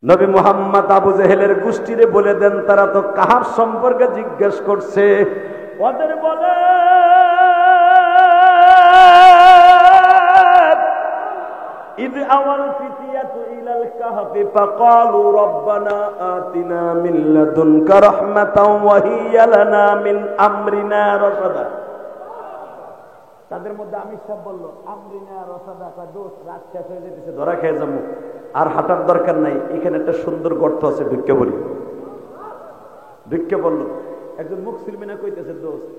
নবী মুহাম্মদ আবু জেহেলের গোষ্ঠীরে বলে দেন, তারা তো কাহার সম্পর্কে জিজ্ঞেস করছে, ওদের বলে ইদ আওয়াল ফিতিয়াতু ইলাল কাহফি ফাকালু রব্বানা আতিনা মিন লাদুনকা রাহমাতাও ওয়া হিয়া লানা মিন আমরিনা রাশাদা। তাদের মধ্যে আমির সাহেব বলল, আমরিনা রাশাদা, দোস্ত রাত শেষ হয়ে যেতেছে, ধরা খেয়ে যাবো, আর হাঁটার দরকার নাই, এখানে একটা সুন্দর গর্ত আছে, ঢুকে বলি। ঢুকে বলল, একজন মুসলিমিনা কইতেছে, দোস্ত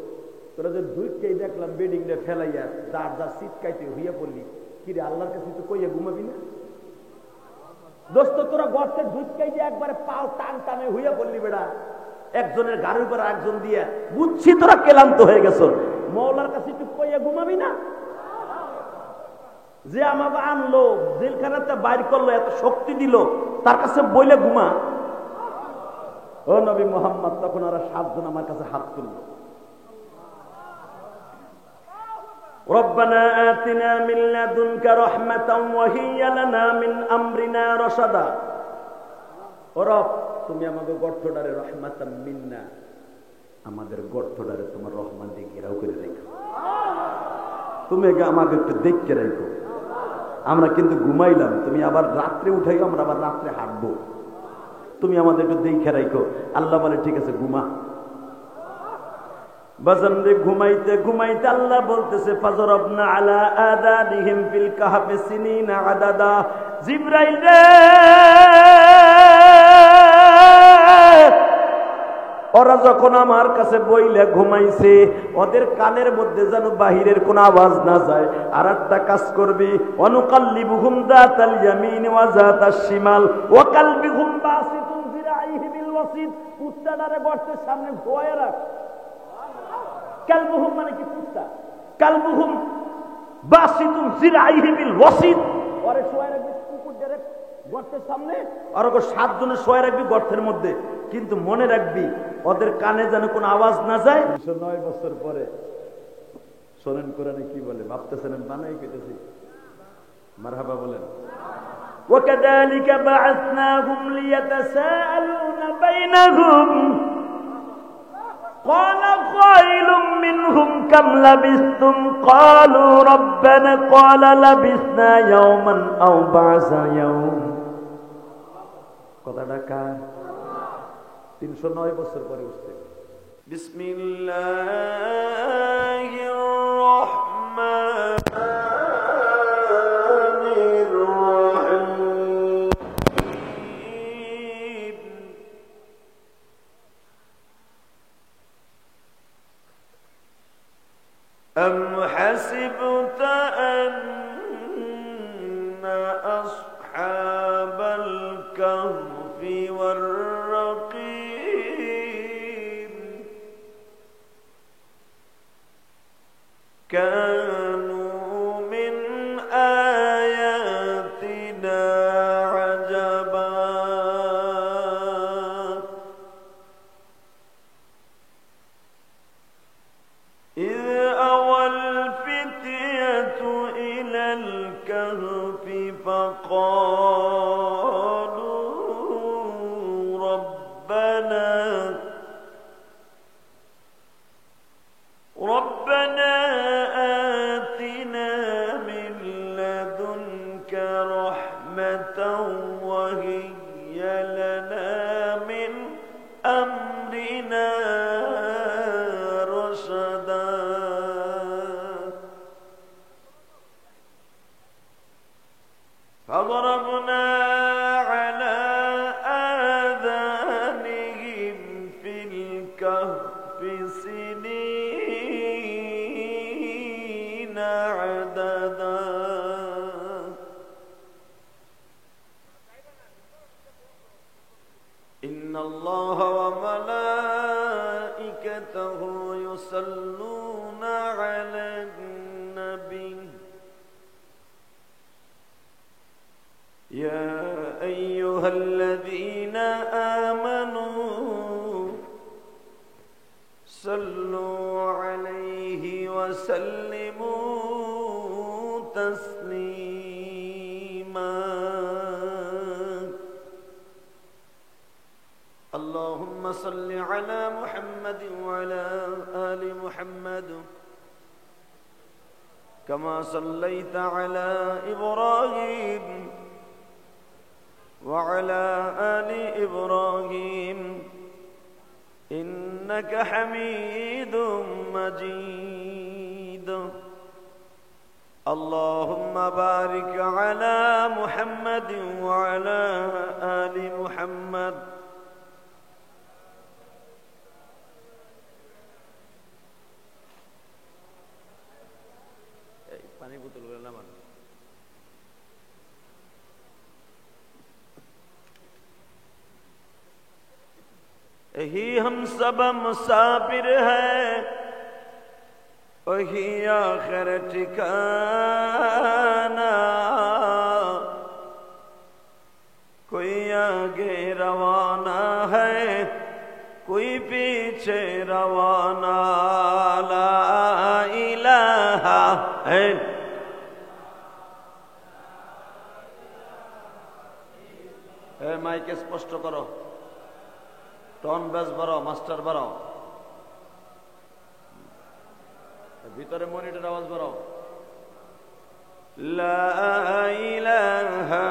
তোরা যে দুইকেই দেখলাম বেডিং রে ফেলাইয়া যার যার শীত কাইতে হইয়া পড়লি, কিরে আল্লাহর কাছে তো কইয়া ঘুমাবি না? দোস্ত তোরা গর্তে ঢুকেই যে একবারে পাও টান টানে হইয়া পড়লি বেড়া, একজনের গাড়ির উপর একজন দিয়ে, বুঝছি তোরা ক্লান্ত হয়ে গেছ, মওলার কাছে একটু কইয়া ঘুমাবি না? যে আমাকে আনলো জেলখানাতে বাইর করলো, এত শক্তি দিল, তার কাছে বইলে ঘুমা? ও নবী মুহাম্মদ, তখন ওরা 7 জন আমার কাছে হাত তুলল, রব্বানা আতিনা মিন লাদুনকা রাহমাতাও ওয়া হিয়া লানা মিন আমরিনা রাশাদা। ও রব, তুমি আমাকে গর্তটারে রহমাতাম মিন্না, আমাদের গর্তটারে তোমার রহমান দিয়ে ঘেরাও করে রেখো, তুমি আমাকে একটু দেখতে রেখো, আমরা কিন্তু ঘুমাইলাম, তুমি আবার রাত্রে উঠাইও, আমরা আবার রাত্রে হাঁটবো, তুমি আমাদের একটু দেখে রাখো। আল্লাহ বলে, ঠিক আছে ঘুমা। বাজানরে ঘুমাইতে ঘুমাইতে আল্লাহ বলতেছে, ফাজরাবনা আলা আদানিহিম ফিল কাহফি সিনিনা আদাদা। জিবরাইল রে, ওরা যখন আমার কাছে বইলে ঘুমাইছে, ওদের কানের মধ্যে যেন বাহিরের কোন আওয়াজ না যায়। আর একটা কাজ করবি, অনুকাল্লিবুহুম যাতাল ইয়ামিন ওয়া যাতাশ শিমাল ওয়া কালবিহুম বাসিতুন যিরাইহি বিল ওয়াসিদ। কুত্তাটারে গর্তের সামনে ঘোয়ায় রাখ। কালবুহুম মানে কি? কুত্তা। কালবুহুম বাসিতুন যিরাইহি বিল ওয়াসিদ, ওরে শোয়ায় রাখবি কুকুরটারে গর্তের সামনে, আর ওকে 7 জনের শোয়ায় রাখবি গর্তের মধ্যে। কিন্তু মনে রাখবি, ওদের কানে যেন কোনো আওয়াজ না যায়। 9 বছর পরে শোনেন কোরআনে কি বলে, ভাবতেছেন বানাই কেটেছি? মারহাবা বলেন। وَكَذَلِكَ بَعَثْنَاهُمْ لِيَتَسَاءَلُونَ بَيْنَهُمْ قَالَ قَائِلٌ مِّنْهُمْ كَمْ لَبِثْتُمْ قَالُوا رَبَّنَا قَالَ لَبِثْنَا يَوْمًا أَوْ بَعْضَ يَوْمٍ। কথাটা কার? 309 বছর পরে উঠছে। বিসমিল্লাহির রহমানির রহিম। আম হাসিবতা আন্না আসহাবাল কাহফি ওয়ার كانوا من آياتنا عجبا إذ أوى الفتية إلى الكهف فقالوا ربنا آتنا من لدنك رحمة وهيئ لنا من أمرنا رشدا فضربنا على آذانهم في الكهف سنين عددا إن الله وملائكته يصلون على النبي يا أيها الذين آمنوا صلوا عليه وسلموا تسليما اللهم صل على محمد وعلى آل محمد كما صليت على إبراهيم وعلى آل إبراهيم إنك حميد مجيد اللهم بارك على محمد وعلى آل محمد पानी बोतल वाला मान यही हम सब मुसाफिर है वही आखिर ठिकाना कोई आगे रवाना है कोई पीछे रवाना ला इलाहा है মাইকে স্পষ্ট করো টন বেস বাড়াও মাস্টার বাড়াও ভিতরে মনিটর আওয়াজ বাড়াও লা ইলাহা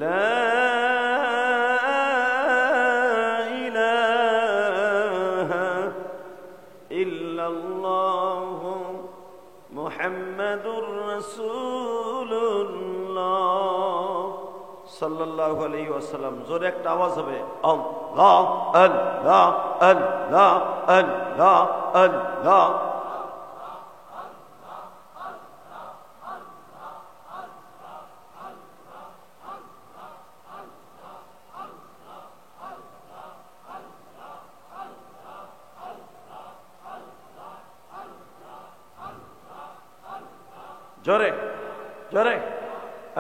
লা সাল্লাল্লাহু আলাইহি ওয়াসাল্লাম জোরে একটা আওয়াজ হবে আল্লাহ আল্লাহ আল্লাহ আল্লাহ আল্লাহ জোরে জোরে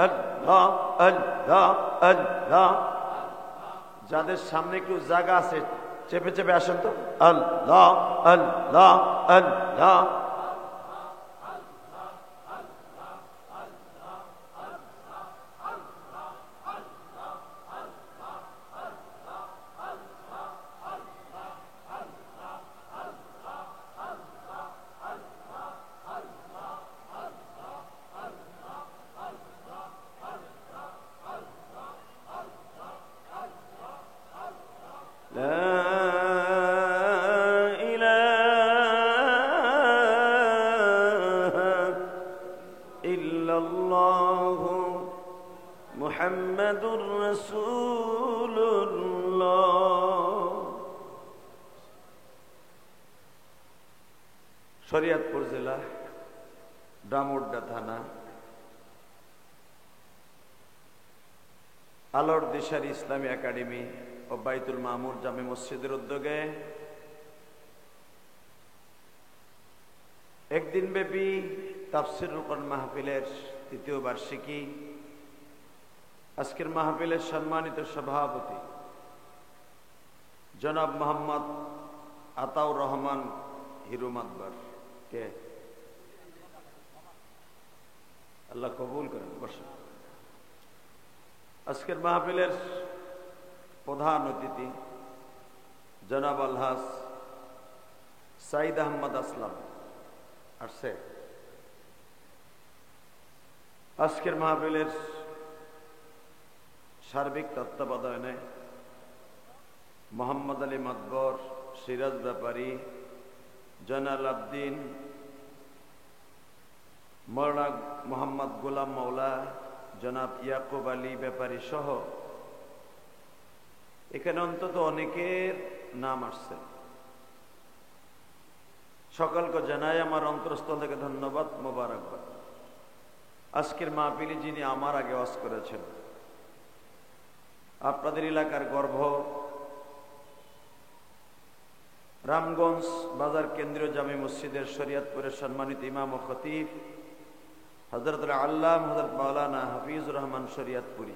আল্লাহ আল্লাহ আল্লাহ যাদের সামনে একটু জায়গা আছে চেপে চেপে আসেন তো আল্লাহ আল্লাহ আল্লাহ মুহাম্মাদুর রাসূলুল্লাহ। শরীয়তপুর জেলা ডামুড্ডা থানা আলোর দিশারি ইসলামী একাডেমি ও বাইতুল মামুর জামে মসজিদের উদ্যোগে একদিন ব্যাপী তাফসীরুল কোরআন মাহফিলের তৃতীয় বার্ষিকী। আজকের মাহফিলের সম্মানিত সভাপতি জনাব মোহাম্মদ আতাউর রহমান হিরু মাতবার কে আল্লাহ কবুল করেন। বসুন। আজকের মাহফিলের প্রধান অতিথি জনাব আলহাজ সাইদ আহমদ আসলাম আসছে। আজকের মাহফিলের সার্বিক তত্ত্বাবধানে মোহাম্মদ আলী মাতবর, সিরাজ ব্যাপারী, জয়নাল আবদিন, মৌলানা মোহাম্মদ গোলাম মৌলা, জনাব ইয়াকুব আলী ব্যাপারী সহ এখানে অন্তত অনেকের নাম আসছে। সকলকে জানাই আমার অন্তরস্থল থেকে ধন্যবাদ, মোবারকবাদ। আজকের মাহফিলে যিনি আমার আগে ওয়াজ করেছেন, আপনাদের এলাকার গর্ব, রামগঞ্জ বাজার কেন্দ্রীয় জামে মসজিদের শরীয়তপুরের সম্মানিত ইমাম ও খতিব হযরতুল আল্লামা হযরত মাওলানা হাফিজুর রহমান শরীয়তপুরী,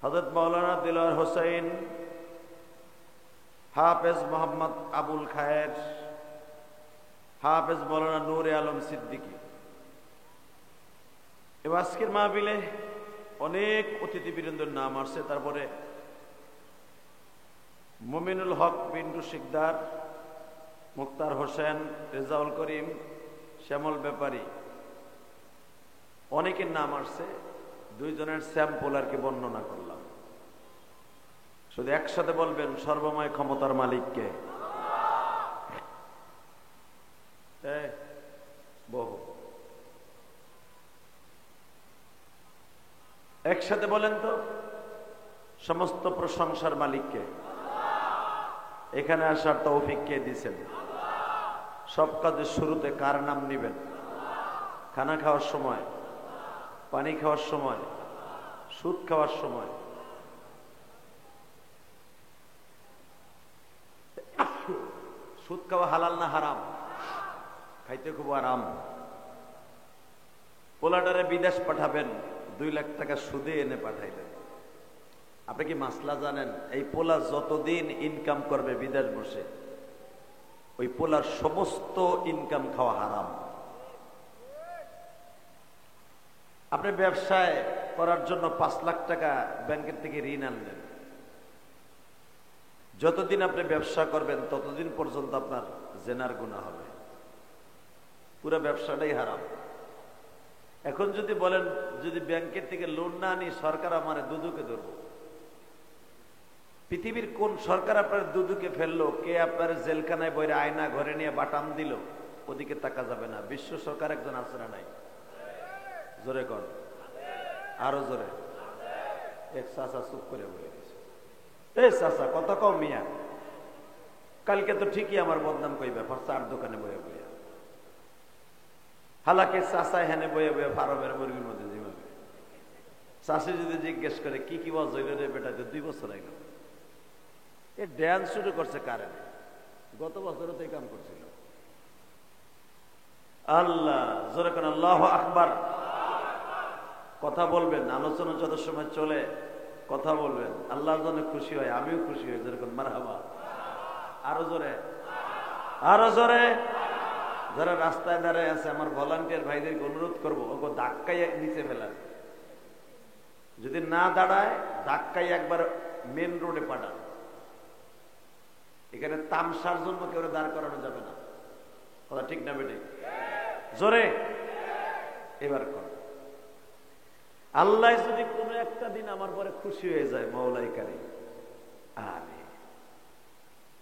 হযরত মাওলানা দিলওয়ার হোসেন হাফেজ মোহাম্মদ আবুল খায়ের, হাফেজ মৌলানা নূরে আলম সিদ্দিকী। এবার আজকের মাহফিলে অনেক অতিথিবৃন্দের নাম আসছে। তারপরে মুমিনুল হক পিন্টু শিকদার, মুক্তার হোসেন, রেজাউল করিম, শ্যামল ব্যাপারী, অনেকের নাম আসছে। দুইজনের স্যাম্পল আর কি বর্ণনা করলাম। শুধু একসাথে বলবেন সর্বময় ক্ষমতার মালিককে। বহু একসাথে বলেন তো সমস্ত প্রশংসার মালিককে। এখানে আসার তৌফিক কে দিয়েছেন? সব কাজের শুরুতে কার নাম নিবেন? খানা খাওয়ার সময়, পানি খাওয়ার সময়, সুদ খাওয়ার সময়। সুদ খাওয়া হালাল না হারাম? খাইতে খুব আরাম। পোলাটারে বিদেশ পাঠাবেন, 2 লাখ টাকা সুদে এনে পাঠাইলেন। আপনি কি মাসলা জানেন? এই পোলা যতদিন ইনকাম করবে বিদেশ বসে, ওই পোলার সমস্ত ইনকাম খাওয়া হারাম। আপনি ব্যবসায় করার জন্য 5 লাখ টাকা ব্যাংকের থেকে ঋণ আনলেন। যতদিন আপনি ব্যবসা করবেন ততদিন পর্যন্ত আপনার জেনার গুনাহ হবে। পুরো ব্যবসাটাই হারাম। এখন যদি বলেন যদি ব্যাংকের থেকে লোন না আনি সরকার আমার দুদুকে ধরবো, পৃথিবীর কোন সরকার আপনার দুদুকে ফেললো? কে আপনার জেলখানায় বইরে আয়না ঘরে নিয়ে বাটাম দিল? ওদিকে তাকা যাবে না। বিশ্ব সরকার একজন আছে না নাই? জোরে কর, আরো জোরে। এক চাচা চুপ করে বলে দিয়েছে, এই চাচা কথা কম মিয়া, কালকে তো ঠিকই আমার বদনাম কইবে চার দোকানে বয়ে বইয়া। হালাকে চাচা হেনে বয়ে বয়ে ফার্মের মুরগির মধ্যে জিমাবে। চাষি যদি জিজ্ঞেস করে কি কি বছর রে বেটাতে 2 বছর আগে এ ড্যান্স শুরু করছে কারেন্ট, গত বছরও তো এই কাম করছিল। আল্লাহ জোরে কোন আল্লাহু আকবার। কথা বলবেন, আলোচনা যত সময় চলে কথা বলবেন, আল্লাহর জন্য খুশি হয়, আমিও খুশি হই। যেরকম মারহাবা, আরো জোরে, আরো জোরে। যারা রাস্তায় দাঁড়ায় আছে আমার ভলান্টিয়ার ভাইদেরকে অনুরোধ করবো ওকে ধাক্কাই নিচে ফেলার। যদি না দাঁড়ায় ধাক্কাই একবার মেন রোডে পাঠান। এখানে তামসার জন্য কেউ দাঁড় করানো যাবে না। কথা ঠিক না বেটি? জোরে এবার কর। আল্লাহ যদি কোনো একটা দিন আমার পরে খুশি হয়ে যায়, মাওলাই কারীম, আরে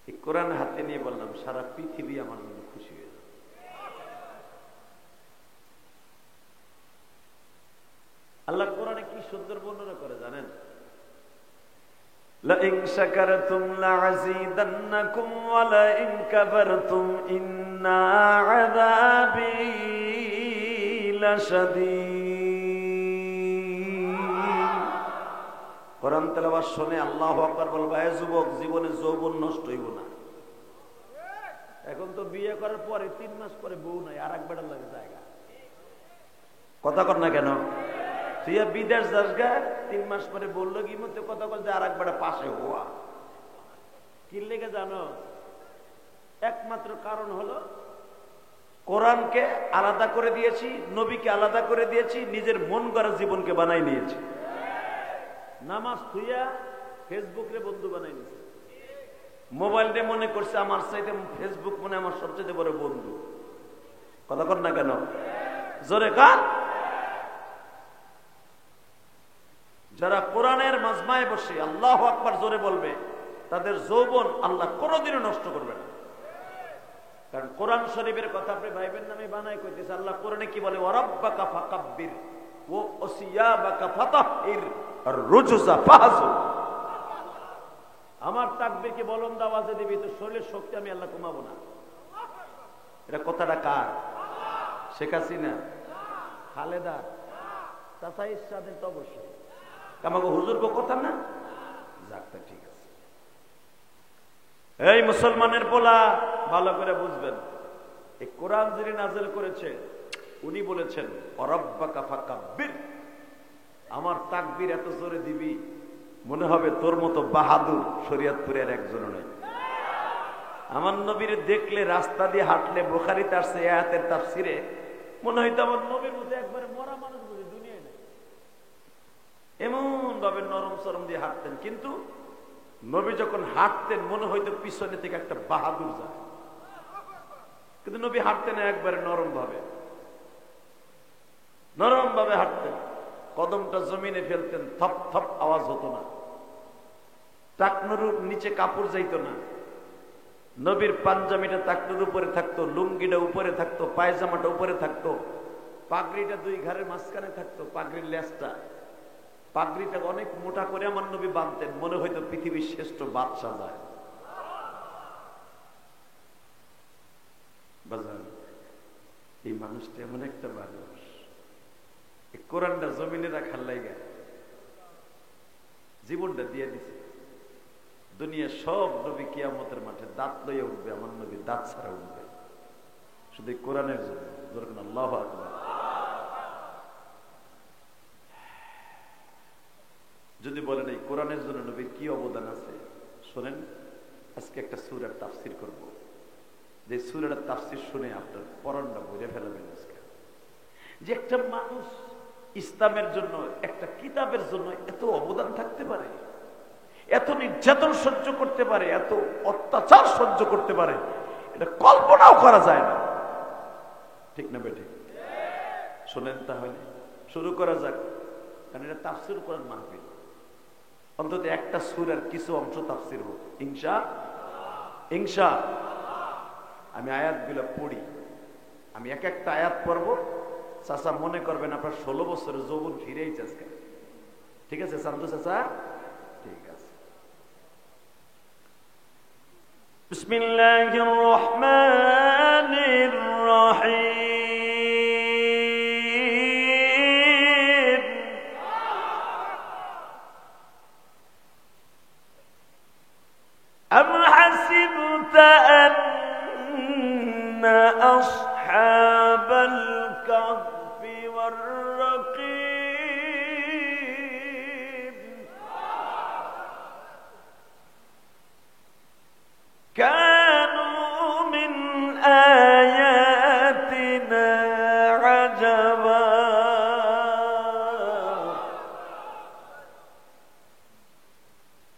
এই কোরআন হাতে নিয়ে বললাম সারা পৃথিবী আমার জন্য খুশি হয়ে যায়। আল্লাহ কোরআনে কি সুন্দর বর্ণনা করে জানেন? লা ইন শাকারতুম লাযীদান্নাকুম ওয়া লা ইন কাফারতুম ইন্না আযাবি লাশাদীদ। কোরআন তেলাওয়াত শুনে আল্লাহু আকবার বলবা, হে যুবক, জীবনে যৌবন নষ্ট হইব না। এখন তো বিয়ে করার পরে 3 মাস পরে বউ নাই, আর এক বেটার লাগে জায়গা। কথা কর না কেন? তুই বিদেশ যাস গা, 3 মাস পরে বললো কি মধ্যে কথা বলতে আর একবার পাশে হওয়া। কি লেগে জানো? একমাত্র কারণ হলো কোরআনকে আলাদা করে দিয়েছি, নবীকে আলাদা করে দিয়েছি, নিজের মন গড়া জীবনকে বানাই নিয়েছি। নামাজ থুইয়া ফেসবুক রে বন্ধু বানাই নিয়েছে। মোবাইল রে মনে করছে আমার চাইতে ফেসবুক মনে আমার সবচেয়ে বড় বন্ধু। কথা কর না কেন? জোরে কান। যারা কোরআনের মাজমায় বসে আল্লাহু আকবার জোরে বলবে তাদের যৌবন আল্লাহ কোনোদিনও নষ্ট করবে না। কারণ কোরআন শরীফের কথা আপনি ভাইবেন না আমি বানাই কইতেছি। আল্লাহ কোরআনে কি বলে? ওয়ারাব্বাকা ফাকাব্বির ওয়া ওসিয়াবাকা ফাতাহির আর রুজুসা ফাহজু। আমার তাকবীরকে বুলন্দ আওয়াজে দিবি তো শরীরের শক্তি আমি আল্লাহ কমাবো না। এটা কথাটা কার? শেখ হাসিনা, খালেদা, চাচা ইরশাদের তো অবশ্যই আমাকে হুজুর কো কথা না যাকটা ঠিক আছে। এই মুসলমানের পোলা ভালো করে বুঝবেন, এই কোরআন যিনি নাযিল করেছে উনি বলেছেন ওয়ারাব্বাকা ফাকাব্বির, আমার তাকবীর এত জোরে দিবি মনে হবে তোর মতো বাহাদুর শরীয়তপুরের একজনও নাই। আমার নবীর দেখলে রাস্তা দিয়ে হাঁটলে, বুখারীতে আসছে আয়াতের তাফসিরে, মনে হইতো আমার নবীর মধ্যে একবারে মরা মানুষ বলে দুনিয়ায় নাই, এমন ভাবে নরম চরম দিয়ে হাঁটতেন। কিন্তু নবী যখন হাঁটতেন মনে হইতো পিছনে থেকে একটা বাহাদুর যায়, কিন্তু নবী হাঁটতেন একবারে নরম ভাবে হাঁটতেন। কদমটা জমিনে ফেলতেন, থপ থপ আওয়াজ হতো না, টাকনুর নিচে কাপড় যাইতো না। নবীর পাঞ্জাবিটা টাকনুর উপরে থাকতো, লুঙ্গিটা উপরে থাকতো, পায়জামাটা উপরে থাকতো, পাগড়িটা দুই ঘাড়ের মাঝখানে থাকতো, পাগড়ির লেজটা, পাগড়িটা অনেক মোটা করে আমার নবী বাঁধতেন, মনে হইতো পৃথিবীর শ্রেষ্ঠ বাদশা যায়। বাজার এই মানুষটা এমন একটা মানুষ, এই কোরআনটা জমিনে রাখার লাইগা জীবনটা দিয়ে দিছে। দুনিয়া সব নবী কিয়ামতের মাঠে দাঁত লইয়া উঠবে, আমার নবী দাঁত ছাড়া উঠবে, শুধু কোরআনের জন্য। ধরুন আল্লাহু আকবার। যদি বলেন এই কোরআনের জন্য নবীর কি অবদান আছে, শোনেন আজকে একটা সূরার তাফসীর করব, যে সূরার তাফসীর শুনে আপনার পরানটা ভরে ফেলবেন আজকে। যে একটা মানুষ ইসলামের জন্য, একটা কিতাবের জন্য এত অবদান থাকতে পারে, এত নির্যাতন সহ্য করতে পারে, এত অত্যাচার সহ্য করতে পারে, এটা কল্পনাও করা যায় না, ঠিক না বেঠিক? শোনেন তাহলে শুরু করা যাক, কারণ এটা তাফসীর কোরআন মাহফিল, অন্তত একটা সূরার কিছু অংশ তাফসীর হোক ইনশাআল্লাহ। আমি আয়াতগুলো পড়ি, আমি এক একটা আয়াত পড়বো, চাচা মনে করবেন আপনার 16 বছরের যৌবন ফিরেই আজকে, ঠিক আছে শান্তু চাচা? ঠিক আছে। বিসমিল্লাহির রহমানির রহিম। আম হাসিবতা আন্না আসহাবাল কাহফি ওয়ার রাকিব কানু মিন আয়াতিনা আজাবা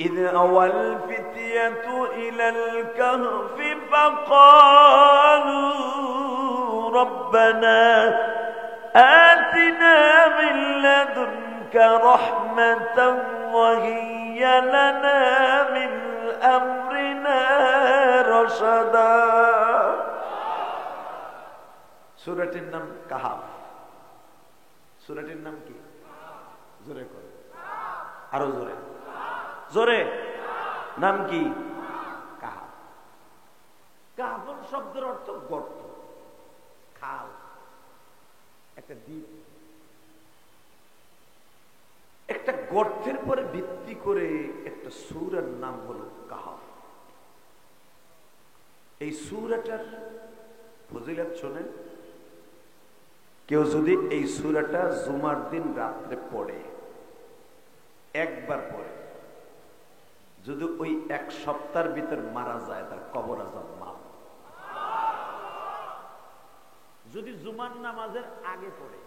إذ أوى الفتية إلى الكهف فقالوا ربنا آتنا من لدنك رحمة وهيئ لنا من أمرنا رشدا। সূরাটির নাম কাহাফ। সূরাটির নাম কি? জোরে করে, আরো জোরে জোরে, নাম কি? কাহাফ। কাহাফ শব্দের অর্থ গর্ত, খাল, একটা দ্বীপ। একটা গর্তের পরে ভিত্তি করে একটা সূরার নাম হলো কাহাফ। এই সূরাটার ফজিলত শোনেন, কেউ যদি এই সূরাটা জুমার দিন রাত্রে পড়ে, একবার পড়ে, যদি ওই এক সপ্তাহের ভিতর মারা যায় তার কবর আযাব মাফ। যদি জুমার নামাজের আগে পড়ে,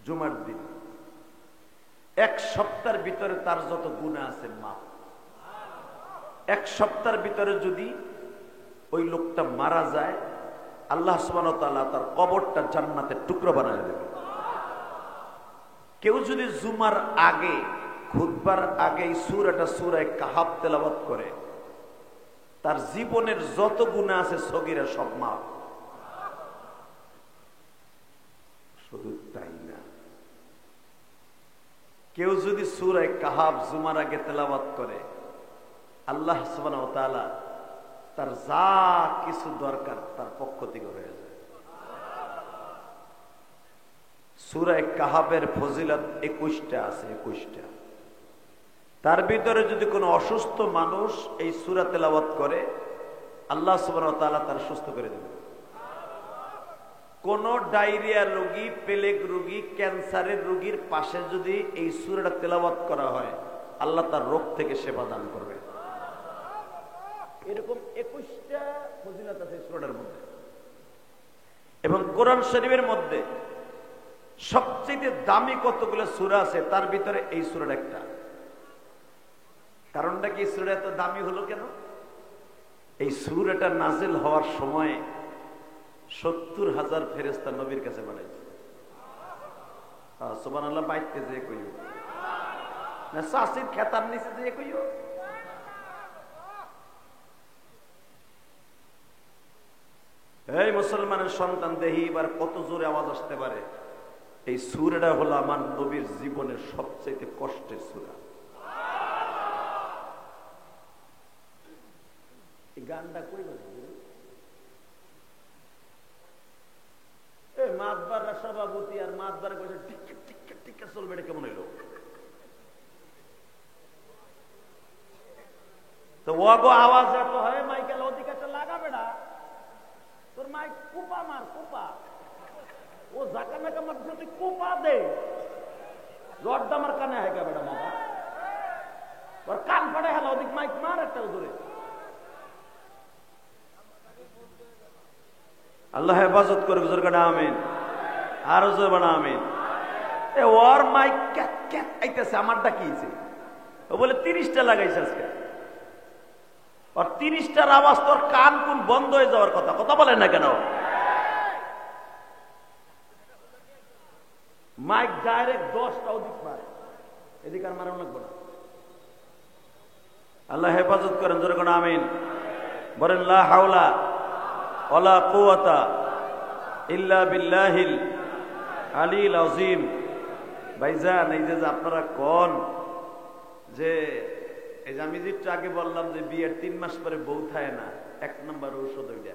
জুমার দিন, এক সপ্তাহের ভিতরে তার যত গুনাহ আছে মাফ। এক সপ্তাহের ভিতরে যদি ওই লোকটা মারা যায়, আল্লাহ সুবহানাহু ওয়া তাআলা তার কবরটা জান্নাতের টুকরো বানায় দেবে। কেউ যদি জুমার আগে, খুতবার আগে এই সূরাটা, সূরা কাহাফ তেলাওয়াত করে, তার জীবনের যত গুনাহ আছে সগীরা সব মাফ। শুধু তাই না, কেউ যদি সূরা কাহাফ জুমার আগে তেলাওয়াত করে, আল্লাহ সুবহানাহু ওয়া তাআলা তার যা কিছু দরকার তার পক্ষ থেকে হয়ে যায়। সূরা কাহাফের ফজিলত 21টা আছে, 21টা। তার ভিতরে যদি কোনো অসুস্থ মানুষ এই সূরা তেলাওয়াত করে, আল্লাহ সুবহানাহু ওয়া তাআলা তার সুস্থ করে দেবেন। কোন ডায়রিয়া রোগী, প্লেগ রোগী, ক্যান্সারের রোগীর পাশে যদি এই সূরাটা তেলাওয়াত করা হয়, আল্লাহ তার রোগ থেকে সেবা দান করবে। এরকম 21টা সূরাটার মধ্যে। এবং কোরআন শরীফের মধ্যে সবচেয়ে দামি কতগুলো সূরা আছে, তার ভিতরে এই সূরাটা একটা। কারণটা কি সূরা এত দামি হলো কেন? এই সূরাটা নাজিল হওয়ার সময় 70,000 ফেরেশতা নবীর কাছে পাঠাইছে। সুবহানাল্লাহ, বাইতে যে কইও না, সাসির খেতার নিচে যে কইও। এই মুসলমানের সন্তান, দেহি এবার কত জোরে আওয়াজ আসতে পারে। এই সূরাটা হলো আমার নবীর জীবনের সবচেয়ে কষ্টের সূরা। এই গানটা কই বলে মাতবার সভাপতি আর মাতবার কইছে টিকে টিকে টিকে চলবে, এটা কেমন হইলো? তো ওগো আওয়াজ এত হয়, মাইকেল অধিকারটা লাগাবে না। তোর মাইক কুপা মার, কুপা। ও জাকা নাকা মারছে, তুই কুপা দে। জর্দা মার কানে হয় কা বেটা মাথা, ওর কান ফাটে হেলা। ওদিক মাইক মার একটা ধরে। আল্লাহ হেফাজত করুক, জোর করে আমিন। আরো জোর বানা আমিন। এ ওর মাইক ক্যাট ক্যাট আইতেছে, আমারটা কি হইছে? ও বলে 30টা লাগাইছে আজকে। আর 30টার আওয়াজ তোর কান কোন বন্ধ হয়ে যাওয়ার কথা, কথা বলেন না কেন? মাইক ডাইরেক্ট 10টা ওদিক মারে, এদিকে আর মারানো লাগবে না। আল্লাহ হেফাজত করেন, জোরে কোন আমিন বলেন। লা হাওলা ওয়ালা কুওয়াতা ইল্লা বিল্লাহিল আলিল আযীম। ভাইজান, এই যে আপনারা কোন যে এই যে আমি যেটা আগে বললাম যে বিয়ের 3 মাস পরে বউ থাকে না, 1 নম্বর ঔষধ ওইটা।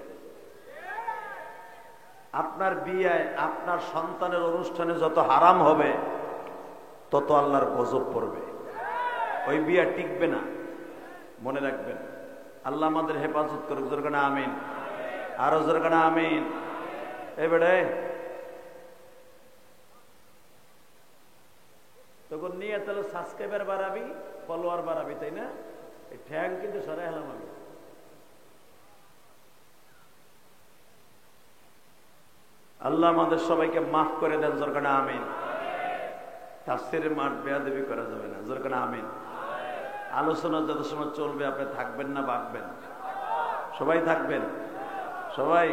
আপনার বিয়ে, আপনার সন্তানের অনুষ্ঠানে যত হারাম হবে তত আল্লাহর গজব পড়বে, ওই বিয়ে টিকবে না। মনে রাখবেন, আল্লাহ আমাদের হেফাজত করুক, জোরে করে আমিন। আরো জোরে করে আমিন। এবারে তখন নিয়ে তাহলে সাবস্ক্রাইবার বাড়াবি, ফলোয়ার বাড়াবি, তাই না? এই ঠ্যাং কিন্তু সরাই হলাম আমি। আল্লাহ আমাদের সবাইকে মাফ করে দেন, জোরে করে আমিন। তাফসীরের মাঠ বেয়াদবি করা যাবে না, জোরে করে আমিন। আলোচনা যত সময় চলবে আপনি থাকবেন না ভাগবেন? সবাই থাকবেন? সবাই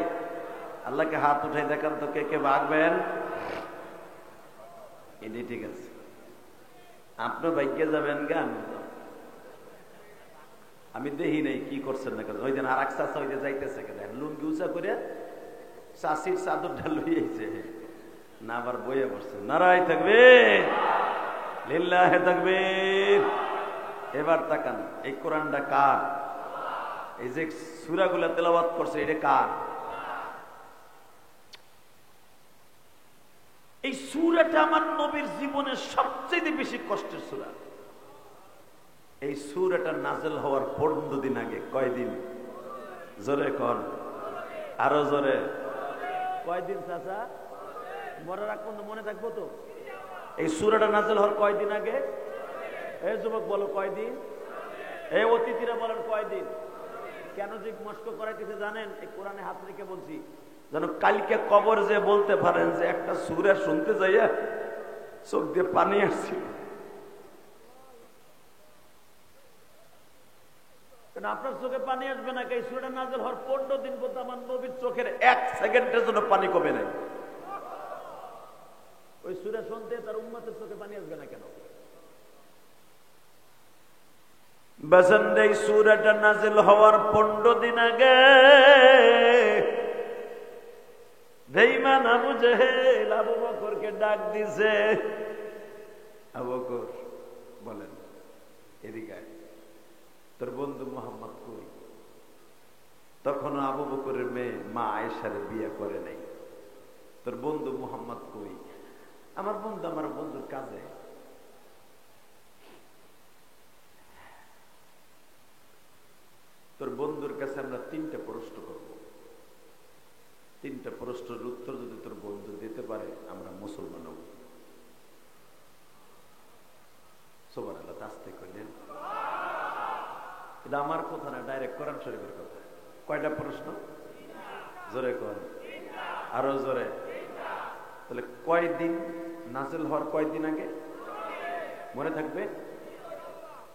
আল্লাহকে হাত উঠাই দেখান তো, কে কে ভাগবেন? এটি ঠিক আছে। আপনি ভাগ্যে যাবেন গান, আমি দেখি নাই কি করছেন না কেন। ওই দিন আর এক চাষা ওই যে যাইতেছে কেন, লুঙ্গি উঁচা করে চাষির চাদরটা লইয়েছে না, আবার বইয়ে বসছে। নারায় তাকবীর, লিল্লাহে তাকবীর। এবার তাকান, এই কোরআনটা কার? এই যে সূরাগুলা তেলাওয়াত করছে, এটা কার? এই সূরাটা আমার নবীর জীবনের সবচেয়ে বেশি কষ্টের সূরা। এই সূরাটা নাযিল হওয়ার 15 দিন আগে। কয়দিন? জোরে কোন, আরো জোরে। কয়দিন চাচা? মনে রাখবো না, মনে থাকবো তো? এই সূরাটা নাযিল হওয়ার কয়দিন আগে? এই যুবক বলো কয়দিন? এই অতিথিরা বলেন কয়দিন? কেন যে মস্ক করাইতেছে জানেন? এই কোরআনে হাত রেখে বলছি, যেন কালকে কবর যে বলতে পারেন যে একটা সূরা শুনতে যাইয়া চোখ দিয়ে পানি আসছিল। আপনার চোখে পানি আসবে না, এই সূরাটা নাযিল হওয়ার 15 দিন পর্যন্ত আমার নবীর চোখের 1 সেকেন্ডের জন্য পানি কমে নাই। ওই সূরা শুনতে তার উম্মতের চোখে পানি আসবে না কেন? এই সূরাটা নাযিল হওয়ার 15 দিন আগে বেঈমান আবু জেহেল আবু বকরকে ডাক দিছে। আবু বকর বলেন, এদিকে তোর বন্ধু মুহাম্মদ কই? তখন আবু বকরের মেয়ে মা আয়েশার বিয়ে করে নাই। তোর বন্ধু মুহাম্মদ কই? আমার বন্ধুর কাজে। তোর বন্ধুর কাছে আমরা 3টা প্রশ্ন করব। 3টা প্রশ্নের উত্তর যদি তোর বন্ধু দিতে পারে আমরা মুসলমান হব। সুবহানাল্লাহ, আস্তে কইলেন। এটা আমার কথা না, ডাইরেক্ট কোরআন শরীফের কথা। কয়টা প্রশ্ন? জোরে কর, আরো জোরে। তাহলে কয়দিন নাজিল হওয়ার কয়দিন আগে মনে থাকবে?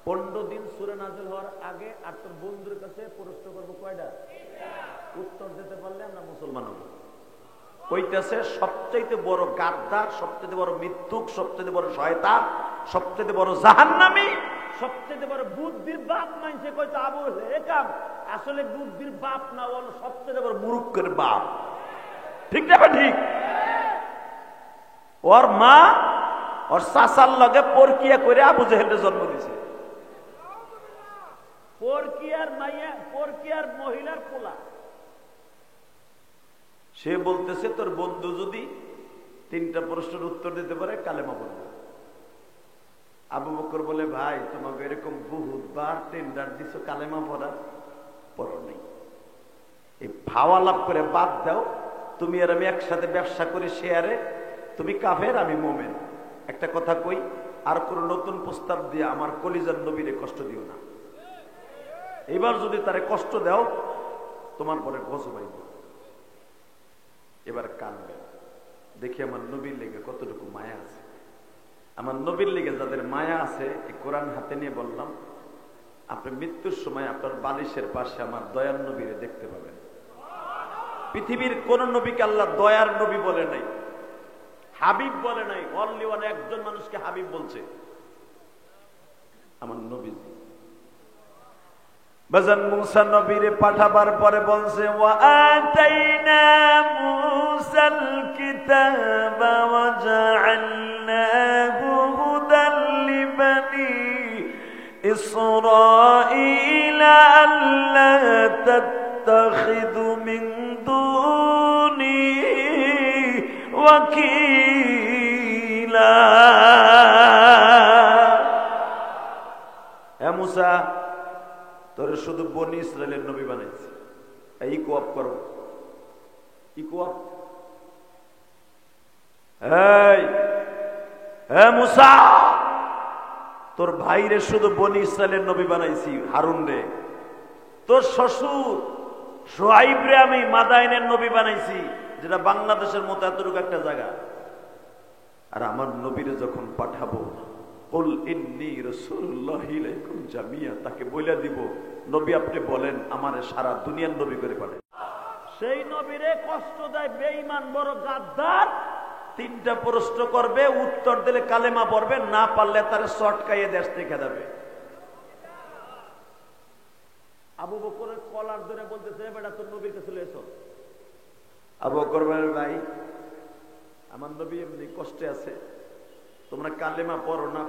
15 দিন সূরা নাজিল হওয়ার আগে। আর তোর বন্ধুর কাছে প্রশ্ন করবো কয়টা? উত্তর দিতে পারলে আমরা মুসলমান হব। কইতেছে সবচাইতে বড় গাদ্দার, সবচাইতে বড় মিথ্যুক, সবচাইতে বড় শয়তান, সবচাইতে বড় জাহান্নামী, সবচাইতে বড় বুদ্ধির বাপ মানছে কইতে আবু হেকাম। আসলে বুদ্ধির বাপ না, বল সবচাইতে বড় মূর্খের বাপ। ঠিক না? ঠিক। ওর মা ওর চাচার লগে পরকিয়া করে আবু জেহেলের জন্ম দিছে। পরকিয়ার মহিলার পোলা। সে বলতেছে তোর বন্ধু যদি 3টা প্রশ্নের উত্তর দিতে পারে কালেমা পড়বে। আবু বকর বলে ভাই তোমাকে এরকম বহুতবার টেন্ডার দিছো কালেমা পড়া, পড়ো নেই। এই ভাওয়া লাভ করে বাদ দাও। তুমি আর আমি একসাথে ব্যবসা করি শেয়ারে, তুমি কাফের আমি মোমেন। একটা কথা কই, আর কোন নতুন প্রস্তাব দিয়ে আমার কলিজার নবীরে কষ্ট দিও না। এবার যদি তারে কষ্ট দাও তোমার পরে গজব আইব। এবার কানবে, দেখি আমার নবীর লেগে কতটুকু মায়া আছে। আমার নবীর লেগে যাদের মায়া আছে, এই কোরআন হাতে নিয়ে বললাম, আপনি মৃত্যুর সময় আপনার বালিশের পাশে আমার দয়ার নবীরে দেখতে পাবেন। পৃথিবীর কোন নবীকে আল্লাহ দয়ার নবী বলে নাই, হাবিব বলে নাই। অনলি ওয়ান, একজন মানুষকে হাবিব বলছে, আমার নবী। বাজান মুসা নবীরে পাঠাবার পরে বলছে ওয়া আতাইনা মুসাল কিতাবা ওয়া জাআলনাহু হুদাল লিবানি ইসরাঈলা আল্লা তাত্তাখিযু মিন দুনি ওয়াকিলা। হে মুসা, তোরে শুধু বনি ইসরায়েলের নবী বানাইছে। এই কোয়াপ করো, ই কোয়াপ। হে মুসা, তোর ভাইরে শুধু বনি ইসরায়েলের নবী বানাইছি, হারুন রে। তোর শ্বশুর শুআইব রে আমি মাদায়েনের নবী বানাইছি, যেটা বাংলাদেশের মতো এতটুকু একটা জায়গা। আর আমার নবীরে যখন পাঠাবো, কুল ইন্নী রাসূলুল্লাহি ইলাইকুম জামিয়া, তাকে বলে দিব নবী আপনি বলেন আমারে সারা দুনিয়ার নবী করে পাঠান। সেই নবীরে কষ্ট দেয় বেঈমান বড় গাদ্দার। 3টা প্রশ্ন করবে, উত্তর দিলে কালেমা পড়বে, না পারলে তারে শর্টকাইয়ে দেশ থেকে দেবে। আবু বকরের কলার ধরে বলতেছে বেটা তোর নবীর কাছে চলে এসো। আবু বকর বলে ভাই আমার নবী এমনি কষ্টে আছে, তোমরা কালেমা পড়ো না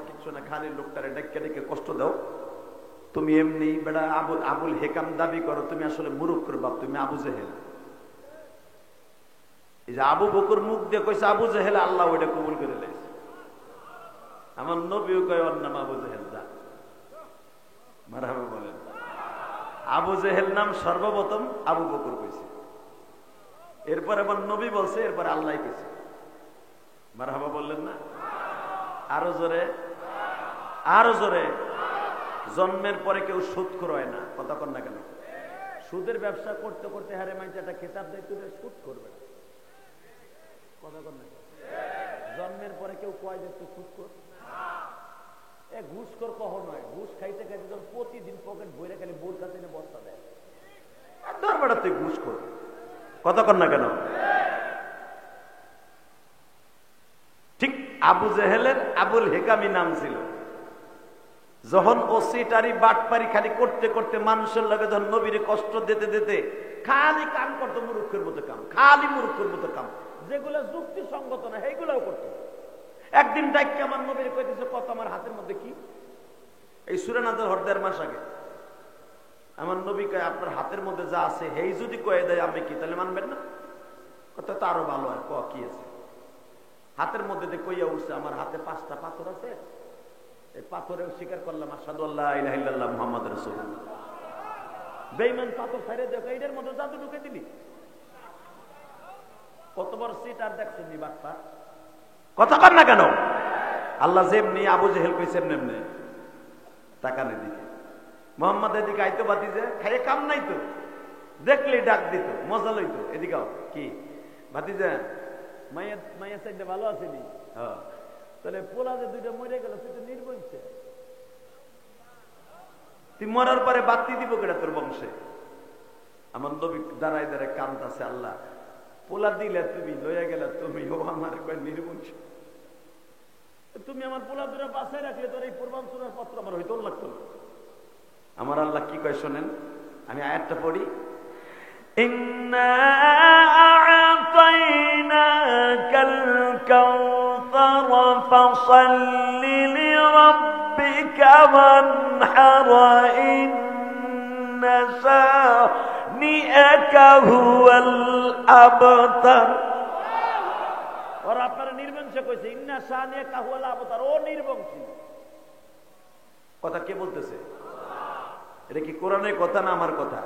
কিছু না, খালি লোকটারে ডেকে ডেকে কষ্ট দাও। তুমি এমনি বেটা আবুল হেকাম দাবি করো, তুমি আসলে মুরুক্ষর বাপ, তুমি আবু জেহেল। এই যে আবু বকর মুখ দিয়ে কইছে আবু জেহেল, আল্লাহ ওইটা কবুল করে লাইছে। আমার নবীও কয় ওর নাম আবু জেহেল। যা মারহাবা বলেন। আবু জেহেল নাম সর্বপ্রথম আবু বকর কইছে, এরপর আমার নবী বলছে, এরপর আল্লাহ কইছে। মারহাবা বললেন না? আরো জোরে, আরো জোরে। জন্মের পরে কেউ সুদখোর হয় না, কথা কন না কেন? সুদের ব্যবসা করতে করতে হারে মাইতে একটা খেতাব দেয়, তুই সুদ করবে না, কথা কন না? জন্মের পরে কেউ কয় যে তুই সুদ কর। ঘুষখোর কহ নয়, ঘুষ খাইতে খাইতে যখন প্রতিদিন পকেট বইরে খালি বোর কাছে বস্তা দেয়, তোর বেটা তুই ঘুষ কর, কথা কন না কেন? ঠিক আবু জেহেলের আবুল হেকামি নাম ছিল। যখন ও সিটারি বাটপারি খালি করতে করতে মানুষের লগে যখন নবীরে কষ্ট দিতে দিতে খালি কাম করতো, মূর্খের মতো কাম, খালি মূর্খের মতো কাম, যেগুলো যুক্তিসঙ্গত না সেইগুলোও করতো। একদিন ডাইকে আমার নবীর কইতেছে কত আমার হাতের মধ্যে কি, এই সূরা নাজিল হওয়ার 1.5 মাস আগে আমার নবী কয় আপনার হাতের মধ্যে যা আছে হেই যদি কয়ে দেয় আমি কি তাহলে মানবেন না? কথা তো আরো ভালো হয়, কি আছে হাতের মধ্যে? কইয়া উঠছে আমার হাতে 5টা পাথর আছে, এই পাথরেও স্বীকার করলাম আশহাদু আল্লা ইলাহা ইল্লাল্লাহ মুহাম্মাদুর রাসূলুল্লাহ। বেঈমান পাথর ছাইরে দেখো এইটার মধ্যে জাদু ঢুকে দিলি, কত বড় সিট আর দেখছেন নি বাটপা, কথা কর না কেন? আল্লাহ যেমনি আবু জেহেল কইছে এমনি তাকানের দিকে, মুহাম্মাদের দিকে আইতো বাতি যে খাইয়ে কাম নাই তো, দেখলে ডাক দিত, মজা লইতো। এদিকে কি ভাতিজা, মাইয়া মাইয়া সাইডটা ভালো আসেনি? হ্যাঁ, তাহলে পোলা যে দুইটা মরে গেল, তুই তো নির্বংশে, তুই মরার পরে বাতি দিব কেটা তোর বংশে? আমার নবী দাঁড়ায় দাঁড়ায় কান্দাছে, আল্লাহ পোলা দিলে তুমি, লইয়া গেলে তুমি, ও আমার কয় নির্বংশ, তুমি আমার পোলা দুটা বাসায় রাখলে তোর এই পূর্বাঞ্চলের পত্র আমার হইতো লাগতো। আমার আল্লাহ কি কয় শোনেন, আমি আয়াতটা পড়ি। ইন্না আ'তাইনাকাল কাউসার ফাসাল্লি লিরাব্বিকা ওয়ানহার ইন্না শানিআকা হুয়াল আবতার। ওরা আপনারা নির্বংশ কইছে, ইন্না শানিআকা হুয়াল আবতার, ও নির্বংশী। কথা কে বলতেছে? এটা কি কোরআনের কথা না আমার কথা?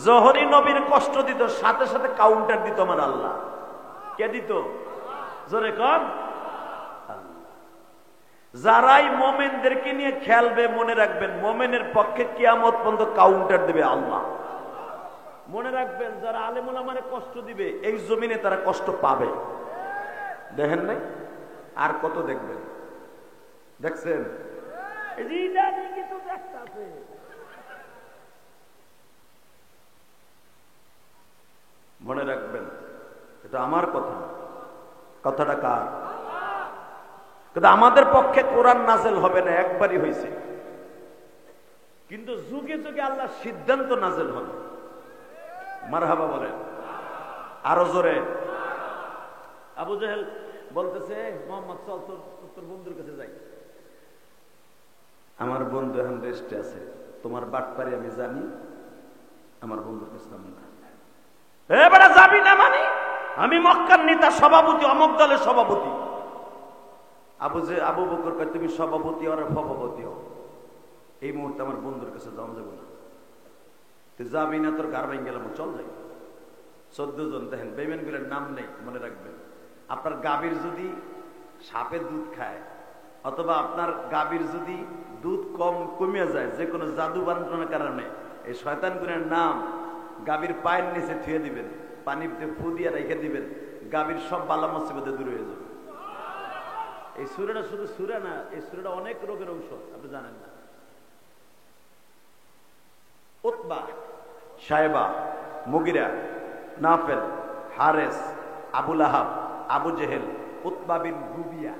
জহরি নবীর কষ্ট দিত, সাথে সাথে কাউন্টার দিত আমার আল্লাহ। কে দিত? জোরে কম। যারাই মোমেনদেরকে নিয়ে খেলবে, মনে রাখবেন মোমেনের পক্ষে কিয়ামত পর্যন্ত কাউন্টার দেবে আল্লাহ। মনে রাখবেন, যারা আলেম ওলামারে কষ্ট দিবে, এই জমিনে তারা কষ্ট পাবে। দেখেন নাই? আর কত দেখবেন? দেখছেন? মনে রাখবেন, এটা আমার কথা, কথাটা কার? কিন্তু আমাদের পক্ষে কোরআন নাযিল হবে না, একবারই হয়েছে, কিন্তু যুগে যুগে আল্লাহ সিদ্ধান্ত নাযিল হবে। মারহাবা বলেন আরো জোরে। আবু জেহেল বলতেছে, মোহাম্মদ চল তোর বন্ধুর কাছে যাই। আমার বন্ধু এখন রেস্টে আছে, তোমার বাটপারি আমি জানি, আমার বন্ধুর কাছে না। এবারে যাবি না মানে? আমি মক্কার নেতা, সভাপতি, অমুক দলের সভাপতি। আবু বকর কয়, তুমি সভাপতি আর সভাপতি হও, এই মুহূর্তে আমার বন্ধুর কাছে যাওয়া যাবো না। তুই যাবি না, তোর গার ভাঙ গেলাম, চল যাই। 14 জন দেখেন, বেইমান গুলোর নাম নেই, মনে রাখবেন। আপনার গাভীর যদি সাপের দুধ খায়, অথবা আপনার গাভীর যদি দুধ কমিয়ে যায়, যে কোনো জাদু বান্টনের কারণে, এই শয়তানগুলোর নাম গাভীর পায়ের নিচে থুয়ে দিবেন, পানিতে ফু দিয়ে রেখে দিবেন, গাভীর সব বালা মুসিবতে দূর হয়ে যাবে। এই সূরাটা শুধু সূরা না, এই সূরাটা অনেক রোগের ঔষধ, আপনি জানেন না। Utba, Shaiba, Mughira, Naufal, Haris, Abu Lahab, Abu Jahl, Utba bin Rabia,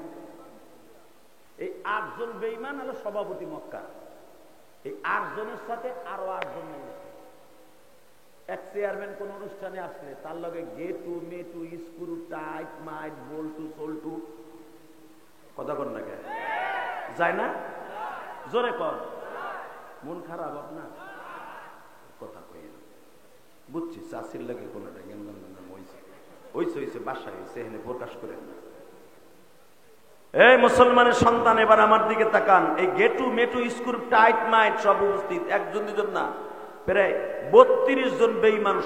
এই 8 জন বেঈমান হলো সভাপতি মক্কা। এই 8 জনের সাথে আরো 8 জন নিয়েছে। এক চেয়ারম্যান কোন অনুষ্ঠানে আসলে তার লগে গেটু মেটু স্ক্রু টাইট মাইট বল্টু সল্টু, কথা কর না কে যায় না? জোরে কর। মন খারাপ আপনার? কথা কই না, বুঝছি চাষির লাগে কোনটা জ্ঞান হয়েছে, বাসায় হয়েছে, এখানে প্রকাশ করেন না। এই মুসলমানের সন্তান, এবার আমার দিকে তাকান। এই গেটু মেটু স্ক্রু টাইট মাইট সব উপস্থিত, একজন দুজন না, প্রায় 32 জন বেঈমান,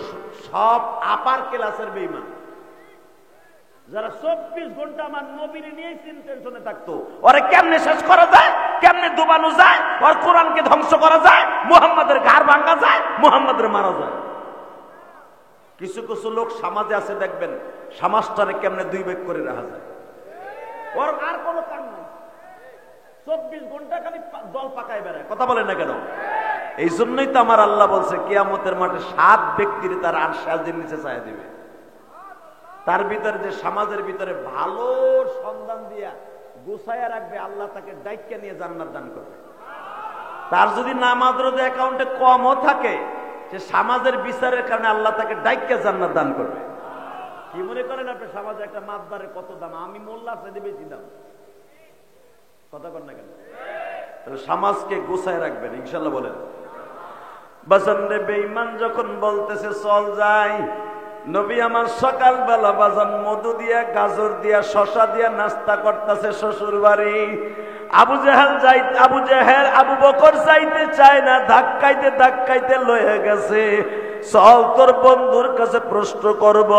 সব আপার ক্লাসের বেঈমান, যারা 24 ঘন্টা আমার নবীর নিয়ে টেনশনে থাকতো। ওরে কেমনে শেষ করা যায়, কেমনে ডুবানো যায়, ওর কোরআনকে ধ্বংস করা যায়, মুহাম্মাদের ঘাড় ভাঙা যায়, মুহাম্মাদের মারা যায়। কিছু কিছু লোক সমাজে আছে, দেখবেন সমাজটারে কেমনে 2 ভাগ করে রাখা যায়, ওর আর কোনো কাম নাই, 24 ঘন্টা খালি দল পাকায় বেড়ায়। কথা বলেন না কেন? এই জন্যই তো আমার আল্লাহ বলছে, কিয়ামতের মাঠে 7 ব্যক্তির তার আরশ আজির নিচে ছায়া দিবে। তার ভিতরে যে সমাজের ভিতরে ভালো সন্ধান দিয়া গুছাইয়া রাখবে, আল্লাহ তাকে ডাইক্কা নিয়ে জান্নাত দান করবে। তার যদি নামাজ রোজা অ্যাকাউন্টে কমও থাকে, সে সমাজের বিচারের কারণে আল্লাহ তাকে ডাইক্কা জান্নাত দান করবে। কি মনে করেন আপনি সমাজে একটা মাতবারের কত দাম? আমি মোল্লা চাইতে বেশি দাম। কথা কর না কেন? সমাজকে গুছায় রাখবেন ইনশাল্লাহ। বলেন বাজান রে, বেঈমান যখন বলতেছে চল যাই, নবী আমার সকালবেলা বাজান মধু দিয়া, গাজর দিয়া, শশা দিয়া নাস্তা করতেছে শ্বশুর বাড়ি। আবু জেহেল আবু বকর যাইতে চায় না, ধাক্কাইতে ধাক্কাইতে লয়ে গেছে। চল তোর বন্ধুর কাছে প্রশ্ন করব,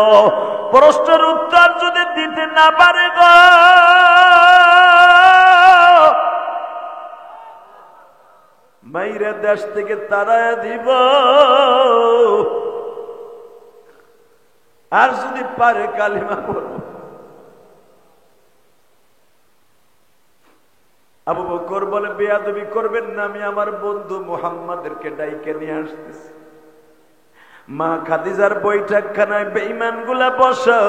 প্রশ্নের উত্তর যদি দিতে না পারে গো, মাইরা দেশ থেকে তাড়ায় দিব। আর যদি পারে কালিমা পড়ব। আবু বকর বলে, বেয়াদবি করবেন না, আমি আমার বন্ধু মুহাম্মাদেরকে ডাইকে নিয়ে আসতেছি। মা খাদিজার বৈঠকখানায় বেঈমান গুলা বসা,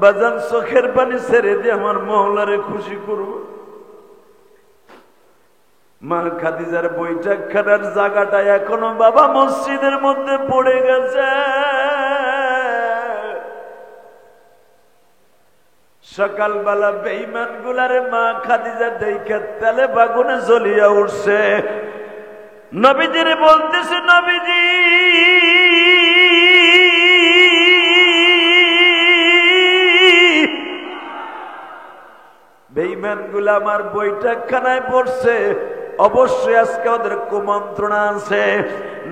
বাজান চোখের পানি ছেড়ে দিয়ে আমার মওলারে খুশি করব। মা খাদিজার বৈঠকখানার জায়গাটা এখনো বাবা মসজিদের মধ্যে পড়ে গেছে। সকালবেলা বেঈমান গুলারে মা খাদিজা দেখে তেলে বাগুনে জ্বলিয়া উঠছে। নবীজিরে বলতেছে, নবীজি বেঈমান গুলা আমার বৈঠকখানায় পড়ছে, অবশ্যই আজকে ওদের কুমন্ত্রণা আছে।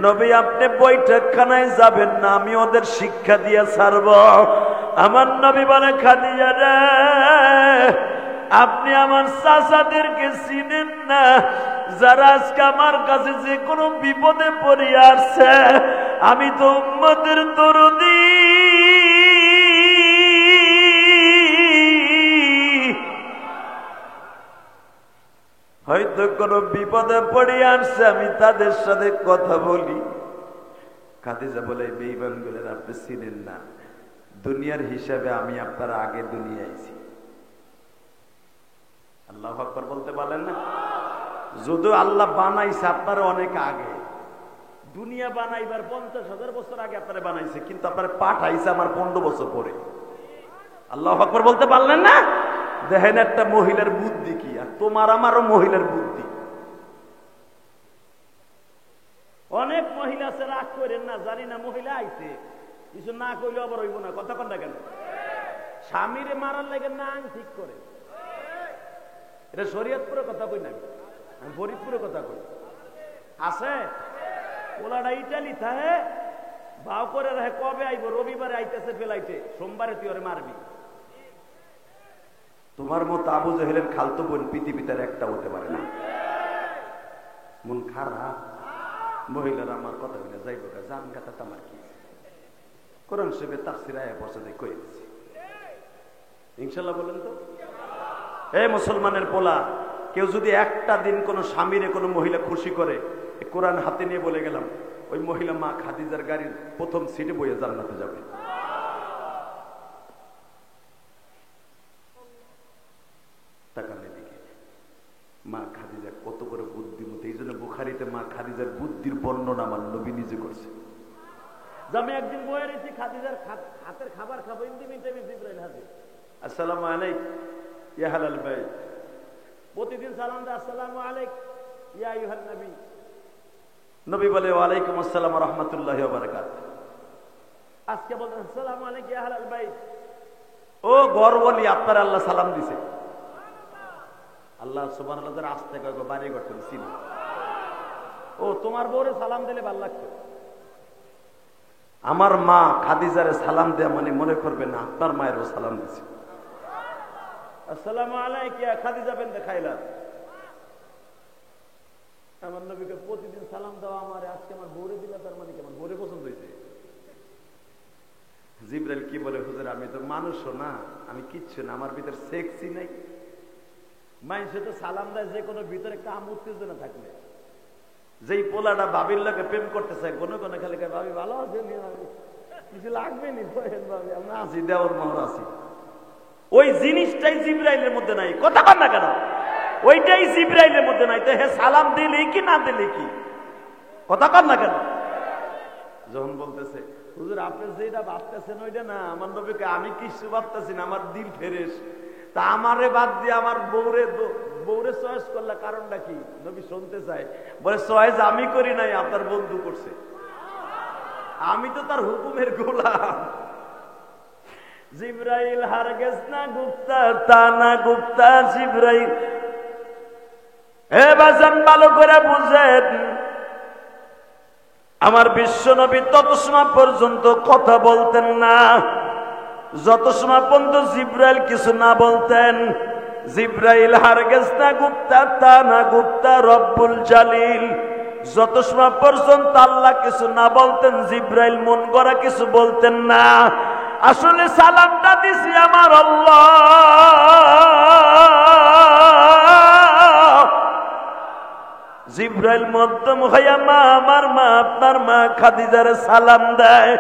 নবী আপনি বৈঠকখানায় যাবেন না, আমি ওদের শিক্ষা দিয়ে ছাড়ব। আমার নবী বলে, খাদিজা রে, আপনি আমার চাচাদেরকে চিনেন না, যারা আজকে আমার কাছে যে কোনো বিপদে পড়ে আসছে। আমি তো উম্মতের দরদি, হয়তো কোনো বিপদে পড়ে আসছে, আমি তাদের সাথে কথা বলি। খাদিজা বলে, বেঈমান গুলোর আপনি চিনেন না, দুনিয়ার হিসাবে আমি আপনার আগে দুনিয়া আইছি। আল্লাহু আকবার বলতে পারেন না? যদিও আল্লাহ বানাইছে আপনার অনেক আগে, দুনিয়া বানাইবার 50,000 বছর আগে আপনারা বানাইছে, কিন্তু আপনার পাঠাইছে আমার 15 বছর পরে। আল্লাহু আকবার বলতে পারলেন না? দেখেন একটা মহিলার বুদ্ধি কি, আর তোমার আমারও মহিলার বুদ্ধি। অনেক মহিলা আছে, রাগ করেন না, জানি না মহিলা আইছে, কিছু না কইলে আবার হইব না। কথা কন না কেন? স্বামীরে মারার লাগে না ঠিক করে। এটা শরীয়তপুরে কথা কই না, আমি ফরিদপুরে কথা কই। আছে ওলাটা ইটালি থাকে, ভাও করে রাখে কবে আইব, রবিবারে আইতেছে ফেলাইতে, সোমবারে তুই ওরে মারবি। তোমার মতো আবু জাহেলের খালতো বোন পৃথিবীতে একটা হতে পারে না। মন খারাপ, মহিলারা আমার কথা বলে যাইব, জান গাতা আমার কি কোরআন শরীফে তাফসীর আয়াত পছন্দ করে দিয়েছি ইনশাআল্লাহ। বলেন তো, এই মুসলমানের পোলা, কেউ যদি একটা দিন কোন স্বামীরে কোনো মহিলা খুশি করে, কোরআন হাতে নিয়ে বলে গেলাম, ওই মহিলা মা খাদিজার গাড়ির প্রথম সিটে বইয়ে জান্নাতে যাবে। তাকালে দিকে মা খাদিজা কত বড় বুদ্ধিমতী। এই জন্য বুখারীতে মা খাদিজার বুদ্ধির বর্ণনা আমার নবী নিজে করছে। আমি একদিন বয়ে রেখেছি, খাদিজার হাতের খাবার খাবো, জিবরাইল হাজির, আসসালামু আলাইকুম ইয়া আহলাল বাইত। প্রতিদিন সালাম দেয়, আসসালামু আলাইকুম ইয়া আইয়ুহান নবী। নবী বলে, ওয়া আলাইকুম আসসালাম ওয়া রাহমাতুল্লাহি ওয়া বারাকাতুহু। আজকে বলেন, আসসালামু আলাইকুম ইয়া আহলাল বাইত। ও গর্বলি, আপনার আল্লাহ সালাম দিছে। আল্লাহ সুবহানাল্লাহ যারা আসতে কয় বাড়ি করতেন চিনি। ও তোমার বউরে সালাম দিলে ভালো লাগতো। আমার মা খাদিজারে সালাম দেয়া মানে মনে করবেন না আপনার মায়েরও সালাম দিছে। আসসালামু আলাইকুম ইয়া খাদিজা বিনতে খাইলাত। আমার নবীকে প্রতিদিন সালাম দেওয়া, আমার আজকে আমার বউরে দিলা, তার মানে কি আমার বউরে পছন্দ হয়েছে? জিবরাইল কি বলে, হুজুর আমি তো মানুষও না, আমি কিচ্ছু না, আমার ভিতরে সেক্সই নাই। মানুষে তো সালাম দেয় যে কোনো ভিতরে কাম উত্তেজনা থাকলে। যেই পোলাটা বাবির লোকে প্রেম করতে চায়, কোনো কোনো খালি ভাবি ভালো আছে, কিছু লাগবে নি, আমরা আছি, দেওয়ার মোহর আছি। ওই জিনিসটাই জিবরাইলের মধ্যে নাই। কথা কন না কেন? ওইটাই জিবরাইলের মধ্যে নাই। তো হে সালাম দিলি কি না দিলি কি? কথা কন না কেন? যখন বলতেছে, হুজুর আপনি যেটা ভাবতেছেন ওইটা না, আমার নবীকে আমি কিছু ভাবতেছি না, আমার দিল ফেরেশ। তা আমারে বাদ দিয়ে আমার বউরে চয়েস করলে কারণটা কি? নবী শুনতে চায়। বলে, চয়েস আমি করি নাই, আপনার বন্ধু করছে। আমি তো তার হুকুমের গোলাম। জিবরাইল হারগেজ না গুপ্তা, তা না গুপ্তা জিবরাইল। হে বাজান, ভালো করে বুঝেন, আমার বিশ্ব নবী তত সময় পর্যন্ত কথা বলতেন না যত সময় পর্যন্ত জিবরাইল কিছু না বলতেন। জিবরাইল হারগেজ না গুপ্তা, তা না গুপ্তা রব্বুল জালিল। যত সময় পর্যন্ত আল্লাহ কিছু না বলতেন, জিবরাইল মন গড়া কিছু বলতেন না। আসলে সালামটা দিছি আমার আল্লাহ। জিব্রাইল মধ্যম হইয়া মা, আমার মা, আপনার মা খাদিজার সালাম দেয়।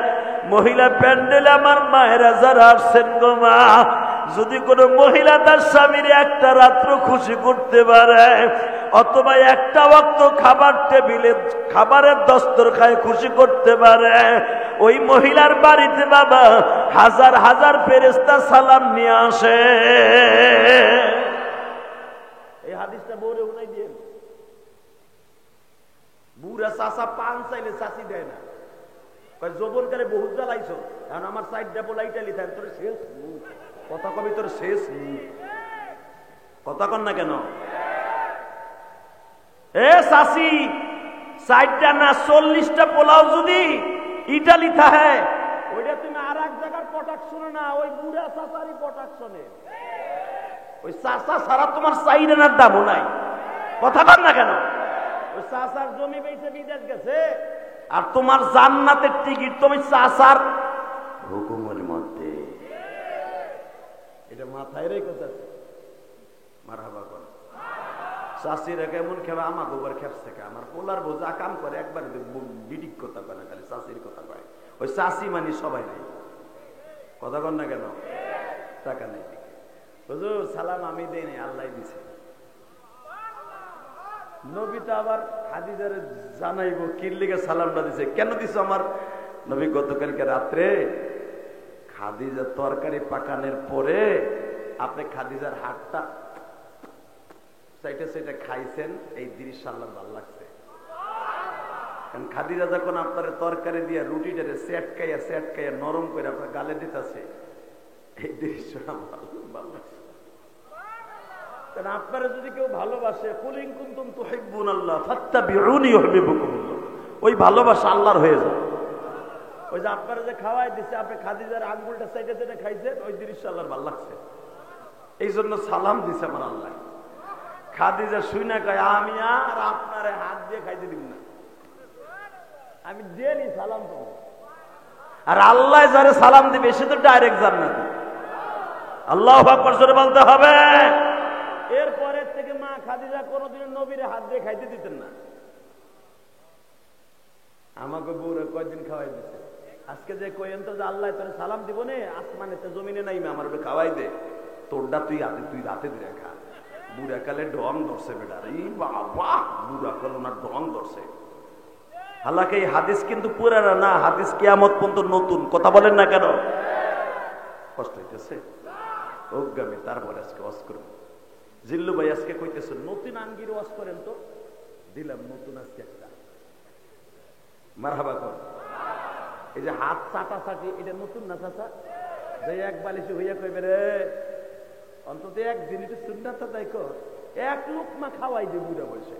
মহিলা প্যান্ডেলে আমার মায়েরা যারা আসছেন গো মা, যদি কোনো মহিলা তার স্বামীর একটা রাত্র খুশি করতে পারে, অথবা একটা ওয়াক্ত খাবার টেবিলে খাবারের দস্তরখায় খুশি করতে পারে, ওই মহিলার বাড়িতে বাবা হাজার হাজার ফেরেশতা সালাম নিয়ে আসে। এই হাদিসটা বউরে উনাই দিয়ে, বুড়া চাষা পান চাইলে চাষি দেয় না, যৌবন কালে বহুত জ্বালাইছো, কারণ আমার সাইডটা বলাইটালি থাক তোর শেষ কথা কবি, তোর শেষ কথা কন না কেন? এ চাষি, সাইডটা না 40টা পোলাও যদি ইটালি থাকে, ওইটা তুমি আর এক জায়গার প্রোডাকশনে না, ওই বুড়া চাষারই প্রোডাকশনে। ওই চাষা ছাড়া তোমার চাইরানার দামও নাই, কথা কন না কেন? ওই চাষার জমি বেচে বিদেশ গেছে, আর তোমার জান্নাতের টিকিট তুমি চাষার হুকুমের মধ্যে। এটা মাথায় রেখে আছে। মারহাবা কর। চাষিরা কেমন খেবে, আমার গোবর খেপছে, আমার পোলার বোঝা কাম করে, একবার বিডিক কথা কয় না, খালি চাষির কথা কয়। ওই চাষি মানি সবাই নেই, কথা কন না কেন? টাকা নেই, হুজুর সালাম আমি দেই নাই, আল্লাহ দিছে। নবী তো আবার খাদিজারে জানাইবো কির লিগে সালামটা দিছে, কেন দিছো আমার নবী? গতকালকে রাত্রে খাদিজার তরকারি পাকানোর পরে আপনি খাদিজার হাতটা সেটা খাইছেন, এই দৃশ্য আল্লাহর ভালো লাগছে। কারণ খাদিজা যখন আপনার তরকারি দিয়ে রুটিটারে সেটকাইয়া নরম করে আপনার গালে দিতেছে, এই দৃশ্যটা ভালো লাগছে। কারণ আপনারা যদি কেউ ভালোবাসে, কুল ইন কুনতুম তুহিব্বুনাল্লাহ ফাত্তাবিউনি ইউহিব্বুকুমুল্লাহ, ওই ভালোবাসা আল্লাহর হয়ে যায়। ওই যে আপনারা যে খাওয়াই দিচ্ছে, আপনি খাদিজার আঙ্গুলটা সাইডে খাইছেন, ওই দৃশ্য আল্লাহর ভালো লাগছে, এই জন্য সালাম দিছে আমার আল্লাহ। খাদিজা শুই না কয় আমি আর আপনারে হাত দিয়ে খাইতে দিব না, আমি ডেলি সালাম দেব। আর আল্লাহ যারে সালাম দিবে সে তো ডাইরেক্ট জান্নাত। আল্লাহু আকবার জোরে বলতে হবে। এরপরের থেকে মা খাদিজা কোনদিন নবীরে হাত দিয়ে খাইতে দিতেন না। আমাকে বউরে কয়দিন খাওয়াই দিচ্ছে। আজকে যে কইেন তো যে আল্লাহ তোরে সালাম দিব নে, আসমানে তো জমিনে নাই, আমার খাওয়াই দে, তোরটা তুই রাতে দিয়ে খা। বুড়া কালে ডং ধরছে বেটার, এই বাবা বুড়া কাল ওনার ডং ধরছে। হালাকে এই হাদিস কিন্তু পুরানা না, হাদিস কিয়ামত পর্যন্ত নতুন, কথা বলেন না কেন? কষ্ট হইতেছে অজ্ঞামী। তারপরে আজকে ওয়াজ করব। জিল্লু ভাই আজকে কইতেছে নতুন আঙ্গির ওয়াজ করেন তো, দিলাম নতুন আজকে একটা। মারহাবা কর। এই যে হাত চাটাচাটি, এটা নতুন না চাচা? যে এক বালিশে হইয়া কইবে রে অন্তত একদিন একটু সুন্নাতটা দেখো, এক লোকমা খাওয়াই দে বুড়া বসে,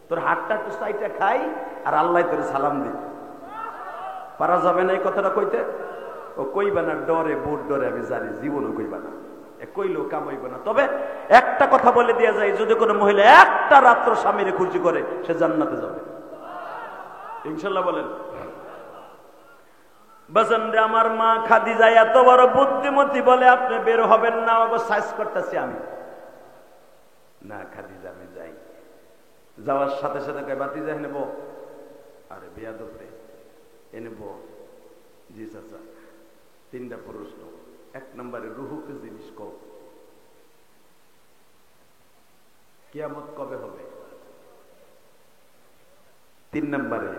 তোর হাতটা একটু সাইটা খাই আর আল্লাহ তোর সালাম দি। পারা যাবে না এই কথাটা কইতে? ও কইবা না, ডরে, বোর ডরে, আমি জানি, জীবনও কইবা না, কইলেও কামাইব না। তবে একটা কথা বলে দেয়া যায়, যদি কোনো মহিলা একটা রাত্র স্বামীরে খুশি করে, সে জান্নাতে যাবে ইনশাল্লাহ। বলেন বাজান রে, আমার মা খাদিজা এত বড় বুদ্ধিমতী বলে আপনি বের হবেন না, সাইজ করতেছি আমি না। খাদিজা আমি যাই, যাওয়ার সাথে সাথে কয় বাতিজা নেব। আরে বেয়াদব রে, এনেব। জি চাচা, 3টা প্রশ্ন। 1 নম্বরে রুহুকে জিনিস কও, কিয়ামত কবে হবে? 3 নম্বরে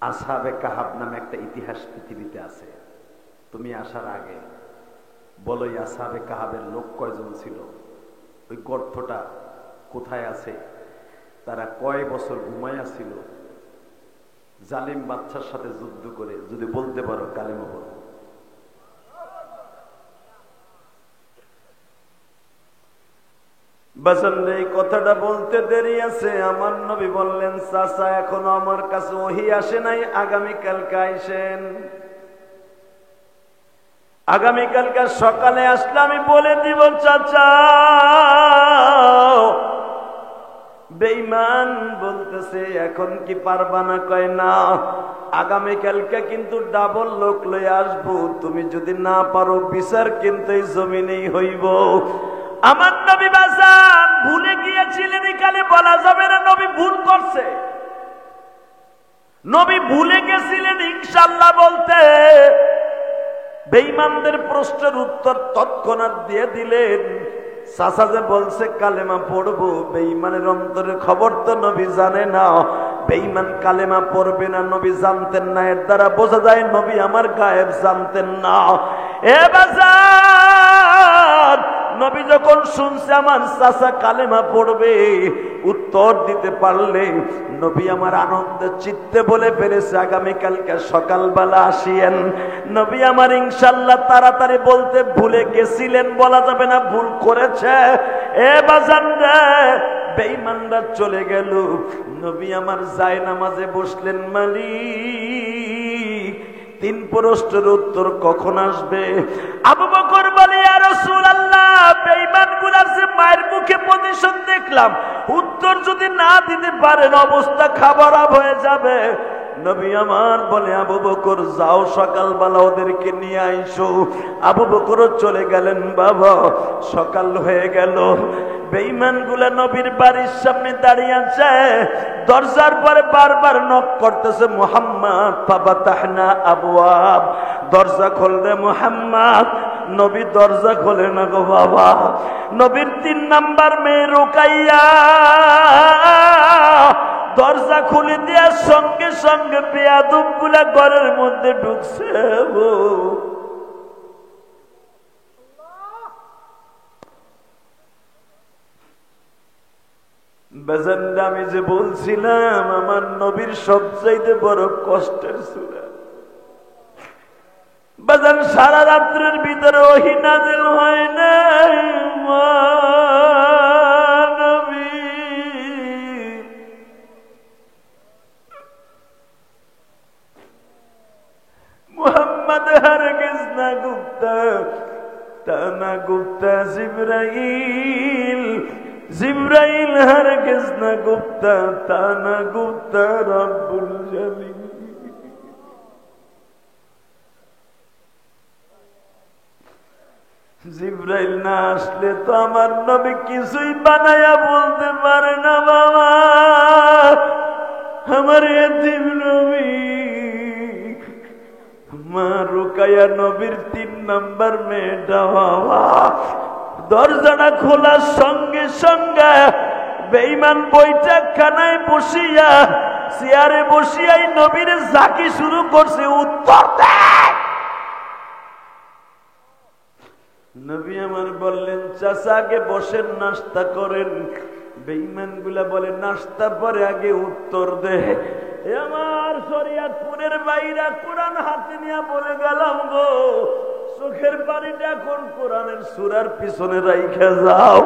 আসহাবে কাহাব নামে একটা ইতিহাস পৃথিবীতে আছে, তুমি আসার আগে বলো এই আসহাবে কাহাবের লোক কয়জন ছিল, ওই গর্তটা কোথায় আছে, তারা কয় বছর ঘুমাইয়া ছিল, জালিম বাদশার সাথে যুদ্ধ করে, যদি বলতে পারো কালেমা বলো। বাজান এই কথাটা বলতে দেরি আছে। আমার নবী বললেন, চাচা এখনো আমার কাছে ওহী আসে নাই, আগামীকালকে আইসেন। আগামীকালকে সকালে আসলে আমি বলে দিব চাচা বেঈমান বলতেছে এখন কি পারবা না? কয় না, আগামীকালকে কিন্তু ডাবল লোক লয়ে আসবো, তুমি যদি না পারো বিচার কিন্তু এই জমিনেই হইব। আমার নবী বাজান ভুলে গিয়েছিলেন, এখানে বলা যাবে না নবী ভুল করছে। নবী ভুলে গেছিলেন ইনশাআল্লাহ বলতে। বেঈমানদের প্রশ্নের উত্তর তৎক্ষণাৎ দিয়ে দিলেন। চাচা যে বলছে কালেমা পড়বো, বেঈমানের অন্তরের খবর তো নবী জানে না। বেঈমান কালেমা পড়বে না নবী জানতেন না, এর দ্বারা বোঝা যায় নবী আমার গায়েব জানতেন না। এ বাজার, নবী যখন শুনছে আমার চাচা কালেমা পড়বে, উত্তর দিতে পারলে নবী আমার আনন্দে চিত্তে বলে ফেলেছে আগামীকালকে সকালবেলা আসিয়েন। নবী আমার ইনশাআল্লাহ তাড়াতাড়ি বলতে ভুলে গেছিলেন, বলা যাবে না ভুল করেছে। এ বাজান রে, বেঈমানরা চলে গেল। নবী আমার জায়নামাজে বসলেন। মালিক, তিন প্রশ্নের উত্তর কখন আসবে? আবু বকর বলে, ইয়া রাসূলুল্লাহ, বেঈমানগুলোর যে মায়ের মুখে প্রতিশোধ দেখলাম, উত্তর যদি না দিতে পারেন অবস্থা খারাপ হয়ে যাবে। নবী আমার বলে, আবু বকর যাও সকালবেলা ওদেরকে নিয়ে আইসো। আবু বকরও চলে গেলেন। বাবা, সকাল হয়ে গেল। বেঈমানগুলো নবীর বাড়ির সামনে দাঁড়িয়ে আছে। দরজার পরে বারবার নক করতেছে, মুহাম্মদ ফাতাহনা আবওয়াব, দরজা খোল রে মুহাম্মদ। নবী দরজা খোলে না গো বাবা। নবীর 3 নাম্বার মেয়ে রুকাইয়া দরজা খুলে দেওয়ার সঙ্গে সঙ্গে বেয়াদব গুলা ঘরের মধ্যে ঢুকছে। বেজানটা আমি যে বলছিলাম আমার নবীর সবচাইতে বড় কষ্টের সূরা। বেজান সারা রাত্রের ভিতরে ওহী নাযিল হয় না। মুহাম্মদ হারগিজ না গুপ্তা, তানা গুপ্তা জিবরাইল, জিবরাইল হারগিজ না গুপ্তা, তানা গুপ্তা রব্বুল জালিল। জিবরাইল না আসলে তো আমার নবী কিছুই বানায়া বলতে পারে না। বাবা, আমার এতিম নবী। মা রুকায়া নবীর 3 নাম্বার মেয়েটা। বাবা, দরজাটা খোলার সঙ্গে সঙ্গে বেঈমান বইটা খানায় বসিয়া চেয়ারে বসিয়াই নবীর জাকি শুরু করছে, উত্তর দেয়। নবী আমার বললেন, চাচাকে বসেন নাস্তা করেন। বেঈমান গুলা বলে, নাস্তা পরে আগে উত্তর দে। আমার শরীয়তপুরের বাইরা কোরআন হাতে নিয়ে বলে গেলাম গো, চোখের পানিটা এখন কোরআনের সূরার পিছনে রাইখা যাও।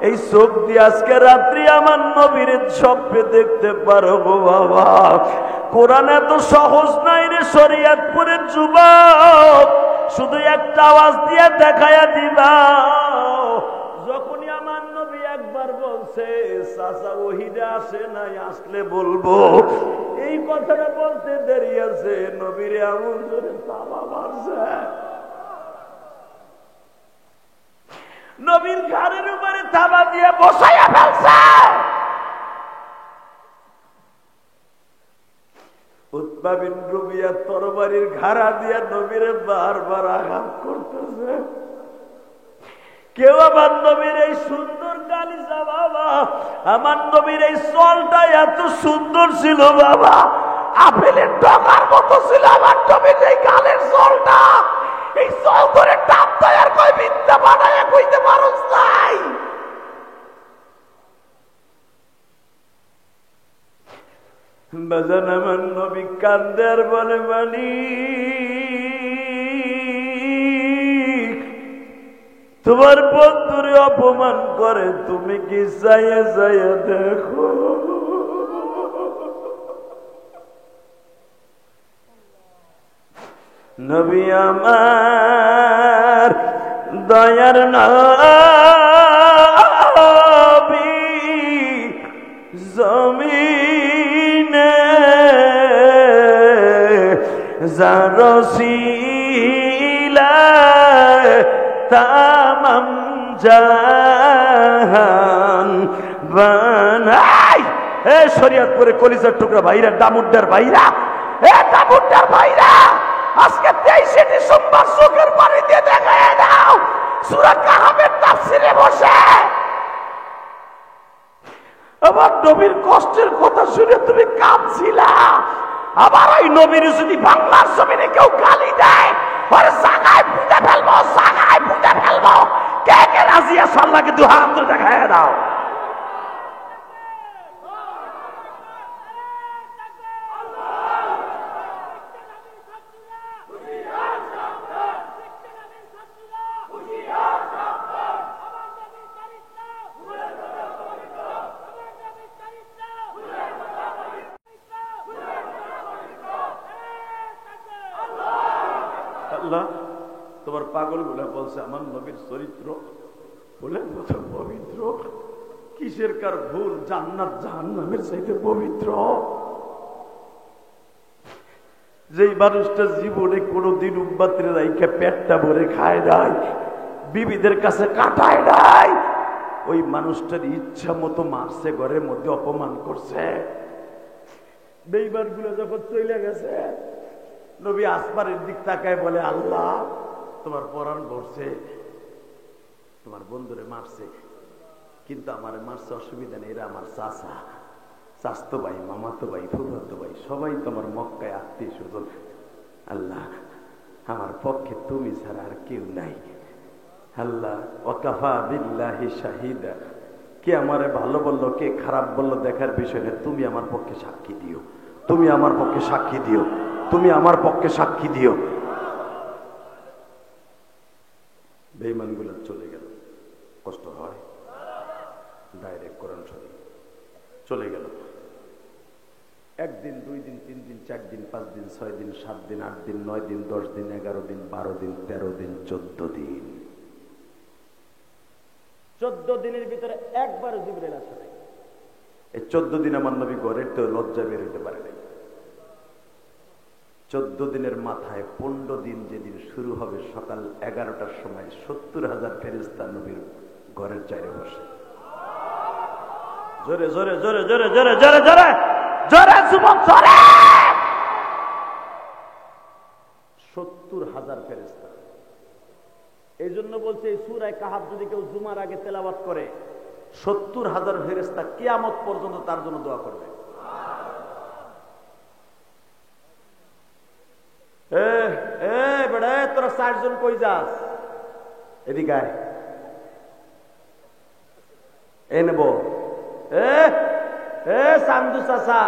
এই চোখ দিয়ে আজকে রাত্রি আমার নবীর স্বপ্নে দেখতে পারো গো বাবা। কোরআন এত সহজ নাই রে শরীয়তপুরের যুবক, শুধু একটা আওয়াজ দিয়ে দেখায়া দিবা। যখনই আমার নবী একবার বলছে চাচা ওহিদে আসে নাই, আসলে বলবো, এই কথাটা বলতে দেরি আছে, নবীর এমন জোরে তালা মারছে, নবীর ঘাড়ের উপরে থাবা দিয়ে বসাইয়া ফেলছে। উতবা বিন রুবিয়া তরবারির ঘাড়া দিয়া নবীরে বারবার আঘাত করতেছে। কেউ আমার নবীর এই সুন্দর গালিচা, বাবা আমার নবীর এই চলটা এত সুন্দর ছিল বাবা, আপেলের ডগার মতো ছিল আমার নবীর এই গালের চলটা। এই চল করে টাপ তৈরি কই বিদ্যা বানায় কইতে পারস নাই। বাজান আমার নবী কান্দে আর বলে, মালিক তোমার বন্ধুরে অপমান করে, তুমি কি যাইয়া যাইয়া দেখো। নবী আমার দয়ার নবী জমিনে জারসিলা তামাম জাহান বানাই। এ শরীয়তপুরে কলিজার টুকরা ভাইরা, ডামুড্ডার ভাইরা, এ ডামুড্ডার ভাইরা, আজকে 23শে ডিসেম্বর চোখের পানি দিয়ে দেখায় দাও সূরা কাহাফের তাফসীরে বসে আমার নবীর কষ্টের কথা শুনে তুমি কাঁদছিলা। আবার ওই নবীর যদি বাংলার জমিনে কেউ গালি দেয়, আরে জায়গায় পুঁতে ফেলবো, জায়গায় পুঁতে ফেলবো। কে কে রাজি আছে আল্লাহকে দু হাত ধরে দেখায় দাও। আল্লাহ তোমার পাগল গুলা বলছে আমার নবীর চরিত্র বলে পবিত্র, কিসের কার ভুল, জান্নাত জাহান্নামের চাইতে পবিত্র। যেই মানুষটা জীবনে কোনোদিন উম্মতের রাইখা পেটটা ভরে খায় নাই, বিবিদের কাছে কাটায় নাই, ওই মানুষটার ইচ্ছা মতো মারছে, ঘরের মধ্যে অপমান করছে। বেঈমান গুলো যখন চলে গেছে, নবী আসমানের দিক তাকায় বলে, আল্লাহ তোমার পরাণ ভরছে, তোমার বন্ধুরে মারছে, কিন্তু আমার মারছে অসুবিধা নেই, এরা আমার চাচা, চাচতো ভাই, মামাতো ভাই, ফুফাতো ভাই, সবাই তোমার মক্কায় আত্মীয় স্বজন। আল্লাহ আমার পক্ষে তুমি ছাড়া আর কেউ নাই। আল্লাহ ওয়াকাফা বিল্লাহি শাহিদা, কে আমারে ভালো বললো কে খারাপ বললো দেখার বিষয় নেই, তুমি আমার পক্ষে সাক্ষী দিও, তুমি আমার পক্ষে সাক্ষী দিও, তুমি আমার পক্ষে সাক্ষী দিও। বেঈমান গুলো চলে গেল, কষ্ট হয়, ডাইরেক্ট কোরআন শরীফ চলে গেল। একদিন, 2 দিন, 3 দিন, 4 দিন, 5 দিন, 6 দিন, 7 দিন, 8 দিন, 9 দিন, 10 দিন, 11 দিন, 12 দিন, 13 দিন, 14 দিন। 14 দিনের ভিতরে একবারও জিবরাইল আসে নাই। এই 14 দিন আমার নবী ঘরের তো লজ্জা বের হতে পারে নাই। 14 দিনের মাথায় 15 দিন যেদিন শুরু হবে সকাল 11টার সময় 70,000 ফেরেশতা নবীর ঘরের চাইরে বসে। জোরে জোরে জোরে জোরে জোরে জোরে জোরে জোরে যুবক জোরে, 70,000 ফেরেশতা। এই জন্য বলছে এই সূরা কাহাফ যদি কেউ জুমার আগে তেলাওয়াত করে, 70,000 ফেরেশতা কিয়ামত পর্যন্ত তার জন্য দোয়া করবে। তোরা 60 জন কই যাস, এদিকে আয়, এ নেব, সান্দু চাচা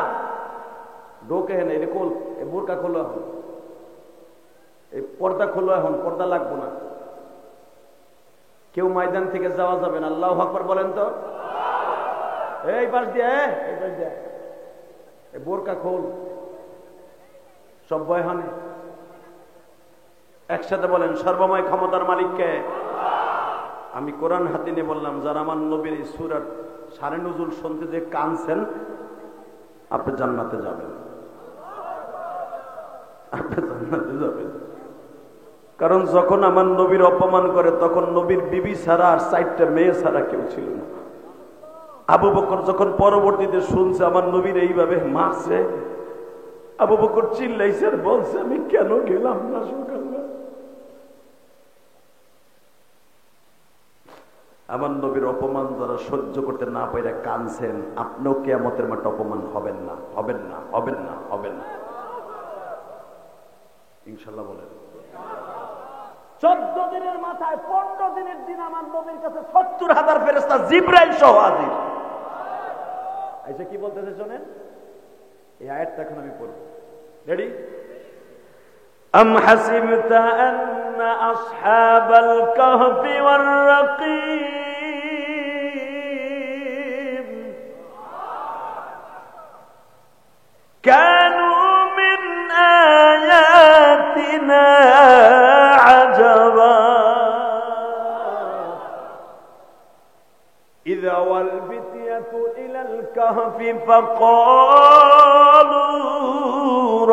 ঢোকে হেন, এটা খোল, এই বোরকা খোলো, এখন এই পর্দা খোলো, এখন পর্দা লাগবো না, কেউ ময়দান থেকে যাওয়া যাবে না। আল্লাহু আকবার বলেন তো। এই পাশ দিয়ে, এই পাশ দিয়ে, এই বোরকা খোল, সব বয়হানে একসাথে বলেন, সর্বময় ক্ষমতার মালিককে। আমি কোরআন হাতে নিয়ে বললাম, যারা আমার নবীর এই সূরার শানে নুজুল শুনতে যে কানছেন, আপনি জান্নাতে যাবেন, আপনি জান্নাতে যাবেন। কারণ যখন আমার নবীর অপমান করে, তখন নবীর বিবি ছাড়া আর 4টা মেয়ে ছাড়া কেউ ছিল না। আবু বকর যখন পরবর্তীতে শুনছে আমার নবীর এইভাবে মারছে, আবু বকর চিল্লাইছে আর বলছে, আমি কেন গেলাম না সকালবেলা। আমার নবীর অপমান যারা সহ্য করতে না পারে কানছেন, আপনিও কিয়ামতের মাঠে অপমান হবেন না, হবেন না, হবেন না, হবেন না, ইনশাআল্লাহ বলেন। 14 দিনের মাথায় 15 দিনের দিন আমার নবীর কাছে 70,000 ফেরেশতা জিবরাইল সহ হাজির। আচ্ছা কি বলতেছে শোনেন, এই আয়াতটা এখন আমি পড়ব। রেডি? আম হাসিবতা আন্না আসহাবাল কাহফি ওয়ার রাকিব কানু মিন আয়াতিনা আজাবা ইযা ওয়াল বিতিয়াতু ইলাল কাহফি ফাকালু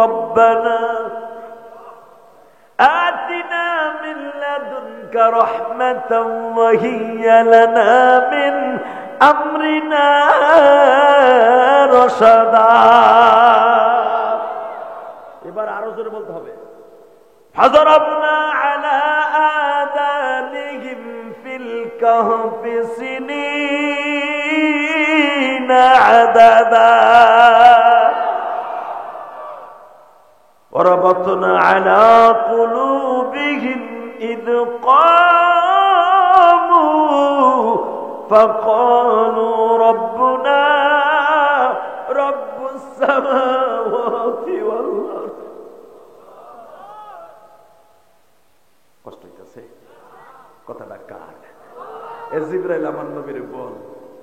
রব্বানা آتنا من لدنك رحمة وهي لنا من أمرنا رشدا এবার আরো জোরে বলতে হবে فضربنا على آذانهم في الكهف سنين عددا وربطنا على قلوبهم إذ قاموا فقالوا ربنا رب السماوات والأرض কষ্ট হইতেছে কথাটা কার জিবরাইল আমার নবীর বল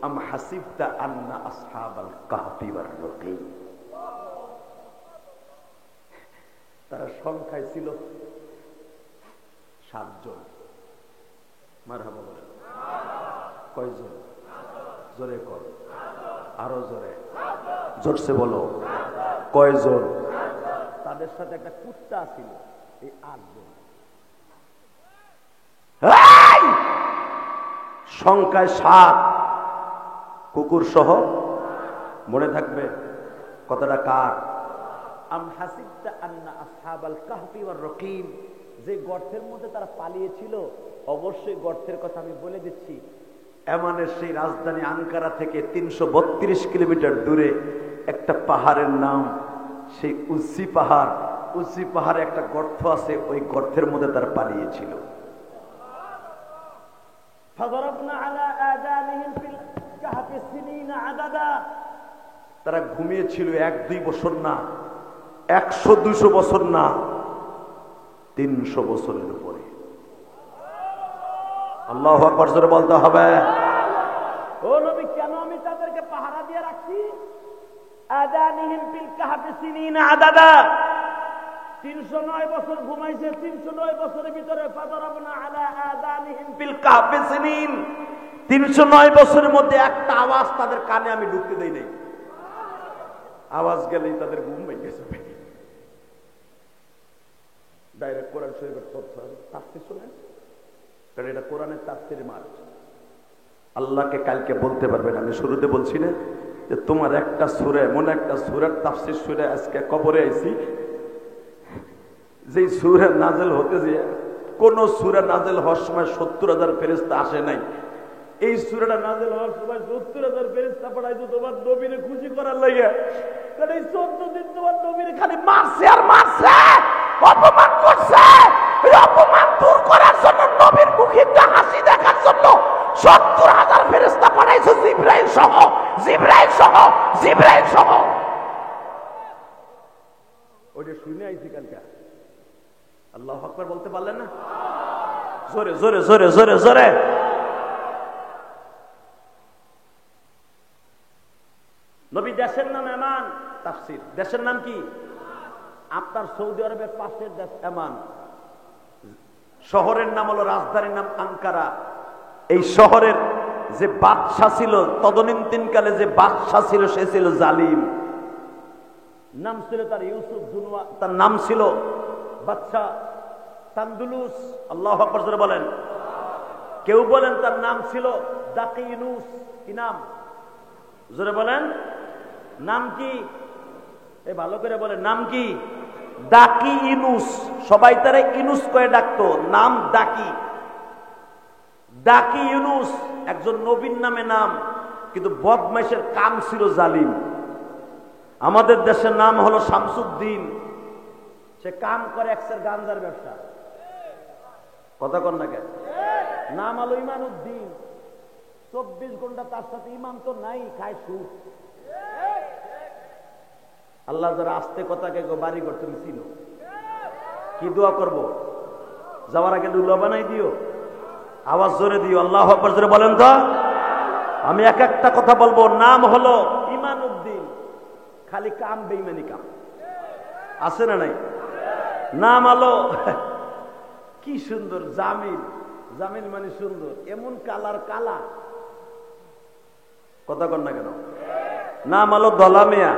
আম হাসিবতা আন্না আসহাবাল কাহফি ওয়ার রকিম তারা সংখ্যায় ছিল 7 জন মারহাবা বলেন কয়জন জোরে কর আরো জোরে জোরসে বলো কয়জন তাদের সাথে একটা কুত্তা ছিল এই 8 জন সংখ্যায় 7 কুকুর সহ মনে থাকবে কথাটা কার আম হাসিবতা আন্না আসহাবাল কাহফি ওয়ার রকিম যে গর্তের মধ্যে তারা পালিয়েছিল অবশ্যই গর্তের কথা আমি বলে দিচ্ছি এমানের সেই রাজধানী আঙ্কারা থেকে 332 কিলোমিটার দূরে একটা পাহাড়ের নাম সেই উসি পাহাড়ে একটা গর্ত আছে ওই গর্তের মধ্যে তারা পালিয়েছিল তারা ঘুমিয়েছিল 1-2 বছর না 100-200 বছর না 300 বছরের উপরে আল্লাহু আকবার জোরে বলতে হবে ও নবী কেন আমি তাদেরকে পাহারা দিয়ে রাখছি আযানিহিম ফিল কাহফি সিনিনা আদাদা 309 বছর ঘুমাইছে 309 বছরের ভিতরে ফাদারাবনা আলা আযানিহিম ফিল কাহফি সিনিন 309 বছরের মধ্যে একটা আওয়াজ তাদের কানে আমি ঢুকতে দেই নাই আওয়াজ গেলেই তাদের ঘুম ভেঙে যাবে ডাইরেক্ট কোরআন শরীফের তাফসীর শুনেন কারণ এটা কোরআনের তাফসীর মাঠ আল্লাহকে কালকে বলতে পারবেন আমি শুরুতে বলছি না যে তোমার একটা সূরা মনে একটা সূরার তাফসীর শুনে আজকে কবরে আইছি যে সূরা নাযিল হতে যে কোন সূরা নাযিল হওয়ার সময় 70,000 ফেরেশতা আসে নাই এই সূরাটা নাযিল হওয়ার সময় 70,000 ফেরেশতা পাঠাইতো তোমার নবীরে খুশি করার লাগি কারণ এই 14 দিন তোমার নবীরে খালি মারছে আর মারছে অপমান করছে এই অপমান দূর করার জন্য নবীর মুখে একটা হাসি দেখার জন্য 70,000 ফেরেশতা পাঠাইছো জিবরাইল সহ ওইটা শুনে আইছি কালকে আল্লাহু আকবার বলতে পারলেন না জোরে জোরে জোরে জোরে জোরে নবী দেশের নাম এমান তাফসীর দেশের নাম কি আপনার সৌদি আরবের পাশের দেশ এমান শহরের নাম হলো রাজধানীর নাম আঙ্কারা এই শহরের যে বাদশা ছিল তদনীন্তনকালে যে বাদশা ছিল সে ছিল জালিম নাম ছিল তার ইউসুফ জুনওয়া তার নাম ছিল বাদশা তান্দুলুস আল্লাহু আকবার জোরে বলেন কেউ বলেন তার নাম ছিল দাকিনুস কি নাম জোরে বলেন নাম কি এ ভালো করে বলেন নাম কি দাকি ইনুস সবাই তারে ইনুস কয়ে ডাকতো নাম দাকি ইউনুস একজন নবীর নামে নাম কিন্তু বদমাইশের কাম ছিল জালিম আমাদের দেশের নাম হলো শামসুদ্দিন সে কাম করে একসের গাঞ্জার ব্যবসা কথা কন না কেন নাম হলো ইমানউদ্দিন 24 ঘন্টা তার সাথে ইমান তো নাই খায় সুদ আল্লাহ যারা আস্তে কথাকে বাড়ি করতে তুমি চিনো কি দোয়া করবো যাওয়ার আগে দুলা বানাই দিও আওয়াজ জোরে দিও আল্লাহু আকবার জোরে বলেন তো আমি এক একটা কথা বলবো নাম হলো ইমানউদ্দিন খালি কাম বেঈমানি কাম আছে না নাই নাম হলো কি সুন্দর জামিল মানে সুন্দর এমন কালার কালা কথা কন না কেন নাম হলো দলামিয়া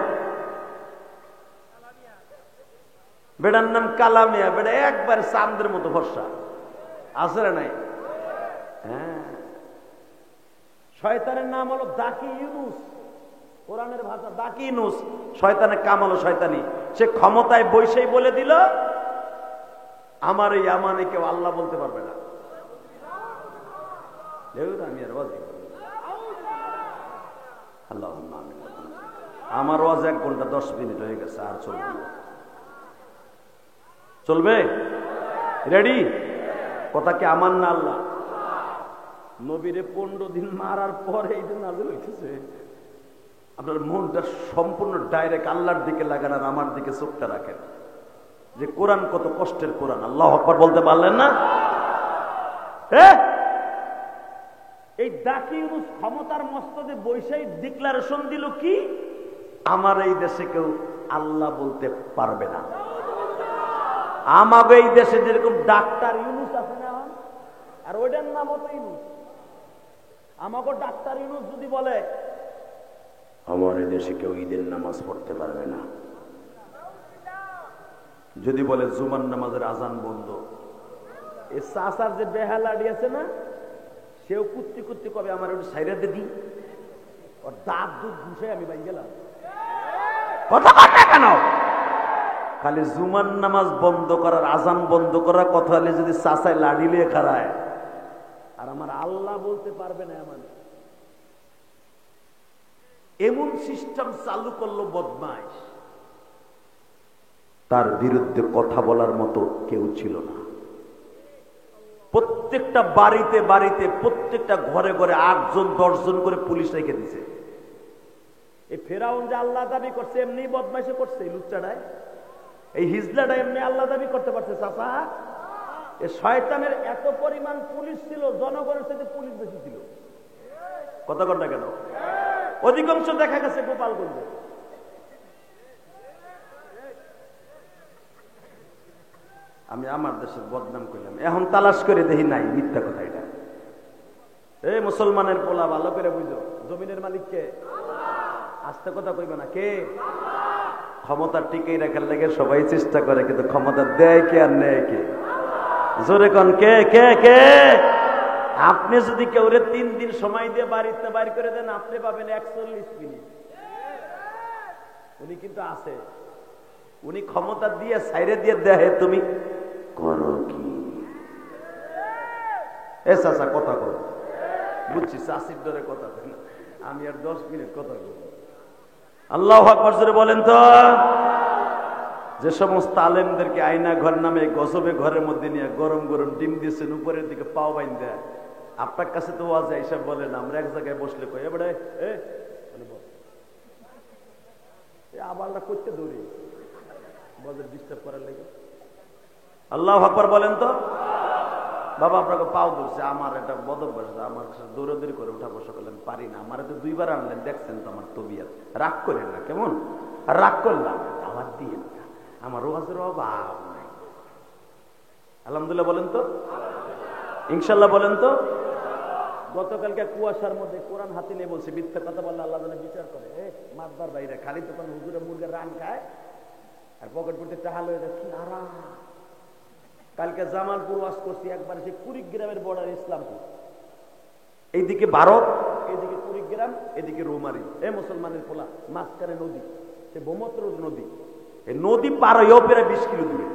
বেড়ার নাম কালামিয়া, বেড়া একবার চাঁদের মতো ফর্সা, আছে না নাই? হ্যাঁ, শয়তানের নাম হলো দাকি ইউনুস, কোরআনের ভাষা দাকি ইউনুস। শয়তানের কাম হলো শয়তানি। সে ক্ষমতায় বসেই বলে দিল আমার এই আমানে কেউ আল্লাহ বলতে পারবে না। আমি আর ওয়াজ আল্লাহ, আমার ওয়াজ 1 ঘন্টা 10 মিনিট হয়ে গেছে, আর চলবে? চলবে? রেডি? কথা কি আমার না আল্লাহ? নবীরে 15 দিন মারার পরে এই দিন নাযিল হইতেছে। আপনার মনটা সম্পূর্ণ ডাইরেক্ট আল্লাহর দিকে লাগান, আর আমার দিকে চোখটা রাখেন যে কোরআন কত কষ্টের কোরআন। আল্লাহু আকবার বলতে পারলেন না? এই দাকি ইউনুস ক্ষমতার মস্তদে বৈশাই ডিক্লারেশন দিল কি, আমার এই দেশে কেউ আল্লাহ বলতে পারবে না। আমাকে এই দেশে যেরকম ডাক্তার ইউনুস আছে না, আর ওইটার নাম হতো ইউনুস। আমাকে ডাক্তার ইউনুস যদি বলে আমার এই দেশে কেউ ঈদের নামাজ পড়তে পারবে না, যদি বলে জুমার নামাজের আজান বন্ধ, এই চাচার যে বেহালাডি আছে না, সেও কুত্তি কুত্তি কবে আমার একটু সাইরা দিদি, ওর দাঁত দুধ ঘুষে আমি বাই গেলাম। কথা বল না কেন? খালি জুমার নামাজ বন্ধ করার, আজান বন্ধ করার কথা হলে যদি চাচায় লাড়ি লিয়ে খাড়ায়, আর আমার আল্লাহ বলতে পারবে না, মানে এমন সিস্টেম চালু করলো বদমাইশ, তার বিরুদ্ধে কথা বলার মতো কেউ ছিল না। প্রত্যেকটা বাড়িতে বাড়িতে, প্রত্যেকটা ঘরে ঘরে 8 জন 10 জন করে পুলিশ রেখে দিছে। এই ফেরাউন যে আল্লাহ দাবি করছে, এমনি বদমাইশে করছে। এই লুচ্চাটায়, এই হিজলাটা এমনি আল্লাহ দাবি করতে পারছে। চাচা, এই শয়তানের এত পরিমাণ পুলিশ ছিল, জনগণের সাথে পুলিশ বেশি ছিল। কথা কর না কেন? অধিকাংশ দেখা গেছে গোপালগঞ্জে। আমি আমার দেশের বদনাম করলাম, এখন তালাশ করে দেখি নাই, মিথ্যা কথা এটা। এই মুসলমানের পোলা, ভালো করে বুঝো, জমিনের মালিক কে? আস্তে কথা কইবে না, কে? ক্ষমতা টিকেই রাখার লেগে সবাই চেষ্টা করে, কিন্তু ক্ষমতা দেয় কে আর নেয় কে? জোরে কোন, কে কে কে? আপনি যদি কেউরে 3 দিন সময় দিয়ে বাড়িতে বাইর করে দেন, আপনি পাবেন 41 মিনিট। উনি কিন্তু আছে, উনি ক্ষমতা দিয়ে সাইরে দিয়ে দেয়, তুমি করো কি? এ চাচা কথা কর, বুঝছি চাষির দরে কথা কই না, আমি আর 10 মিনিট কথা বলবো। আল্লাহু আকবার জোরে বলেন তো। যে সমস্ত আলেমদেরকে আয়না ঘর নামে গজবে ঘরের মধ্যে নিয়ে গরম গরম ডিম দিয়েছেন, উপরের দিকে পাও বাইন দেয়, আপনার কাছে তো ওয়াজ এইসব বলেন, আমরা এক জায়গায় বসলে কই এবারে আবার করতে দৌড়ি বজের ডিস্টার্ব করার লেগে। আল্লাহু আকবার বলেন তো। বাবা আপনাকে পাও ধরছে, আমার এটা বদভ্যাস, আমার দৌড়াদৌড়ি করে উঠা বসা করলেন, পারি না। আমার তো 2 বার আনলেন, দেখছেন তো আমার তবিয়ত। রাগ করেন না কেমন? আর রাগ করলাম, আমার দিয়ে না, আমার ওয়াজের অভাব নাই। আলহামদুলিল্লাহ বলেন তো, ইনশাল্লাহ বলেন তো। গতকালকে কুয়াশার মধ্যে কোরআন হাতে নিয়ে বলছে, মিথ্যা কথা বললে আল্লাহ যেন বিচার করে। মাতবার বাইরে খালি তো কোন হুজুরে মুরগের রান খায় আর পকেট পড়তে চাহাল হয়ে যাচ্ছে আরাম। কালকে জামালপুর ওয়াজ করছি, একবার সে কুড়িগ্রামের বর্ডার, ইসলামপুর, এইদিকে ভারত, এইদিকে কুড়িগ্রাম, এদিকে রৌমারি। মুসলমানের পোলা, মাঝখানে নদী, সে ব্রহ্মপুত্র নদী। এই নদী পার হয়েও প্রায় 20 কিলো দূরে।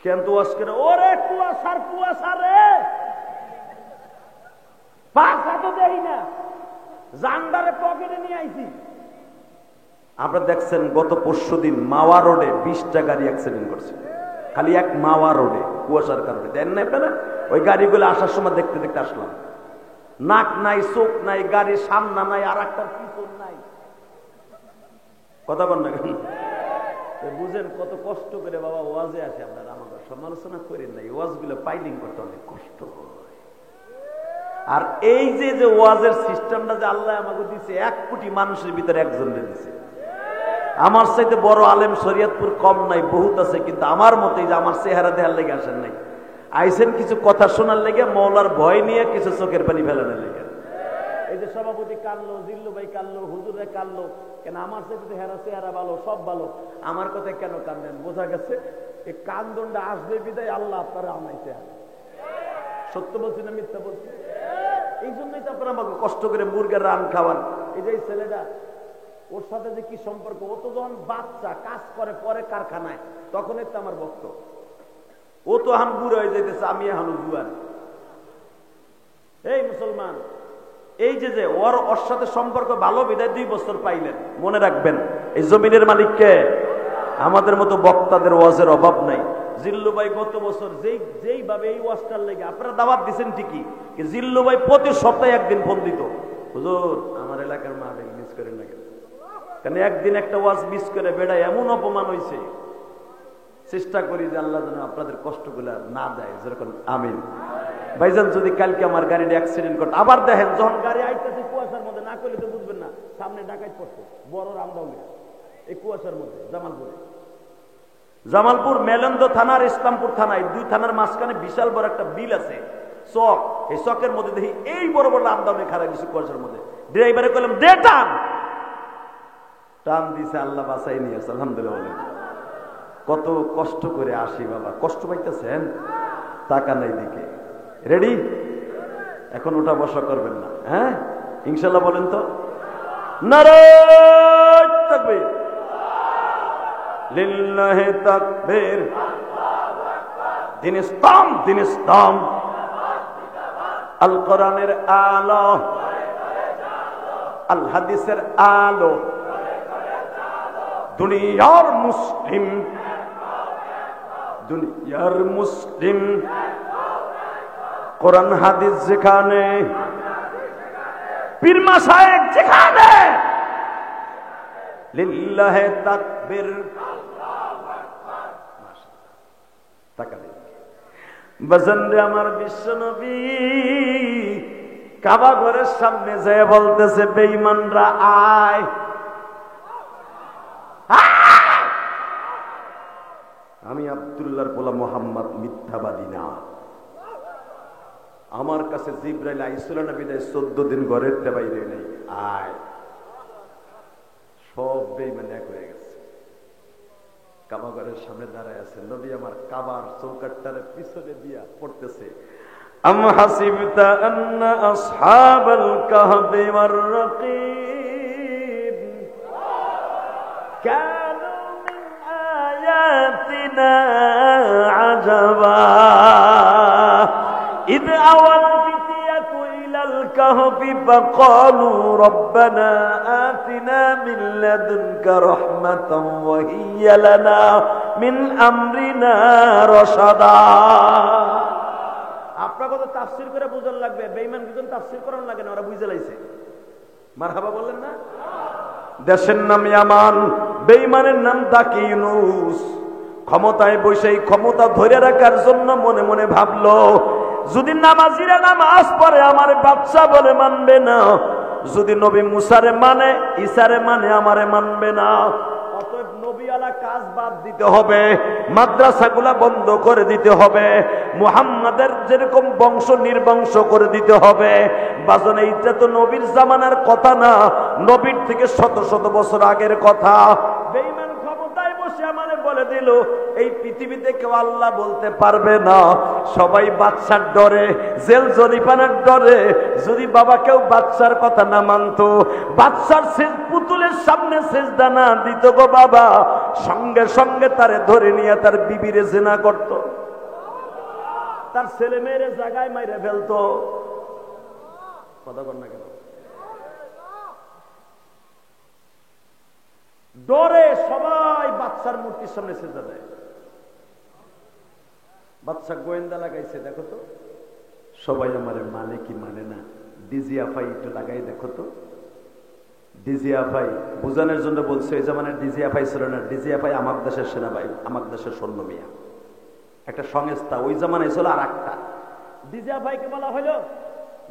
সেখান তো ওয়াজ করে, ওরে কুয়াশার কুয়াশা রে, পাখা তো দেই না, জান্ডারে পকেটে নিয়ে আইছি। আপনারা দেখছেন গত পরশুদিন মাওয়া রোডে 20টা গাড়ি অ্যাক্সিডেন্ট করছে, খালি এক মাওয়া রোডে, কুয়াশার কারণে। দেন না আপনারা? ওই গাড়িগুলো আসার সময় দেখতে দেখতে আসলাম। নাক নাই, চোখ নাই, গাড়ির সামনা নাই, আর একটার পিছন নাই। কথা বল না কেন? বুঝেন কত কষ্ট করে বাবা ওয়াজে আসে। আপনারা আমাকে সমালোচনা করেন না, ওয়াজ গুলো পাইলিং করতে অনেক কষ্ট হয়। আর এই যে যে ওয়াজের সিস্টেমটা যে আল্লাহ আমাকে দিচ্ছে, 1 কোটি মানুষের ভিতরে একজনকে দিচ্ছে। আমার চাইতে বড় আলেম শরীয়তপুর কম নাই, বহুত আছে, কিন্তু আমার মতেই যে আমার চেহারা দেখার লেগে আসেন নাই, আইসেন কিছু কথা শোনার লেগে, মৌলার ভয় নিয়ে কিছু চোখের পানি ফেলানোর লেগে। এই যে সভাপতি কানলো, জিল্লু ভাই কানলো, হুজুরে কানলো, কেন আমার সাথে হেরা চেহারা ভালো, সব ভালো, আমার কথায় কেন কান্দেন? বোঝা গেছে এই কান্দনটা আসবে বিদায় আল্লাহ আপনারা আনাইতে হবে। সত্য বলছি না মিথ্যা বলছি? এই জন্যই তো আপনারা আমাকে কষ্ট করে মুরগের রান খাওয়ান। এই যে ছেলেটা, ওর সাথে যে কি সম্পর্ক, ও তো যখন বাচ্চা কাজ করে পরে কারখানায়, তখনই তো আমার ভক্ত। ও তো এখন বুড়ো হয়ে যাইতেছে, আমি এখন জুয়ার। এই মুসলমান, এই যে ওর সাথে সম্পর্ক ভালো বিদায় 2 বছর পাইলেন, মনে রাখবেন এই জমিনের মালিককে। আমাদের মতো বক্তাদের ওয়াজের অভাব নাই। জিল্লু ভাই গত বছর যেইভাবে এই ওয়াজটার লেগে আপনারা দাওয়াত দিচ্ছেন ঠিকই, জিল্লু ভাই প্রতি সপ্তাহে একদিন ফোন দিত, হুজুর আমার এলাকার মাহফিল মিস করেন না কেন? কারণ একদিন একটা ওয়াজ মিস করে বেড়া এমন অপমান হয়েছে। চেষ্টা করি যে আল্লাহ যেন আপনাদের কষ্টগুলো না দেয়, যেরকম আমিন। ভাইজান যদি কালকে আমার গাড়ির অ্যাক্সিডেন্ট করতে, আবার দেখেন যখন গাড়ি আইতেছে কুয়াশার মধ্যে, না করলে তো বুঝবেন না, সামনে ডাকাত পড়ছে বড় রামদাউলিয়া, এই কুয়াশার মধ্যে জামালপুর মেলন্দ থানার ইসলামপুর থানায় 2 থানার মাঝখানে বিশাল বড় একটা বিল আছে, চক। এই চকের মধ্যে দেখি এই বড় বড় রামদাউলি খারাপ দিচ্ছে কুয়াশার মধ্যে। ড্রাইভারে কইলাম দে টান, টান দিছে, আল্লাহ বাঁচাই নিয়ে আসছে, আলহামদুলিল্লাহ। কত কষ্ট করে আসি বাবা, কষ্ট পাইতেছেন, টাকা নাই দিকে। রেডি? এখন ওটা বসা করবেন না, হ্যাঁ ইনশাল্লাহ বলেন তো। নারায়ে তাকবীর, লিল্লাহি তাকবীর। দিন ইসলাম, দিন ইসলাম, আল কোরআনের আলো, আল হাদিসের আলো, দুনিয়ার মুসলিম, দুনিয়ার মুসলিম, কোরআন হাদিস যেখানে, পীর মাশায়েখ যেখানে, লিল্লাহি তাকবীর। টাকা দিন বাজানরে, আমার বিশ্ব নবী কাবা ঘরের সামনে যায় বলতেছে, বেঈমানরা আয়, আমি আব্দুল্লাহর পোলা মুহাম্মদ মিথ্যাবাদী না। আমার কাছে জিবরাইল আইছিল না বিদায় 14 দিন ঘরের বাইরে নেই, আয়। সব বেঈমান এক হয়ে গেছে, কাবা ঘরের সামনে দাঁড়ায় আছে। নবী আমার কাবার চৌকাঠটার পিছনে দিয়া পড়তেছে, আম হাসিবতা আন্না আসহাবাল কাহফি ওয়ার রাকিব কানু মিন আয়াতিনা আজাবা ইদ আওয়াল ফিতিয়াতু ইলাল কাহফি ফাকালু রব্বানা আতিনা মিন লাদুনকা রাহমাতাও ওয়া হিয়া লানা মিন আমরিনা রাশাদা। আপনার কথা তাফসীর করে বুঝার লাগবে, বেঈমান কিজন তাফসীর করার লাগে না, ওরা বুঝে লাইছে। মারহাবা বললেন না? দেশের নাম ইয়ামান, বেঈমানের নাম দাকি ইউনুস। ক্ষমতায় বসেই ক্ষমতা ধরে রাখার জন্য মনে মনে ভাবলো, যদি নামাজিরা নামাজ পড়ে আমার বাদশা বলে মানবে না, যদি নবী মুসারে মানে ঈসারে মানে আমারে মানবে না। অতএব নবীওয়ালা কাজ বাদ দিতে হবে, মাদ্রাসাগুলা বন্ধ করে দিতে হবে, মুহাম্মাদের যেরকম বংশ নির্বংশ করে দিতে হবে। বাজান এইটা তো নবীর জামানার কথা না, নবীর থেকে শত শত বছর আগের কথা। বেঈমান ক্ষমতায় বসে আমারে বলে দিল, এই পৃথিবীতে কেউ আল্লাহ বলতে পারবে না। সবাই বাদশার ডরে, জেল জরিমানার ডরে, যদি বাবা কেউ বাদশার কথা না মানতো, বাদশার পুতুলের সামনে সেজদা না দিত গো বাবা, সঙ্গে সঙ্গে তারে ধরে নিয়ে তার বিবিরে জিনা করত, তার ছেলে মেয়েরে জায়গায় মাইরে ফেলতো। কথা বল না কেন? ডরে সবাই বাদশার মূর্তির সামনে সেজদা দেয়। বাদশা গোয়েন্দা লাগাইছে, দেখো তো সবাই আমারে মানে কি মানে না, ডিজিএফআই একটু লাগাই দেখো তো। ডিজিএফআই বুঝানোর জন্য বলছে, ওই জামানের ডিজিএফআই ছিল না, ডিজিএফআই আমার দেশের সেনাবাহিনী, আমার দেশের সৈন্য মিয়া, একটা সংস্থা। ওই জামানায় ছিল আর একটা। ডিজিএফআই কে বলা হলো,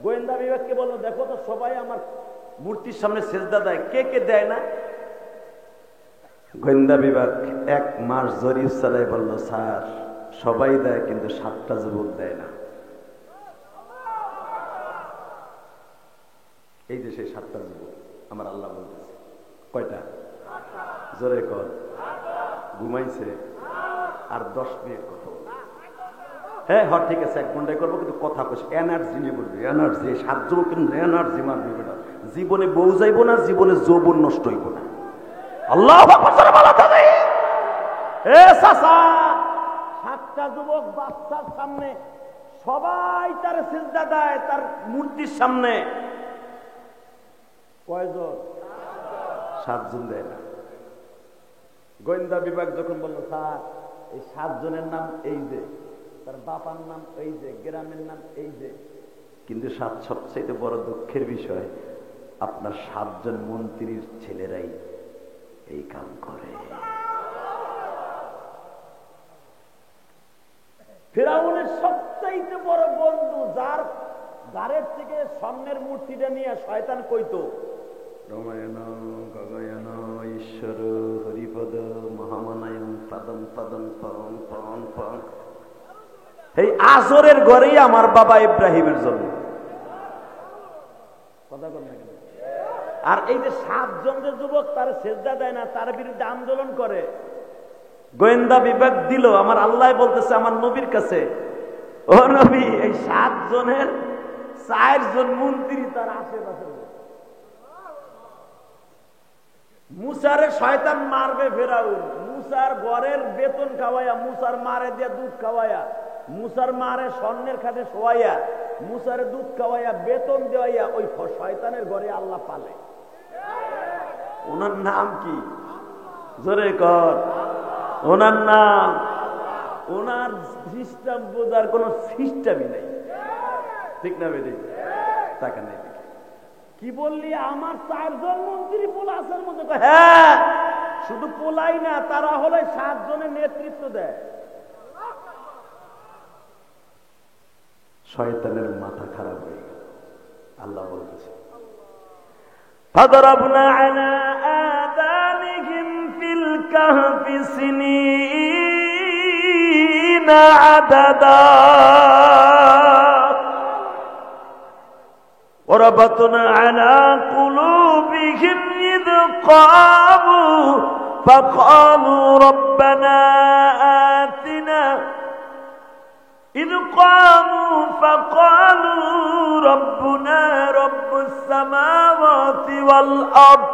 গোয়েন্দা বিভাগকে বলো, দেখো তো সবাই আমার মূর্তির সামনে সেজদা দেয়, কে কে দেয় না। গোয়েন্দা বিভাগ 1 মাস জরিপ চালাই বলল, স্যার সবাই দেয় কিন্তু 7টা যুবক দেয় না। এই যে সেই 7টা যুবক আমার আল্লাহ বলতেছে কয়টা? জোরে কর। ঘুমাইছে আর 10 মিনিট কথা। হ্যাঁ হ্যাঁ ঠিক আছে 1 ঘন্টায় করবো, কিন্তু কথা কইছে এনার্জি নিয়ে বলবে। এনার্জি 7 যুবক কিন্তু এনার্জি মারবে বেটা। জীবনে বউ যাইব না, জীবনে যৌবন নষ্ট হইব না। আল্লাহু আকবার বলা যাবে। এ চাচা 7টা যুবক বাচ্চার সামনে সবাই তার সিজদা দেয়, তার মূর্তির সামনে। কয়জন? 7 জন দেয় না। গোয়েন্দা বিভাগ যখন বলল স্যার এই 7 জনের নাম এই যে, তার বাবার নাম এই যে, গ্রামের নাম এই যে, কিন্তু সবচেয়ে বড় দুঃখের বিষয় আপনার 7 জন মন্ত্রীর ছেলেরাই এই কাম করে। ফিরাউনের সবচাইতে বড় বন্ধু, যার গারের থেকে সামনের মূর্তিটা নিয়ে শয়তান কইতো রমায়ণ গগয়ন ঈশ্বর হরিপদ মহামানায়ন পদম পদম পম পম পম। এই আজরের ঘরেই আমার বাবা ইব্রাহিমের জন্ম। কথা বল না কেন? আর এই যে 7 জন যে যুবক তার সেজদা দেয় না, তার বিরুদ্ধে আন্দোলন করে, গোয়েন্দা বিভাগ দিল। আমার আল্লাহ বলতেছে আমার নবীর কাছে, ও নবী এই 7 জনের 4 জন মন্ত্রী তার আশেপাশে। মুসারে শয়তান মারবে ফেরাউন, মুসার ঘরের বেতন খাওয়াইয়া, মুসার মারে দিয়া দুধ খাওয়াইয়া, মুসার মারে স্বর্ণের খাটে শোয়াইয়া, মুসারে দুধ খাওয়াইয়া বেতন দেওয়াইয়া ওই শয়তানের ঘরে আল্লাহ পালে। ওনার নাম কি? জোরে কর। ওনার নাম। ওনার সিস্টেম বোঝার কোন সিস্টেমই নাই। ঠিক না বেটি? টাকা নেই। কি বললি? আমার 4 জন মন্ত্রী পোলাসের মধ্যে। হ্যাঁ শুধু পোলাই না, তারা হলে 7 জনের নেতৃত্ব দেয়। শয়তানের মাথা খারাপ হয়ে গেল। আল্লাহ বলতেছে ফাদরাবনা আলা আযানিহিম ফিল কাহফি সিনিনা আদাদা وربطنا على قلوبهم إذ قاموا فقالوا ربنا آتنا إذ قاموا فقالوا ربنا رب السماوات والأرض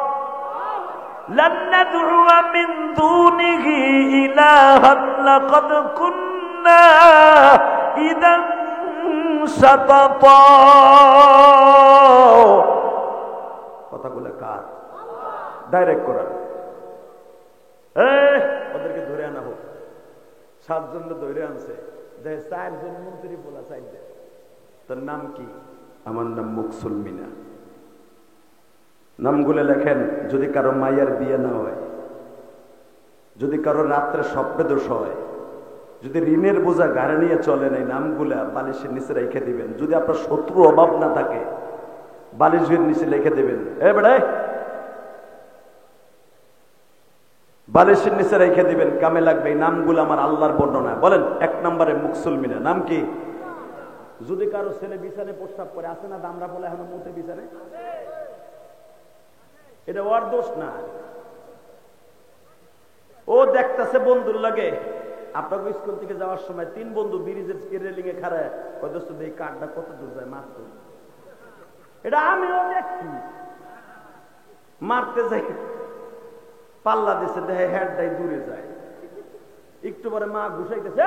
لن ندعو من دونه إلها لقد كنا إذا কথাগুলো কার? ডাইরেক্ট করা। ওদেরকে ধরে আনা হোক। 7 জন ধরে আনছে, 4 জন মন্ত্রী বলা চাইছে। তোর নাম কি? আমার নাম মুকসুল মিনা। নামগুলো লেখেন। যদি কারো মায়ের বিয়ে না হয়, যদি কারো রাত্রে স্বপ্নে দোষ হয়, যদি ঋণের বোঝা গাড়ি নিয়ে চলেন, এই নামগুলা বালিশের নিচে রেখে দিবেন। যদি আপনার শত্রু অভাব না থাকে, বালিশের নিচে রেখে দিবেন। বালিশের নিচে রেখে দিবেন, কামে লাগবে। এই নামগুলো আমার আল্লাহর বর্ণনা। বলেন 1 নম্বরে মুকসুল মিনা। নাম কি? যদি কারো ছেলে বিছানে প্রস্তাব করে, আছে না দামরা বলে এখন মুখে বিছানে, এটা ওর দোষ না। ও দেখতেছে বন্ধুর লাগে, আপনার স্কুল থেকে যাওয়ার সময় 3 বন্ধু ব্রিজের রেলিং এ খাড়ায় কত এই কাঠটা কত দূর যায় মারতে। এটা আমিও দেখছি। মারতে যাই, পাল্লা দিছে, দেখে হেডটাই দূরে যায়। একটু পরে মা ঘুষাইতেছে,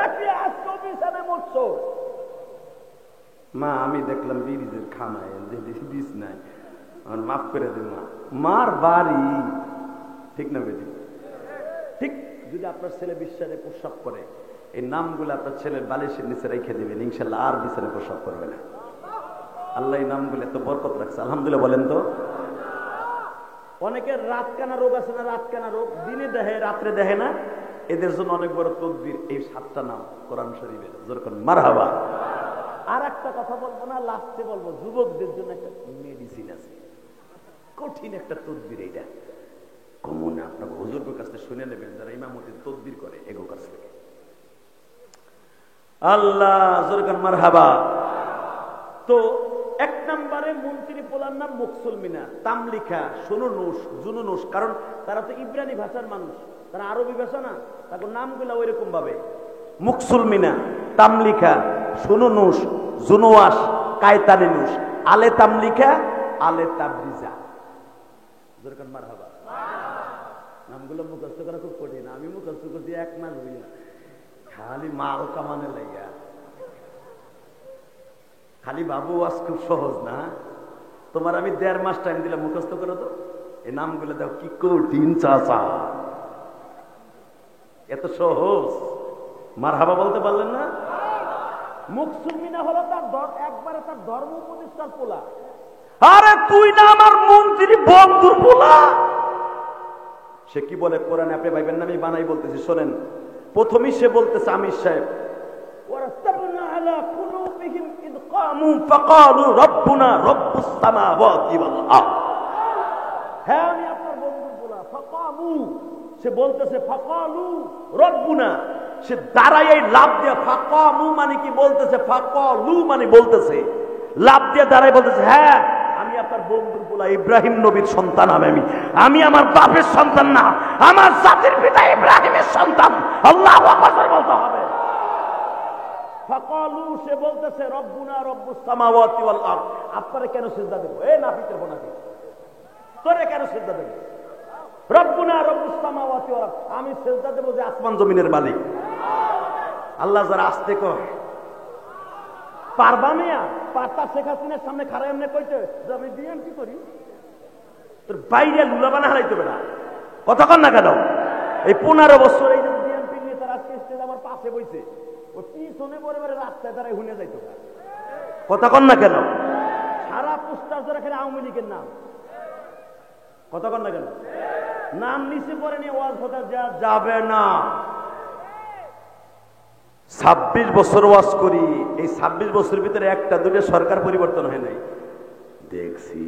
মা আমি দেখলাম ব্রিজের খানায় বীজ নাই, মাফ করে দিন মা। মার বাড়ি। ঠিক না বেটি? ঠিক। যদি আপনার ছেলে বিছানে প্রস্রাব করে, এই নামগুলো আপনার ছেলের বালিশের নিচে রেখে দিবেন, ইনশাল্লাহ আর বিছানে প্রস্রাব করবে না। আল্লাহ এই নামগুলো এত বরকত রাখছে, আলহামদুলিল্লাহ বলেন তো। অনেকের রাত কানা রোগ আছে না? রাত কানা রোগ দিনে দেখে, রাত্রে দেখে না। এদের জন্য অনেক বড় তদবির এই 7টা নাম কোরআন শরীফের। যেরকম মারহাবা। আর একটা কথা বলবো না, লাস্টে বলবো, যুবকদের জন্য একটা মেডিসিন আছে, কঠিন একটা তদবির। এইটা কমন আপনার হুজুরের কাছ থেকে শুনে নেবেন, যারা ইমামতির তদবির করে এগো কাছ থেকে। আল্লাহ যেরকম মারহাবা। তো এক নম্বরে মন্ত্রী পোলার নাম মুকসুলমিনা, তামলিখা, সুনুনুস, জুনুনুস, কারণ তারা তো ইব্রানি ভাষার মানুষ, তারা আরবি ভাষা না, তাদের নামগুলা ওই রকম ভাবে। মুকসুলমিনা, তামলিখা, সুনুনুস, জুনুয়াস, কায়তানিনুস, আলে তামলিখা, আলে তাবরিজা। যেরকম মারহাবা। নামগুলো মুখস্থ করা খুব কঠিন, আমি মুখস্থ করছি 1 মাস হইয়া, খালি মাল কামানে লাইয়া। খালি বাবু আজ খুব সহজ না, তোমার আমি 1.5 মাস টাইম দিলাম মুখস্থ করো তো, এই নামগুলো দাও কি কঠিন চাচা, এত সহজ। মারহাবা বলতে পারলেন না? মুকসুলমিনা হলো তার একবারে তার ধর্ম প্রতিষ্ঠার পোলা। আরে তুই না আমার মন্ত্রী বন্ধুর পোলা। সে কি বলে কোরআনে, আপনি ভাইবেন না আমি বানাই বলতেছি, শোনেন। প্রথমেই সে বলতেছে আমির সাহেব, ওয়ারাতাবনা আলা কুলুবিহিম ইদ কামু ফাকালু রব্বুনা রব্বুস সামাওয়াতি ওয়াল আরদ। হ্যাঁ আমি আপনার বন্ধুর পোলা। ফাকামু, সে বলতেছে ফাকালু রব্বুনা, সে দাঁড়ায় লাভ দিয়ে, ফাকামু মানে কি বলতেছে, ফাকালু মানে বলতেছে লাভ দিয়ে দাঁড়ায় বলতেছে, হ্যাঁ আমি আপনার বন্ধুর পোলা, ইব্রাহিম নবীর সন্তান। আমি আমার বাপের সন্তান না, আমার জাতির পিতা ইব্রাহিমের সন্তান। আল্লাহু আকবার বলতে হবে। ফাকালু, সে বলতেছে রব্বুনা রব্বুস সামাওয়াতি ওয়াল আরদ। আপনারে কেন সিজদা দেব? এই নাফিতের বোনাকে তোরে কেন সিজদা দেব? রব্বুনা রব্বুস সামাওয়াতি ওয়াল আরদ, আমি সিজদা দেব যে আসমান জমিনের মালিক। আল্লাহ যারা আসতে কয় পারবা মিয়া, পাতা শেখ হাসিনার সামনে খারাপ এমনি কইতে যে আমি বিএনপি করি, তোর বাইরে লুলা বানা হারাইতে হবে না। কতক্ষণ না কেন এই 15 বছর এই যে বিএনপি নিয়ে তার আজকে স্টেজ আমার পাশে বইছে, ও পিছনে পরে পরে রাস্তায় তারা হুনে যাইতো। কতক্ষণ না কেন সারা পোস্টার ধরে এখানে আওয়ামী লীগের নাম। কতক্ষণ না কেন নাম নিচে পরে নিয়ে ওয়াজ কথা যাবে না। 26 বছর ওয়াজ করি, এই 26 বছরের ভিতরে একটা দুটো সরকার পরিবর্তন হয় নাই দেখছি।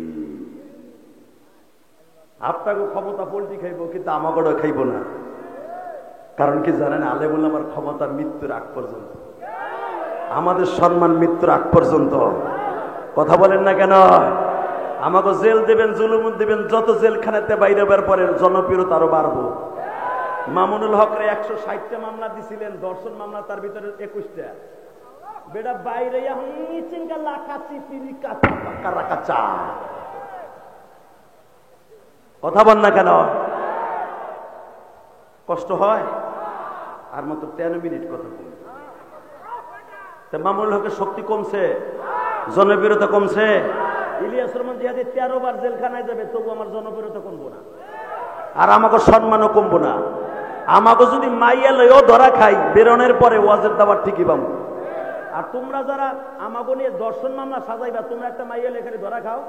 আপনাকে ক্ষমতা পোল্ট্রি খাইব, কিন্তু আমাকেও খাইব না। কারণ কি জানেন, আলেমুল আমার ক্ষমতা মৃত্যুর আগ পর্যন্ত, আমাদের সম্মান মৃত্যুর আগ পর্যন্ত। কথা বলেন না কেন? আমাকে জেল দেবেন, জুলুম দেবেন, যত জেলখানাতে বাইরে বের পরে জনপ্রিয়তা আরো বাড়বো। মামুনুল হকরে 160টা মামলা দিছিলেন, ধর্ষণ মামলা তার ভিতরে 21টা। বেটা বাইরে কথা বল না কেন? কষ্ট হয়। আর মাত্র 13 মিনিট কথা বলি। মামুনুল হকের শক্তি কমছে, জনপ্রিয়তা কমছে। ইলিয়াস রহমান জিহাদি 13 বার জেলখানায় যাবে, তবু আমার জনপ্রিয়তা কমবো না, আর আমাকে সম্মানও কমবো না। আমাকে যদি মাইয়া লইও ধরা খাই, বেরোনের পরে ওয়াজের দাবার ঠিকই পাবো। আর তোমরা যারা আমাকে নিয়ে দর্শন মামলা সাজাইবা, তোমরা একটা মাইয়া লেখারে ধরা খাও,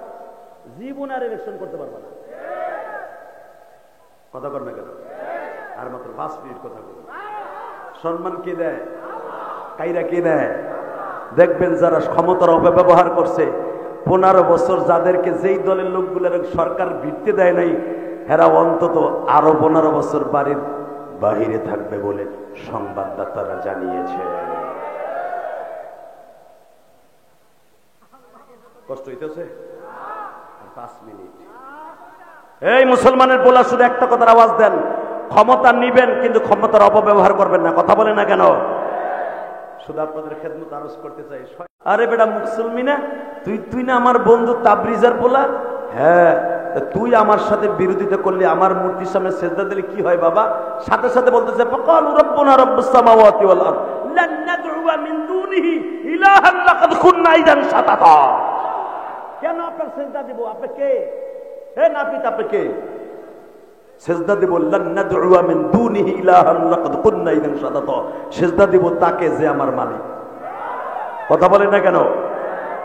জীবন আর ইলেকশন করতে পারবে না। কথা কর না কেন? আর মাত্র 5 মিনিট কথা বল। সম্মান কে দেয়? কাইরা কে দেয়? দেখবেন যারা ক্ষমতার অপব্যবহার করছে, 15 বছর যাদেরকে যেই দলের লোকগুলোর সরকার ভিত্তি দেয় নাই, এরা অন্তত আরো 15 বছর বাড়ির বাহিরে থাকবে বলে সংবাদদাতারা জানিয়েছে। কষ্ট হইতেছে? 5 মিনিট। এই মুসলমানের বলা শুধু একটা কথার আওয়াজ দেন, ক্ষমতা নিবেন কিন্তু ক্ষমতার অপব্যবহার করবেন না। কথা বলে না কেন? শুধু আপনাদের খেদমত আরজ করতে চাই। আরে বেটা মুসলমিনা, তুই না আমার বন্ধু তাবরিজার বলা? হ্যাঁ, তুই আমার সাথে বিরোধিতা করলে, আমার মূর্তির সামনে সেজদা দিলে কি হয় বাবা? সাথে সাথে বলতেছে ফাকালু রব্বুনা রব্বুস সামাওয়াতি ওয়াল আরদ লান নাদউ মিন দুনিহি ইলাহান লাকাদ কুননা ইযান শাতাতা। কেন আপনার সেজদা দেব? আপনি কে? হে নাপিত, আপনি কে? সেজদা দেব লান নাদউ মিন দুনিহি ইলাহান লাকাদ কুননা ইযান শাতাতা, সেজদা দেব তাকে যে আমার মালিক। কথা বলেন না কেন?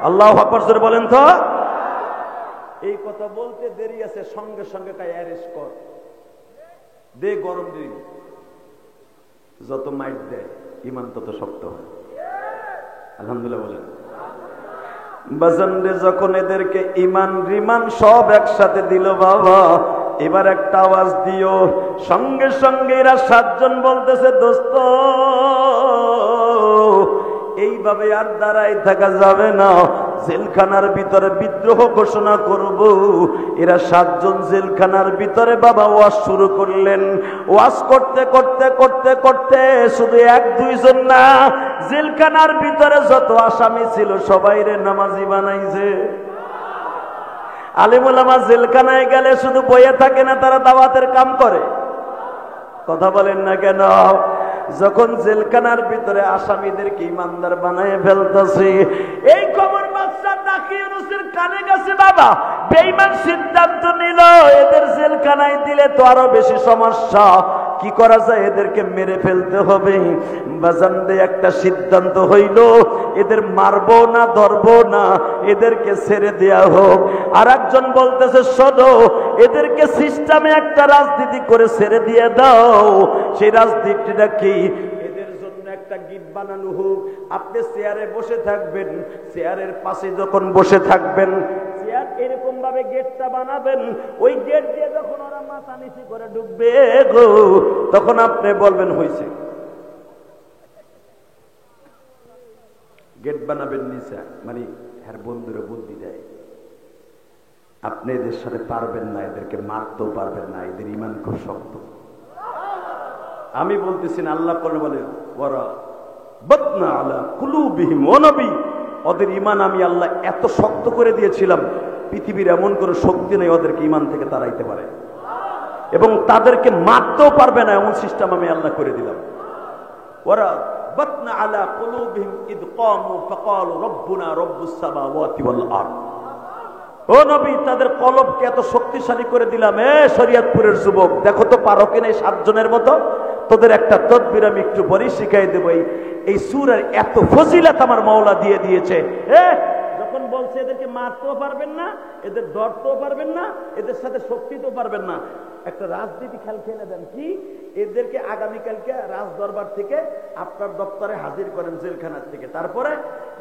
আল্লাহু আকবার জোরে বলেন তো। এই কথা বলতে দেরি আছে, সঙ্গে সঙ্গে তাই অ্যারেস্ট কর দে, গরম দিন। যত মাইট দেয় ইমান তত শক্ত হয়। আলহামদুলিল্লাহ বলেন। বাজানরে যখন এদেরকে ইমান রিমান সব একসাথে দিল বাবা, এবার একটা আওয়াজ দিও। সঙ্গে সঙ্গে এরা 7 জন বলতেছে দোস্ত এইভাবে আর দাঁড়াই থাকা যাবে না, জেলখানার ভিতরে বিদ্রোহ ঘোষণা করব। এরা 7 জন জেলখানার ভিতরে বাবা ওয়াজ শুরু করলেন। ওয়াজ করতে করতে করতে করতে শুধু 1-2 জন না, জেলখানার ভিতরে যত আসামি ছিল সবাইরে নামাজি বানাইছে। আলেম ওলামা জেলখানায় গেলে শুধু বইয়ে থাকে না, তারা দাওয়াতের কাম করে। কথা বলেন না কেন? যখন জেলখানার ভিতরে আসামিদেরকে ইমানদার বানায় ফেলতেছে, এই খবর বাদশা তাকি ইউনূসের কানে গেছে। বাবা বেঈমান সিদ্ধান্ত নিল, এদের জেলখানায় দিলে তো আরো বেশি সমস্যা, কি করা যায়, এদেরকে মেরে ফেলতে হবে। বাজানদে একটা সিদ্ধান্ত হইল, এদের মারবো না, ধরবো না, এদেরকে ছেড়ে দেয়া হোক। আর একজন বলতেছে শোনো, এদেরকে সিস্টেমে একটা রাজনীতি করে ছেড়ে দিয়ে দাও। সেই রাজনীতিটা কি? এদের জন্য একটা গিট বানানো হোক। আপনি চেয়ারে বসে থাকবেন, চেয়ারের পাশে যখন বসে থাকবেন, চেয়ার এরকম ভাবে গেটটা বানাবেন, ওই গেট দিয়ে যখন ওরা মাথা নিচু করে ঢুকবে গো, তখন আপনি বলবেন হইছে। গেট বানাবেন নিচে, মানে হ্যার বন্ধুরা বুদ্ধি দেয়, আপনি এদের সাথে পারবেন না, এদেরকে মারতেও পারবেন না, এদের ইমান খুব শক্ত। আমি বলতেছি না, আল্লাহ করে বলে ওরা বদনা আলা কুলুবিহিম, ও নবী, ওদের ইমান আমি আল্লাহ এত শক্ত করে দিয়েছিলাম, পৃথিবীর এমন কোন শক্তি নেই ওদেরকে ইমান থেকে তাড়াইতে পারে, এবং তাদেরকে মারতেও পারবে না, এমন সিস্টেম আমি আল্লাহ করে দিলাম। ওরা বদনা আলা কুলুবিহিম ইদ কামু ফাকালু রব্বুনা রব্বুস সামাওয়াতি ওয়াল আরদ। ও নবী, তাদের কলবকে এত শক্তিশালী করে দিলাম। শরীয়তপুরের যুবক, দেখো তো পারো কিনা এই 7 জনের মতো। তোদের একটা তদবির আমি একটু পরে শিখাই দেবো। এই সূরার এত ফজিলত আমার মাওলা দিয়ে দিয়েছে। যখন বলছে এদেরকে মারতেও পারবেন না, এদের ধরতেও পারবেন না, এদের সাথে শক্তিতেও পারবেন না, একটা রাজনীতি খেল খেলে দেন। কি? এদেরকে আগামীকালকে রাজ দরবার থেকে আপনার দপ্তরে হাজির করেন জেলখানার থেকে। তারপরে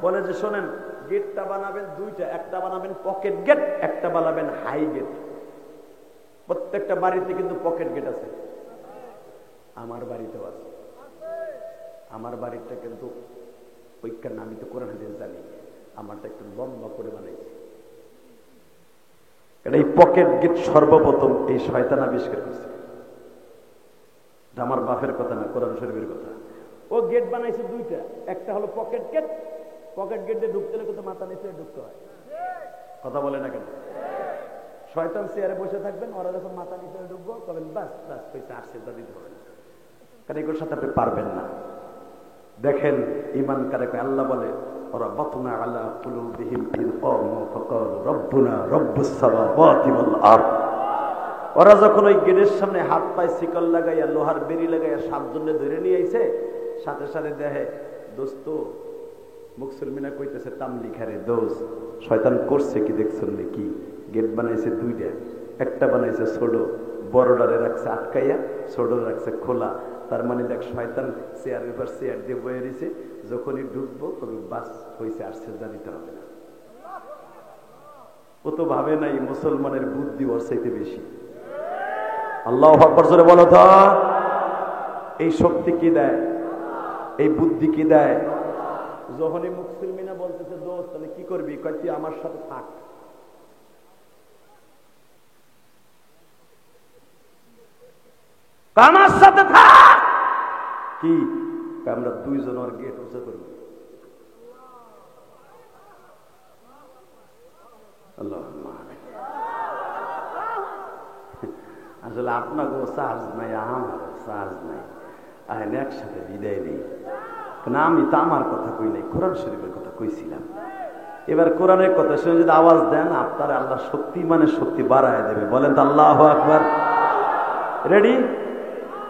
বলে যে শোনেন, গেটটা বানাবেন 2টা, একটা বানাবেন পকেট গেট, একটা বানাবেন হাই গেট। প্রত্যেকটা বাড়িতে কিন্তু পকেট গেট আছে, আমার বাড়িতেও আছে। আমার বাড়িটা কিন্তু ওইখানে আমি তো কোরআন হাদিস জানি, আমারটা একটু লম্বা করে বানাইছি। এই পকেট গেট সর্বপ্রথম এই শয়তান আবিষ্কার করছে। আমার বাপের কথা না, কোরআন শরীফের কথা। ও গেট বানাইছে 2টা, একটা হলো পকেট গেট। পকেট গেট দিয়ে ঢুকতে হলে কিন্তু মাথা নিচে ঢুকতে হয়। কথা বলে না কেন? শয়তান চেয়ারে বসে থাকবেন, ওরা যখন মাথা নিচে ঢুকবো তখন বাস বাস পয়সা আসছে, তা দিতে হবে না, কারণ এগুলোর সাথে আপনি পারবেন না। দেখেন ইমান কারে, আল্লাহ বলে ওরা বাতনা আলা কুলুবিহিম ইদ কামু ফাকালু রব্বুনা রব্বুস সামাওয়াতি ওয়াল আরদ। ওরা যখন ওই গেটের সামনে হাত পায়ে শিকল লাগাইয়া, লোহার বেরি লাগাইয়া 7 জনে ধরে নিয়ে আইছে, সাথে সাথে দেখে দোস্ত মুসলমানা কইতেছে তামলিখারে দোষ, শয়তান করছে কি দেখছেন নাকি? গেট বানাইছে 2টা, একটা বানাইছে ছোট, বড়ডারে রাখছে আটকাইয়া, ছোট রাখছে খোলা। তার মানে দেখ, শয়তান চেয়ারের উপর চেয়ার দিয়ে বয়ে রয়েছে, যখনই ঢুকবো তবে বাস হয়েছে, আর সেজদা দিতে হবে না। ও তো ভাবে নাই মুসলমানের বুদ্ধি ওর চাইতে বেশি। আল্লাহু আকবার জোরে বলো তো। এই শক্তি কি দেয়? এই বুদ্ধি কি দেয়? যখনই মুসলমানা বলতেছে দোস্ত তাহলে কি করবি, কয় তুই আমার সাথে থাক। আমার সাথে থাক কি? আমরা 2 জন ওর গেট উঁচা করব। আসলে আপনাকে চার্জ নাই, আমার চার্জ নাই, আইন একসাথে বিদায় নেই। না, আমি তো আমার কথা কই নাই, কোরআন শরীফের কথা কইছিলাম। এবার কোরআনের কথা শুনে যদি আওয়াজ দেন, আপনার আল্লাহ শক্তি মানে শক্তি বাড়ায় দেবে। বলেন তো আল্লাহু আকবার। রেডি?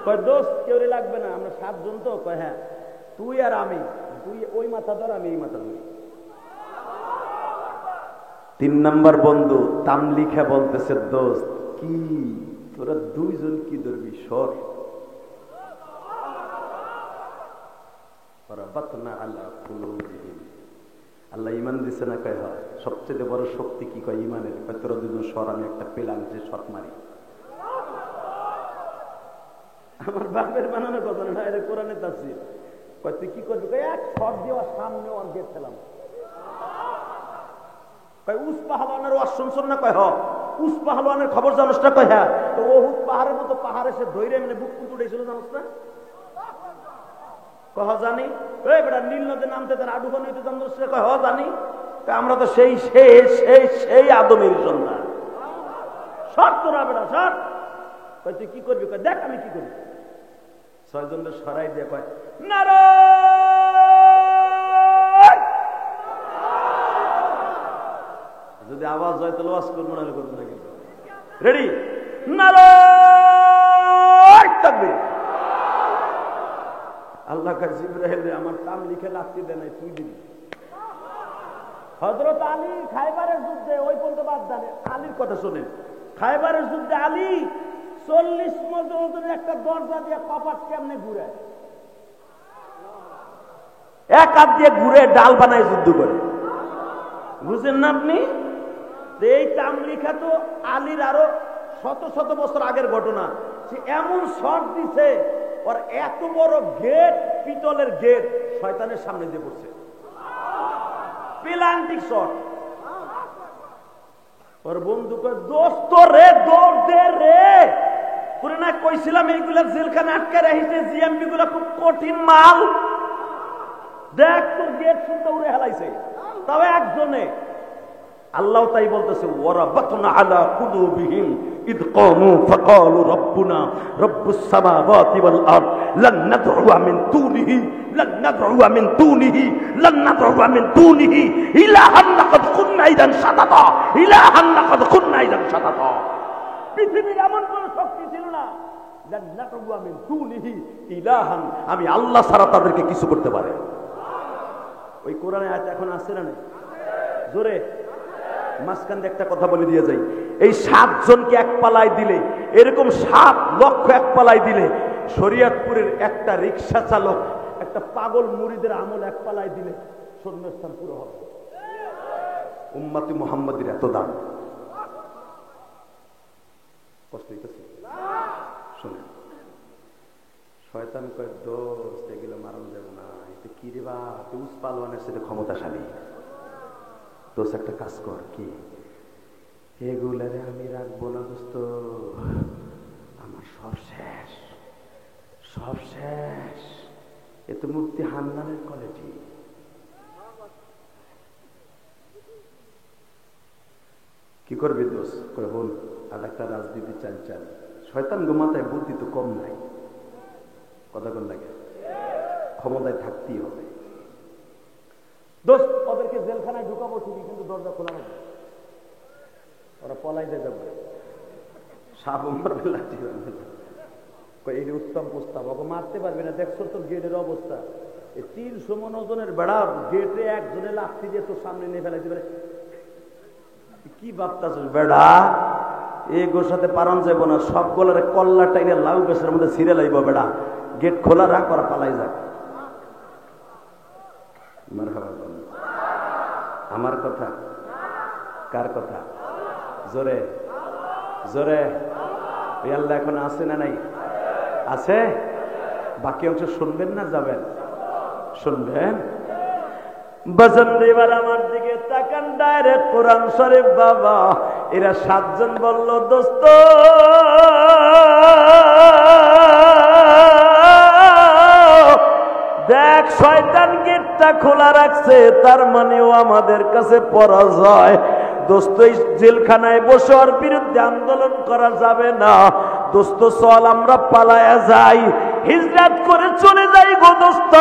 কয় দোস্ত কেউ লাগবে না, আমরা 7 জন তো। কয় হ্যাঁ, তুই আর আমি, তুই ওই মাথা ধর, আমি এই মাথা ধরি। 3 নাম্বার বন্ধু তামলিখা বলতেছে দোস্ত কি তোরা 2 জন কি ধরবি, সর। আল্লাহ ইমান দিছে না? কয় হয়। সবচেয়ে বড় শক্তি কি? কয় ইমানের। তোরা 2 জন সর, আমি একটা পেলাম যে শট মারি। আমার বাপের বানানোর কথা না, এটা কোরআনে তাফসীর। কয় তুই কি করবি? কয় এক শট দিয়ে সামনে ওর গেট ফেলাম। উস পাহালওয়ানের ওয়াজ শুনছন না? কয় হ। উস পাহালওয়ানের খবর জানোস না? কয় হ্যাঁ। তো ওহুদ পাহাড়ের মতো পাহাড়ে সে ধৈর্য মানে বুক ফুট উঠেছিল, জানোস না? কহ জানি। এই বেটা নীল নদে নামতে তার আডু বানাইতে জানোস না? কয় হ জানি। আমরা তো সেই সেই সেই সেই আদমের সন্তান। সর তোরা বেটা সর। কয় তুই কি করবি? কয় দেখ আমি কি করি। 6 জনের সরাই দিয়ে কয় নারায়ণ। যদি আওয়াজ হয় তাহলে ওয়াজ করবো, নাহলে করবো না। কিন্তু রেডি? নারায়ণ তাকবীর। আল্লাহ কা জিবরাইল রে আমার নাম লিখে লাফতি দেয় নাই, তুই দিবি। হযরত আলী খায়বারের যুদ্ধে ওই পর্যন্ত বাদ দেন, আলীর কথা শুনেন। খায়বারের যুদ্ধে আলী 40 মজনের একটা দরজা দিয়ে কপাট কেমনে ঘুরে, এক হাত দিয়ে ঘুরে ডাল বানায় যুদ্ধ করে। বুঝেন না আপনি? এই তামলিখা তো আলীর আরো শত শত বছর আগের ঘটনা। সে এমন শট দিছে, ওর এত বড় গেট, পিতলের গেট, শয়তানের সামনে দিয়ে পড়ছে। প্লান্টিক শট। ওর বন্ধু কয় দোস্ত রে দৌড় দে রে, তোরে না কইছিলাম এইগুলা জেলখানে আটকে রাখিছে, জিএমপি গুলা খুব কঠিন মাল। দেখ তোর গেট শুনতে উড়ে হেলাইছে। তবে একজনে আল্লাহ তাই বলতেছে ওয়ারাবাতনা আলা কুলুবিহিম ইদ ক্বামু ফাকালু রাব্বুনা রাব্বুস সামাওয়াতি ওয়াল আরদ লান নাদউয়া মিন দুনিহি লান নাদউয়া মিন দুনিহি লান নাদউয়া মিন দুনিহি ইলাহান লাকাদ কুননা ইদান শাতাতা ইলাহান লাকাদ কুননা ইদান শাতাতা। পৃথিবীর এমন কোন শক্তি ছিল না লান নাদউয়া মিন দুনিহি ইলাহান, আমি আল্লাহ ছাড়া তাদেরকে কিছু করতে পারে। ওই কোরআনে আয়াত এখন আছে না? জোরে মাঝখানে একটা কথা বলে দিয়ে যাই। এই 7 জনকে এক পালায় দিলে, এরকম 7 লক্ষ এক পালায় দিলে, শরীয়তপুরের একটা রিক্সা চালক, একটা পাগল মুরিদের আমল এক পালায় দিলে শূন্যস্থান পুরো হবে। উম্মতি মুহাম্মাদের এত দাম। কষ্ট হইতেছে? শুনে শয়তান কয় দোস্ত এগুলো মারণ যাবে না, এটা কি রে বা, উস পালোয়ানের সাথে ক্ষমতাশালী। দোস্ত একটা কাজ কর, কি এগুলারে আমি রাখবো না দোস্ত, আমার সব শেষ, সব শেষ। এ তো মুফতি হান্নানের কোয়ালিটি। কি করবি দোস্ত? কয় বল আর একটা রাজনীতি চাল চাল। শয়তান গোমাতায় বুদ্ধি তো কম নাই, কথা কোন লাগে, ক্ষমতায় থাকতেই হবে। দোস্ত ওদেরকে জেলখানায় ঢুকাবো ঠিকই, কিন্তু দরজা খোলা রাখবে, ওরা পলাইতে যাবে। সাপ মারবে, লাঠি মারবে। এই উত্তম প্রস্তাব, ওকে মারতে পারবে না। দেখছো তোর গেটের অবস্থা, 300 মন ওজনের বেড়া, গেটে একজনে লাঠি দিয়ে তোর সামনে নিয়ে ফেলাইতে পারে। কি ভাবতাছ বেড়া? এগোর সাথে পারন যাবো না, সব গোলারে কল্লা টাইনে লাউ গাছের মধ্যে ছিঁড়ে লাইব। বেড়া গেট খোলা রাখ, ওরা পালাই যাক। আমার কথা? কার কথা? জোরে জোরে। আল্লাহ এখন আছে না নাই? আছে। বাকি অংশ শুনবেন না যাবেন? শুনবেন। বাজান এবার আমার দিকে তাকান, ডাইরেক্ট কোরআন শরীফ। বাবা এরা 7 জন বলল দোস্ত দেখ শয়তান গেটটা খোলা রাখছে, তার মানেও আমাদের কাছে পরাজয়। দোস্ত এই জেলখানায় বসে ওর বিরুদ্ধে আন্দোলন করা যাবে না। দোস্ত চল আমরা পালায়া যাই, হিজরত করে চলে যাই গো দোস্ত।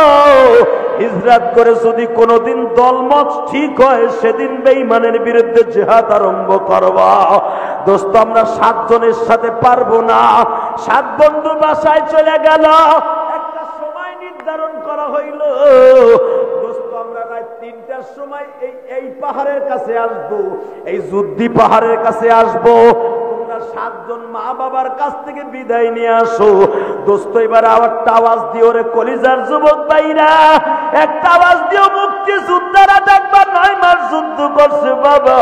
হিজরত করে যদি কোনোদিন দলমত ঠিক হয়, সেদিন বেঈমানের বিরুদ্ধে জিহাদ আরম্ভ করবা। দোস্ত আমরা 7 জনের সাথে পারবো না। 7 বন্ধু বাসায় চলে গেল। একটা সময় নির্ধারণ করা হইল, দোস্ত আমরা রাত 3টার সময় এই পাহাড়ের কাছে আসবো, এই যুদ্ধি পাহাড়ের কাছে আসবো। 7 জন মা বাবার কাছ থেকে বিদায় নিয়ে আসো। দোস্ত এবার একটা আওয়াজ দিও রে কলিজার যুবক ভাইরা, একটা আওয়াজ দিও মুক্তি যোদ্ধারা। দেখবা 9 মাস যুদ্ধ করছে বাবা।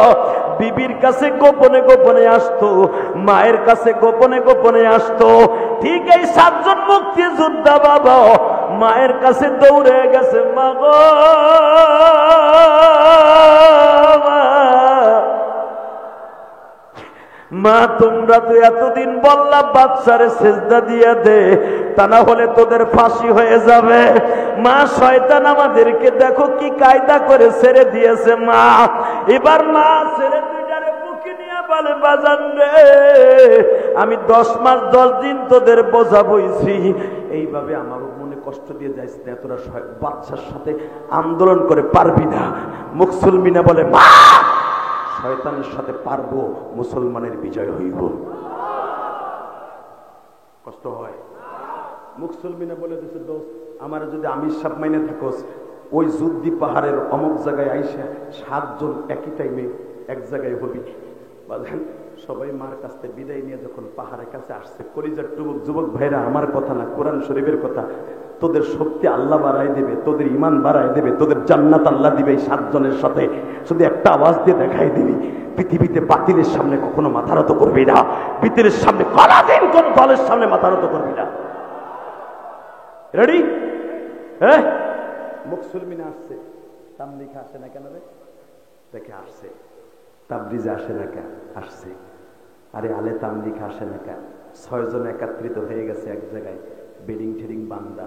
বিবির কাছে গোপনে গোপনে আসতো, মায়ের কাছে গোপনে গোপনে আসতো। ঠিক এই 7 জন মুক্তি যোদ্ধা বাবা মায়ের কাছে দৌড়ে গেছে। মা গো মা তোমরা তো এতদিন বললা বাচ্চারে সেজদা দিয়ে দে, তা না হলে তোদের ফাঁসি হয়ে যাবে। মা শয়তান আমাদেরকে দেখো কি কায়দা করে ছেড়ে দিয়েছে। মা এবার মা ছেড়ে দুইটারে বুকে নিয়ে বলে বাজান রে, আমি 10 মাস 10 দিন তোদের বোঝা বইছি, এইভাবে আমার মনে কষ্ট দিয়ে যাইস না, তোরা বাচ্চার সাথে আন্দোলন করে পারবি না। মুসলমিনা বলে মা শয়তানের সাথে পারবো, মুসলমানের বিজয় হইব। কষ্ট হয়। মুসলমিনা বলে দিছে দোস্ত আমার যদি আমির সাহেব মাইনে থাকোস, ওই যুদ্ধি পাহাড়ের অমুক জায়গায় আইসা 7 জন একই টাইমে এক জায়গায় হবি। বলেন সবাই মার কাছ থেকে বিদায় নিয়ে যখন পাহাড়ের কাছে আসছে, কলিজার যুবক ভাইরা, আমার কথা না, কোরআন শরীফের কথা, তোদের শক্তি আল্লাহ বাড়ায় দেবে, তোদের ইমান বাড়ায় দেবে, তোদের জান্নাত আল্লাহ দিবে। এই 7 জনের সাথে শুধু একটা আওয়াজ দিয়ে দেখাই দিবি, পৃথিবীতে বাতিলের সামনে কখনো মাথা নত করবি না, বাতিলের সামনে কোনদিন কোন দলের সামনে মাথা নত করবি না। রেডি? হ্যাঁ, মুসলমিনা আসছে, তামলিখা আসে না কেন রে? দেখে আসছে। তাবরিজে আসে না কেন? আসছে। আরে আলে তামলিখা আসে না কেন? 6 জন একত্রিত হয়ে গেছে এক জায়গায়, বেডিং ঠেডিং বান্দা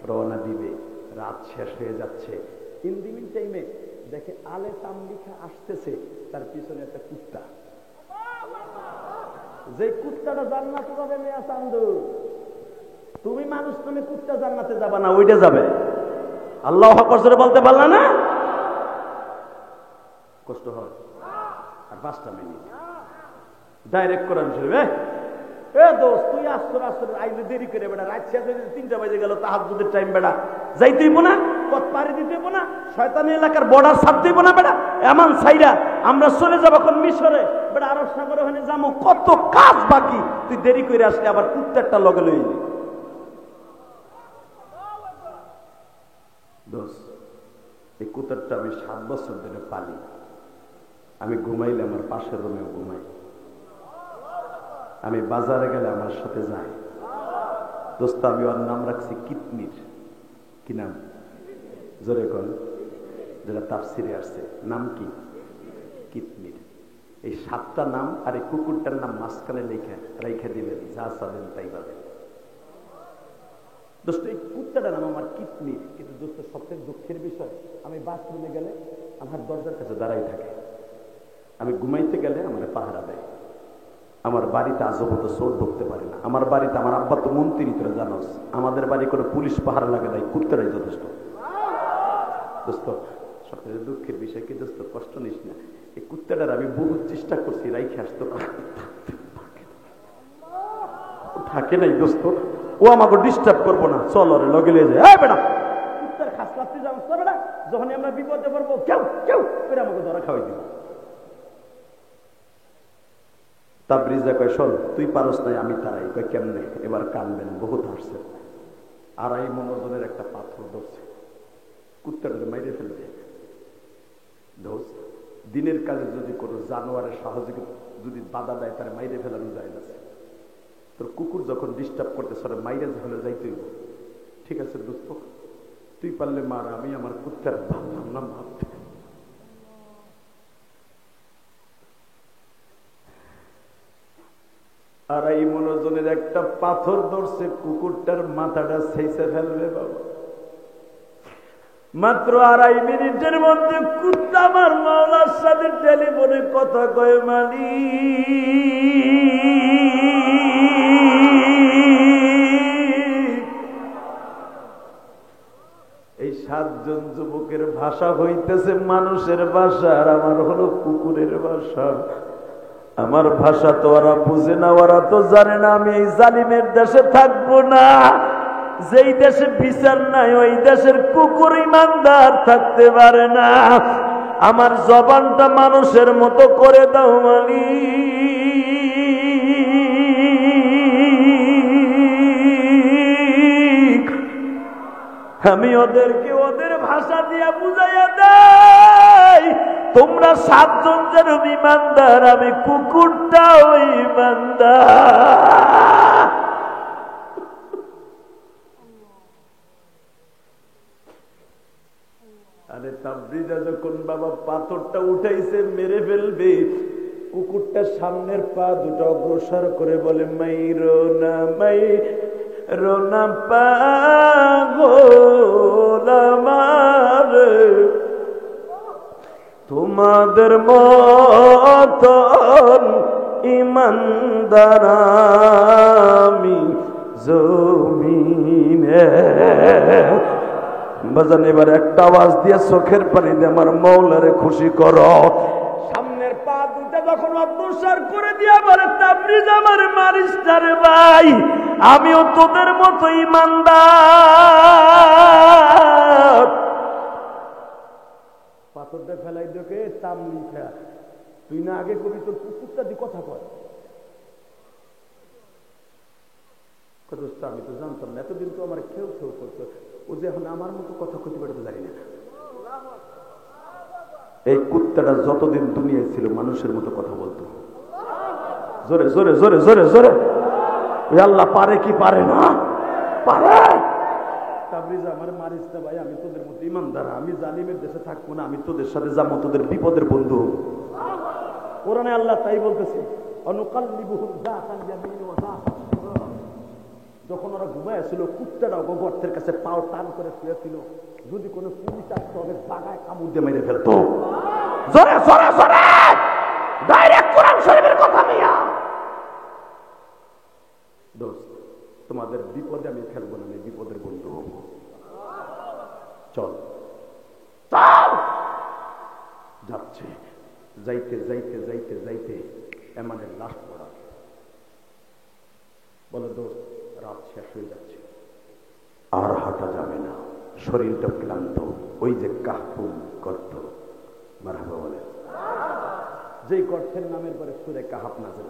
রওনা দিবে, রাত শেষ হয়ে যাচ্ছে। ইন দি মিন টাইমে দেখে আলে তামলিখা আসতেছে, তার পিছনে একটা কুত্তা। যে কুত্তাটা জান্নাতে যাবে মেয়া চান্দু, তুমি মানুষ, তুমি কুত্তা জান্নাতে যাবা না, ওইটা যাবে। আল্লাহু আকবার জোরে বলতে পারলা না? কষ্ট হয়। আর 5টা মিনিট ডাইরেক্ট কোরআন শরীফ। এ দোস্ত তুই আসর আইলে দেরি করে বেটা, রাত শেষ হয়ে 3টা বাজে গেল, তাহাজ্জুদের টাইম বেটা, যাইতেই না, পথ পাড়ি দিতে না, শয়তানি এলাকার বর্ডার ছাড়তেই না বেটা, এমন সাইরা আমরা চলে যাবো এখন মিশরে বেটা, আরব সাগরে ওখানে যাবো, কত কাজ বাকি, তুই দেরি করে আসলে আবার কুত্তারটা লগে লইলি। দোস্ত এই কুত্তারটা আমি 7 বছর ধরে পালি। আমি ঘুমাইলে আমার পাশের রুমেও ঘুমাই, আমি বাজারে গেলে আমার সাথে যায়। দোস্ত আমি ওর নাম রাখছি কিতমির। কি নাম? জোরে কর, যেটা তাফসিরে আসছে। নাম কি? কিতমির। এই 7টা নাম আর এই কুকুরটার নাম মাঝখানে রেখে দিলেন, যা চাবেন তাই পাবেন। দোস্ত এই কুত্তাটার নাম আমার কিতমির। কিন্তু দোস্ত সবচেয়ে দুঃখের বিষয়, আমি বাথরুমে গেলে আমার দরজার কাছে দাঁড়াই থাকে, আমি ঘুমাইতে গেলে আমার পাহারা দেয়। আমার বাড়িতে আজও মতো চোর ঢুকতে পারে না। আমার বাড়িতে, আমার আব্বা তো মন্ত্রী, তোরা জানোস, আমাদের বাড়ি করে পুলিশ পাহারা লাগে নাই, কুত্তারাই যথেষ্ট। দোস্ত সবচেয়ে দুঃখের বিষয় কি দোস্ত, কষ্ট নিস না, এই কুত্তাটার আমি বহু চেষ্টা করছি রাইখে আসতো, থাকে নাই দোস্ত। ও আমাকে ডিস্টার্ব করবো না, চল রে লগে লিয়ে যায়। হ্যাঁ বেটা, কুত্তার খাস লাগতে যাও বেটা, যখন আমরা বিপদে পড়বো কেউ কেউ করে আমাকে ধরা খাওয়াই দিব। তাবরিজা কয় শোন, তুই পারস নাই, আমি তারাই। কয় কেমনে? এবার কানবেন, বহুত হাসছে। 2.5 মণ ওজনের একটা পাথর ধরছে, কুত্তাটাকে মাইরে ফেলবে। দোস্ত দিনের কাজে যদি কোনো জানোয়ারের সাহসে যদি বাধা দেয়, তার মাইরে ফেলানো যায় না। তোর কুকুর যখন ডিস্টার্ব করতে সরে মাইরে হলে যাইতেই, ঠিক আছে দোস্ত, তুই পারলে মার, আমি আমার কুত্তার ভাবলাম না ভাবতে। 2.5 মণ ওজনের একটা পাথর ধরছে, কুকুরটার মাথাটা ছেঁচে ফেলবে বাবা। মাত্র 2.5 মিনিটের মধ্যে কুত্তা আমার মাওলার সাথে টেলিফোনে কথা কয়, এই 7 জন যুবকের ভাষা হইতেছে মানুষের ভাষা, আর আমার হলো কুকুরের ভাষা। আমার ভাষা তো ওরা বুঝে না, ওরা তো জানে না আমি এই জালিমের দেশে থাকবো না। যেই দেশে বিচার নাই ওই দেশের কুকুর ইমানদার থাকতে পারে না। আমার জবানটা মানুষের মতো করে দাও মালিক, আমি ওদেরকে ওদের ভাষা দিয়ে বুঝাইয়া দেই, তোমরা 7 জন যেন ইমানদার, আমি কুকুরটাও ইমানদার। আরে তাবরিজা যখন বাবা পাথরটা উঠাইছে মেরে ফেলবে, কুকুরটার সামনের পা দুটো অগ্রসর করে বলে মাইরো না পাগল আমার, তোমাদের মতন ইমানদার আমি জমিনে। বাজান এবার একটা আওয়াজ দিয়ে চোখের পানি দিয়ে আমার মৌলারে খুশি করো। সামনের পা দুটা যখন অগ্রসর করে দিয়ে বলে তাবরিজ আমার মারিস না রে ভাই, আমিও তোদের মতো ইমানদার। পাথরটা ফেলাই দেখে তামলি খা, তুই না আগে কবি তোর কুকুরটা দিয়ে কথা কয়। আমি তো জানতাম না, এতদিন তো আমার কেউ করতো, ও যে এখন আমার মতো কথা কইতে পারে তো জানি না। এই কুত্তাটা যতদিন দুনিয়ায় ছিল মানুষের মতো কথা বলতো। জোরে জোরে জোরে জোরে জোরে ওই আল্লাহ পারে কি পারে না? পারে। তাবরিজ আমার মারিস না ভাই, আমি তোদের মতো ইমানদার, আমি জালিমের দেশে থাকবো না, আমি তোদের সাথে যাবো, তোদের বিপদের বন্ধু। কোরআনে আল্লাহ তাই বলতেছে, অনুকাল্লিবুহুম যাতাল ইয়ামিন ওয়া যাতাল শিমাল। যখন ওরা ঘুমায় ছিল, কুত্তাটা গর্তের কাছে পাও টান করে শুয়েছিল, যদি কোনো পুলিশ আসতো ওদের জায়গায় কামড় দিয়ে মেরে ফেলতো। জোরে জোরে জোরে ডাইরেক্ট কোরআন শরীফের কথা নিয়া। দোস্ত, তোমাদের বিপদে আমি খেলবো না, আমি বিপদের বন্ধু হব। চল চল। যাচ্ছে, যাইতে যাইতে যাইতে যাইতে এমনের লাশ পড়া। বলে দোস্ত, রাত শেষ হয়ে যাচ্ছে, আর হাঁটা যাবে না, শরীরটা ক্লান্ত। ওই যে কাহফুল গর্ত, মারহাবা বলে, যে গর্তের নামের পরে সুরে কাহাফ নাযিল।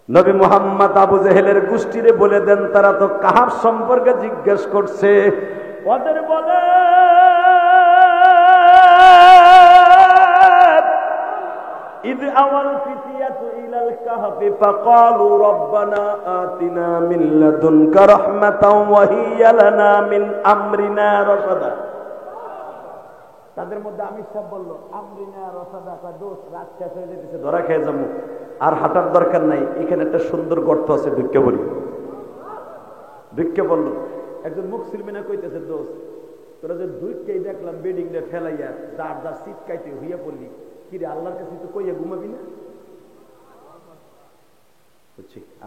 নবী মুহাম্মদ আবু জেহেলের গোষ্ঠীরে বলে দেন, তারা তো কাহাফ সম্পর্কে জিজ্ঞেস করছে। ওদের বলে إذ أوى الفتية إلى الكهف فقالوا ربنا آتنا من لدنك رحمة وهيئ لنا من أمرنا رشدا। তাদের মধ্যে আমির সাহেব বলল, আমরিনা রসাদা, দোস্ত রাত শেষ হয়ে যেতেছে, ধরা খেয়ে যাবো, আর হাঁটার দরকার নাই, এখানে একটা সুন্দর গর্ত আছে, ঢুকে বলি। ঢুকে বলল, একজন মুসলিমিনা কইতেছে, দোস্ত তোরা যে দুইটাই দেখলাম বেডিং রে ফেলাইয়া যার যার সিট কাইতে হইয়া পড়লি, কিরে আল্লাহর কাছে তো কইয়া ঘুমাবি না?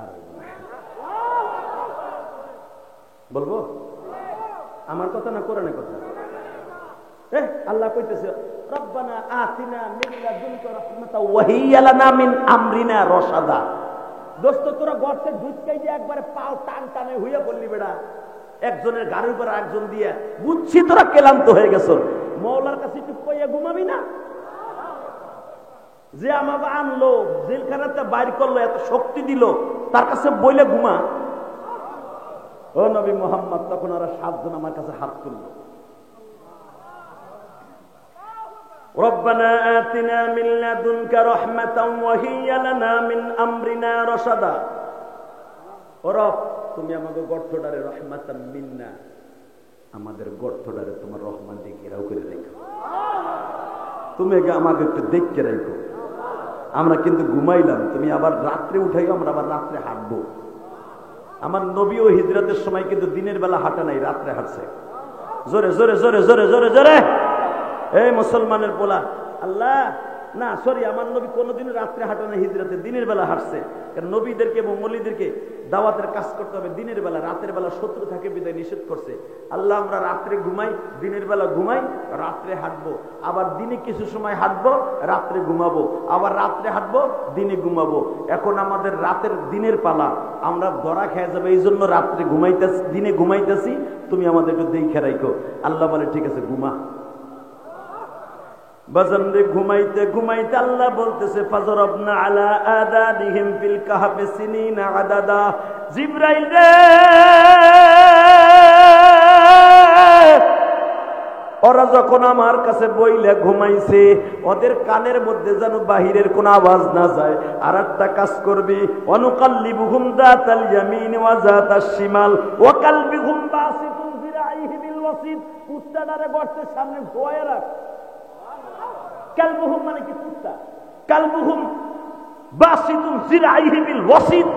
আর বলবো আমার কথা না কোরআনের কথা? আল্লাহ কইতেছে, রব্বানা আতিনা মিন লাদুনকা রাহমাতাও ওয়া হিয়্যা লানা মিন আমরিনা রশাদা। দোস্ত তোরা গর্তে ঢুকাই দিয়ে একবারে পাও টান টানে হইয়া পড়লি বেড়া, একজনের গাড়ির উপর একজন দিয়ে, বুঝছি তোরা ক্লান্ত হয়ে গেছো, মওলার কাছে একটু কইয়া ঘুমাবি না? যে আমাকে আনলো জেলখানাতে বাইর করলো, এত শক্তি দিল, তার কাছে বইলে ঘুমা। ও নবী মুহাম্মদ, তখন ওরা 7 জন আমার কাছে হাত তুলল, রব্বানা আতিনা মিন লাদুনকা রাহমাতাও ওয়া হিয়্যা লানা মিন আমরিনা রাশাদা। ও রব, তুমি আমাকে গর্তটারে রহমাতাম মিন্না, আমাদের গর্তটারে তোমার রহমান দিয়ে ঘেরাও করে রেখো, তুমি আমাকে একটু দেখতে রাখো। আমরা কিন্তু ঘুমাইলাম, তুমি আবার রাত্রে উঠাইও, আমরা আবার রাত্রে হাঁটবো। আমার নবী ও হিজরতের সময় কিন্তু দিনের বেলা হাঁটা নাই, রাত্রে হাঁটছে। জোরে জোরে জোরে জোরে জোরে জোরে এই মুসলমানের পোলা, আল্লাহ না সরি, আমার নবী কোনোদিন রাত্রে হাঁটে না, হিজরতে দিনের বেলা হাঁটছে। কারণ নবীদেরকে এবং ওলিদেরকে দাওয়াতের কাজ করতে হবে দিনের বেলা, রাতের বেলা শত্রু থাকে বিদায় নিষেধ করছে। আল্লাহ আমরা রাত্রে ঘুমাই, দিনের বেলা ঘুমাই, রাত্রে হাঁটবো, আবার দিনে কিছু সময় হাঁটবো, রাত্রে ঘুমাবো, আবার রাত্রে হাঁটবো, দিনে ঘুমাবো। এখন আমাদের রাতের দিনের পালা, আমরা ধরা খেয়ে যাবে, এই জন্য রাত্রে ঘুমাইতেছি, দিনে ঘুমাইতেছি, তুমি আমাদের একটু দেখে রাখো। আল্লাহ বলে ঠিক আছে ঘুমা। বাজান রে ঘুমাইতে ঘুমাইতে আল্লাহ বলতেছে, ফাজরাবনা আলা আদাদিহিম ফিল কাহফি সিনিনা আদাদা। জিবরাইল রে, ওরা যখন আমার কাছে বইলে ঘুমাইছে, ওদের কানের মধ্যে যেন বাহিরের কোন আওয়াজ না যায়। আর একটা কাজ করবি, অনুকাল্লিবুহুম যাতাল ইয়ামিন ওয়া যাতাশ শিমাল ওয়া কালবিহুম বাসিতুন যিরাইহি বিল ওয়াসিদ। কুত্তাটারে গর্তের সামনে ঘোয়ায় রাখ। কালবুহুম মানে কি? কুত্তা। কালবুহুম বাসিতুম জিরাইহি বিল ওয়াসিদ,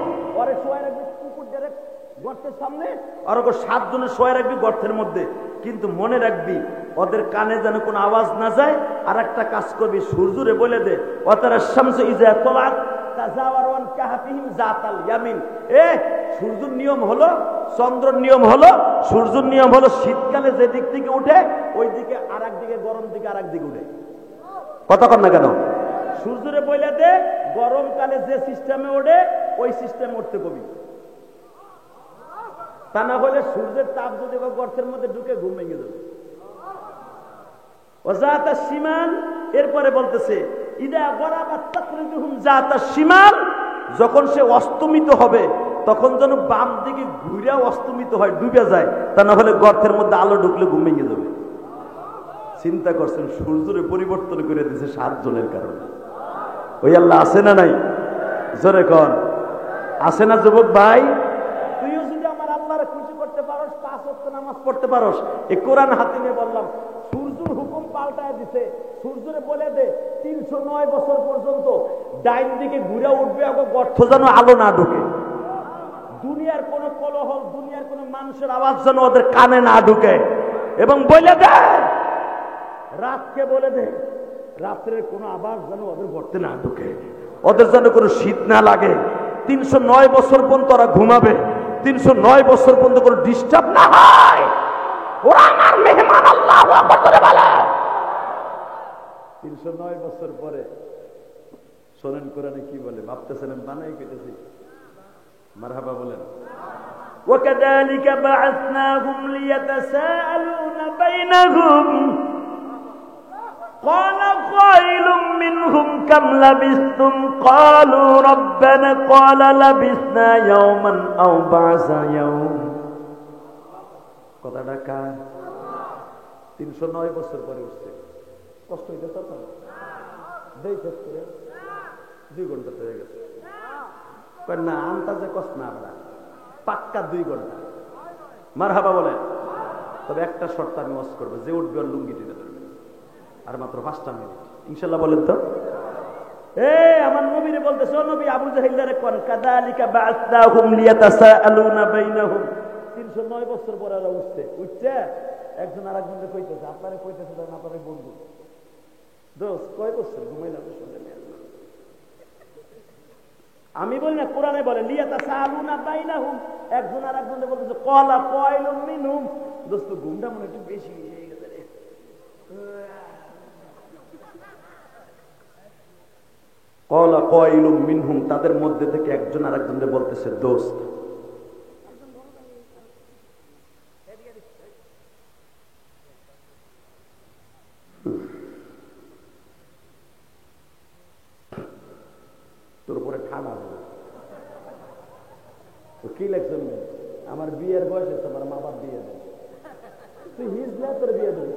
ওরে শোয়া রাখবি কুকুর ডাইরেক্ট গর্তের সামনে, আর ওকে 7 জনে শোয়া রাখবি গর্তের মধ্যে। কিন্তু মনে রাখবি ওদের কানে যেন কোনো আওয়াজ না যায়। আর একটা কাজ করবি, সূর্যরে বলে দে ওয়াতারা শামসু ইযা তালাত তাজাওয়ারু আন কাহফিহিম যাতাল ইয়ামিন। সূর্যের নিয়ম হলো, চন্দ্রের নিয়ম হলো, সূর্যের নিয়ম হলো শীতকালে যে দিক থেকে উঠে ওই দিকে, আর একদিকে গরম দিকে আর একদিকে উঠে। কথা কন না কেন? সূর্যরে বলে দে গরমকালে যে সিস্টেমে ওঠে ওই সিস্টেমে উঠতে কবি। তা না হলে সূর্যের তাপ যদি গর্তের মধ্যে ঢুকে ঘুম ভেঙে যাবে। ওয়াজাতা শিমাল, এরপরে বলতেছে ইদা গরাবাত তাকরিদুহুম জাতা শিমাল, যখন সে অস্তমিত হবে তখন যেন বাম দিকে ঘুরে অস্তমিত হয়, ডুবে যায়। তা না হলে গর্তের মধ্যে আলো ঢুকলে ঘুম ভেঙে যাবে। চিন্তা করছেন, সূর্যরে পরিবর্তন করে দিয়েছে 7 জনের কারণে। ওই আল্লাহ আছে না নাই? জোরে কন, আছে না যুবক ভাই? তুইও যদি আমার আল্লাহরে খুশি করতে পারোস, 5 ওয়াক্ত নামাজ পড়তে পারোস, এই কোরআন হাতে নিয়ে বললাম, সূর্যের হুকুম পাল্টায় দিছে। সূর্যরে বলে দে 309 বছর পর্যন্ত ডাইন দিকে ঘুরে উঠবে, গর্ত যেন আলো না ঢুকে। দুনিয়ার কোন কোলাহল, দুনিয়ার কোন মানুষের আওয়াজ যেন ওদের কানে না ঢুকে। এবং বলে দে রাতকে বলে দে রাত্রের কোন আওয়াজ যেন ওদের গর্তে না ঢুকে, ওদের যেন কোনো শীত না লাগে। 309 বছর পর্যন্ত ওরা ঘুমাবে, 309 বছর পর্যন্ত কোনো ডিস্টার্ব না হয়। ওরা আমার মেহমান, আল্লাহু আকবার করে বলে। 309 বছর পরে শোনেন কোরআনে কি বলে, ভাবতেছেন বানাই কেটেছি। মারহাবা বলেন। وكذلك بعثناهم ليتساءلون بينهم قال قائل منهم كم لبثتم قالوا ربنا قال لبثنا يوما أو بعض يوم। কথাটা কার? 309 বছর পরে উঠছে। কষ্ট হইতেছে তো? দেই শেষ করে 2 ঘন্টা হয়ে গেছে। না আন্তাজে কষ্ট না, আমরা পাক্কা 2 ঘন্টা। মারহাবা বলেন। তবে একটা শর্ত আমি ওয়াজ করবো, যে উঠবে ওর লুঙ্গি টেনে ধরবে। আর মাত্র 5টা মিনিট ইনশাল্লাহ, বলেন তো? আমার নবীরে বলতেছে, ও নবী, আবু জাহিলরে কোন কাযালিকা বা'আসনাহুম লিয়াতাসাআলুনা বাইনাহুম। 309 বছর পরে ওরা উঠছে একজন আরেকজনকে কইতেছে, আপনারে কইতেছে না আপনারে বন্ধু, দোস্ত কয় বছর ঘুমাইলাম শুনলেন? আমি বলি না, কোরআনে বলে লিয়াতাসাআলুনা বাইনাহুম। একজন আরেকজনকে বলতেছে ক্বালা কাইলুম মিনহুম, দোস্ত ঘুমটা মনে একটু বেশি হয়ে গেছে রে। ক্বালা কাইলুম মিনহুম, তাদের মধ্যে থেকে একজন আরেকজনকে বলতেছে দোস্ত তোর উপরে ঠান্ডা হবে। তো কি লাগছে? আমার বিয়ের বয়স আছে, আমার মা বাপ বিয়ে দেয়, তুই হিজলা তোর বিয়ে দেবে।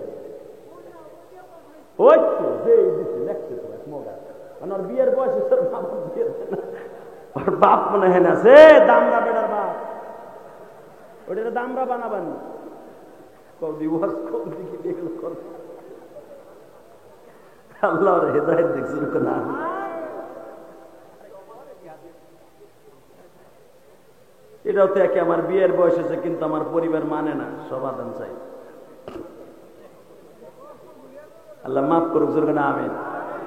ওই তো যে দিচ্ছে দেখছে তো এক মগা, মানে ওর বিয়ের বয়স আছে, ওর মা বাপ বিয়ে দেয় না। ওর বাপ মনে হয় না সে দামরা বেটার বাপ, ওটা দামরা বানাবানি কম দিবস কম দিকে দিয়ে গেল। আল্লাহর হেদায়েত দেখছেন না? এটাও তো একে, আমার বিয়ের বয়স আছে কিন্তু আমার পরিবার মানে না, সমাধান চাই। আল্লাহ মাফ করুক, জোর না আমিন।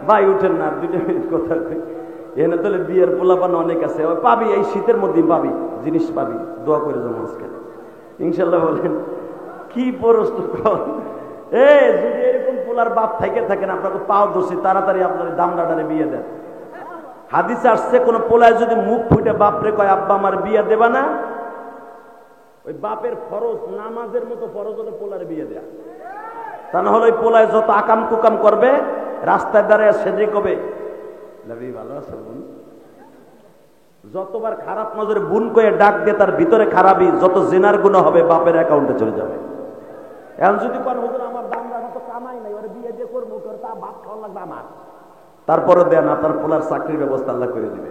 ভাই উঠেন না, 2 মিনিট কথা কই। এখানে তাহলে বিয়ের পোলাপান অনেক আছে, পাবি এই শীতের মধ্যে পাবি, জিনিস পাবি। দোয়া করে যাবো আজকে ইনশাল্লাহ। বলেন কি প্রস্তুত যদি এরকম পোলার বাপ থেকে থাকেন, আপনাকে পাও দোষী, তাড়াতাড়ি আপনার দামড়াটারে বিয়ে দেন। হাদিসে আসছে, কোন পোলায় যদি মুখ ফুটে বাপরে কয় আব্বা আমার বিয়ে দেবা না, ওই বাপের ফরজ নামাজের মতো ফরজ হলে পোলার বিয়ে দেয়া। তা না হলে ওই পোলায় যত আকাম কুকাম করবে, রাস্তায় দাঁড়ায় সেজে কবে ভালো আছে বোন, যতবার খারাপ নজরে বোন কয়ে ডাক দিয়ে তার ভিতরে খারাপই, যত জেনার গুণ হবে বাপের অ্যাকাউন্টে চলে যাবে। এখন যদি কোন হুজুর আমার দামরা মতো কামাই নাই, ওর বিয়ে দিয়ে করবো, তা ভাত খাওয়া লাগবে আমার, তারপরে দেন আপনার পোলার চাকরির ব্যবস্থা আল্লাহ করে দিবে।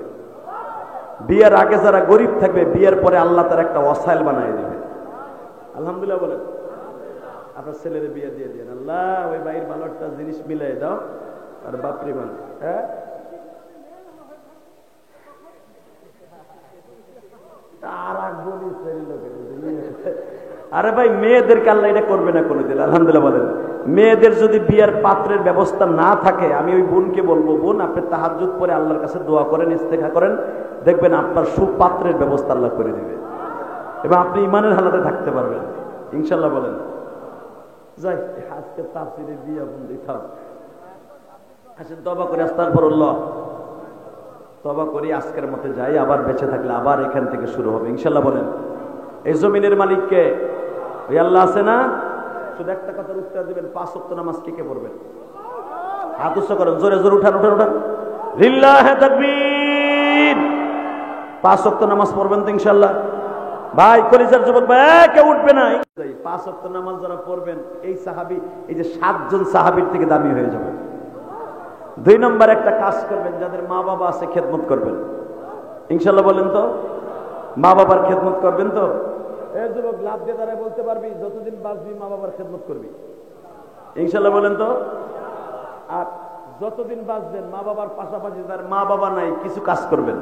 বিয়ের আগে যারা গরিব থাকবে, বিয়ের পরে আল্লাহ তার একটা ওয়াসাইল বানিয়ে দিবে। আলহামদুলিল্লাহ বলেন। আপনার ছেলের বিয়ে দিয়ে দেন, আল্লাহ ওই ভাইয়ের ভালো একটা জিনিস মিলাই দাও, আর বাপরি বান। হ্যাঁ আর এক বলি আরে ভাই মেয়েদেরকে আল্লাহ এটা করবে না কোনোদিন, আলহামদুলিল্লাহ বলেন। মেয়েদের যদি বিয়ের পাত্রের ব্যবস্থা না থাকে, আমি ওই বোনকে বলবো, বোন আপনি তাহাজ্জুদ পরে আল্লাহর কাছে দোয়া করেন, ইস্তেগফার করেন, দেখবেন আপনার সুপাত্রের ব্যবস্থা আল্লাহ করে দিবে এবং আপনি ইমানের হালাতে থাকতে পারবেন ইনশাল্লাহ বলেন। যাই আজকে তাফসীরে বিয়ে বোন দিতাম, আসেন তওবা করে আস্তাগফিরুল্লাহ, তওবা করি আজকের মতো যাই, আবার বেঁচে থাকলে আবার এখান থেকে শুরু হবে ইনশাল্লাহ বলেন। এই জমিনের মালিককে ওই আল্লাহ আছে না? শুধু একটা কথার উত্তর দিবেন, 5 ওয়াক্ত নামাজ কে কে পড়বেন? হাত উচ্চ করেন, জোরে জোরে উঠান উঠান উঠান, লিল্লাহি তাকবীর। 5 ওয়াক্ত নামাজ পড়বেন তো ইনশাআল্লাহ? ভাই কলিজার যুবক ভাই কেউ উঠবে না। 5 ওয়াক্ত নামাজ যারা পড়বেন, এই সাহাবী, এই যে 7 জন সাহাবীর থেকে দামি হয়ে যাবে। 2 নম্বর একটা কাজ করবেন, যাদের মা বাবা আছে খেদমত করবেন ইনশাআল্লাহ বলেন তো। মা বাবার খেদমত করবেন তো? এই যুবক লাভ দিয়ে দাঁড়ায় বলতে পারবি যতদিন বাঁচবি মা বাবার খেদমত করবি ইনশাআল্লাহ বলেন তো। আর যতদিন বাঁচবেন মা বাবার পাশাপাশি যার মা বাবা নাই কিছু কাজ করবেন।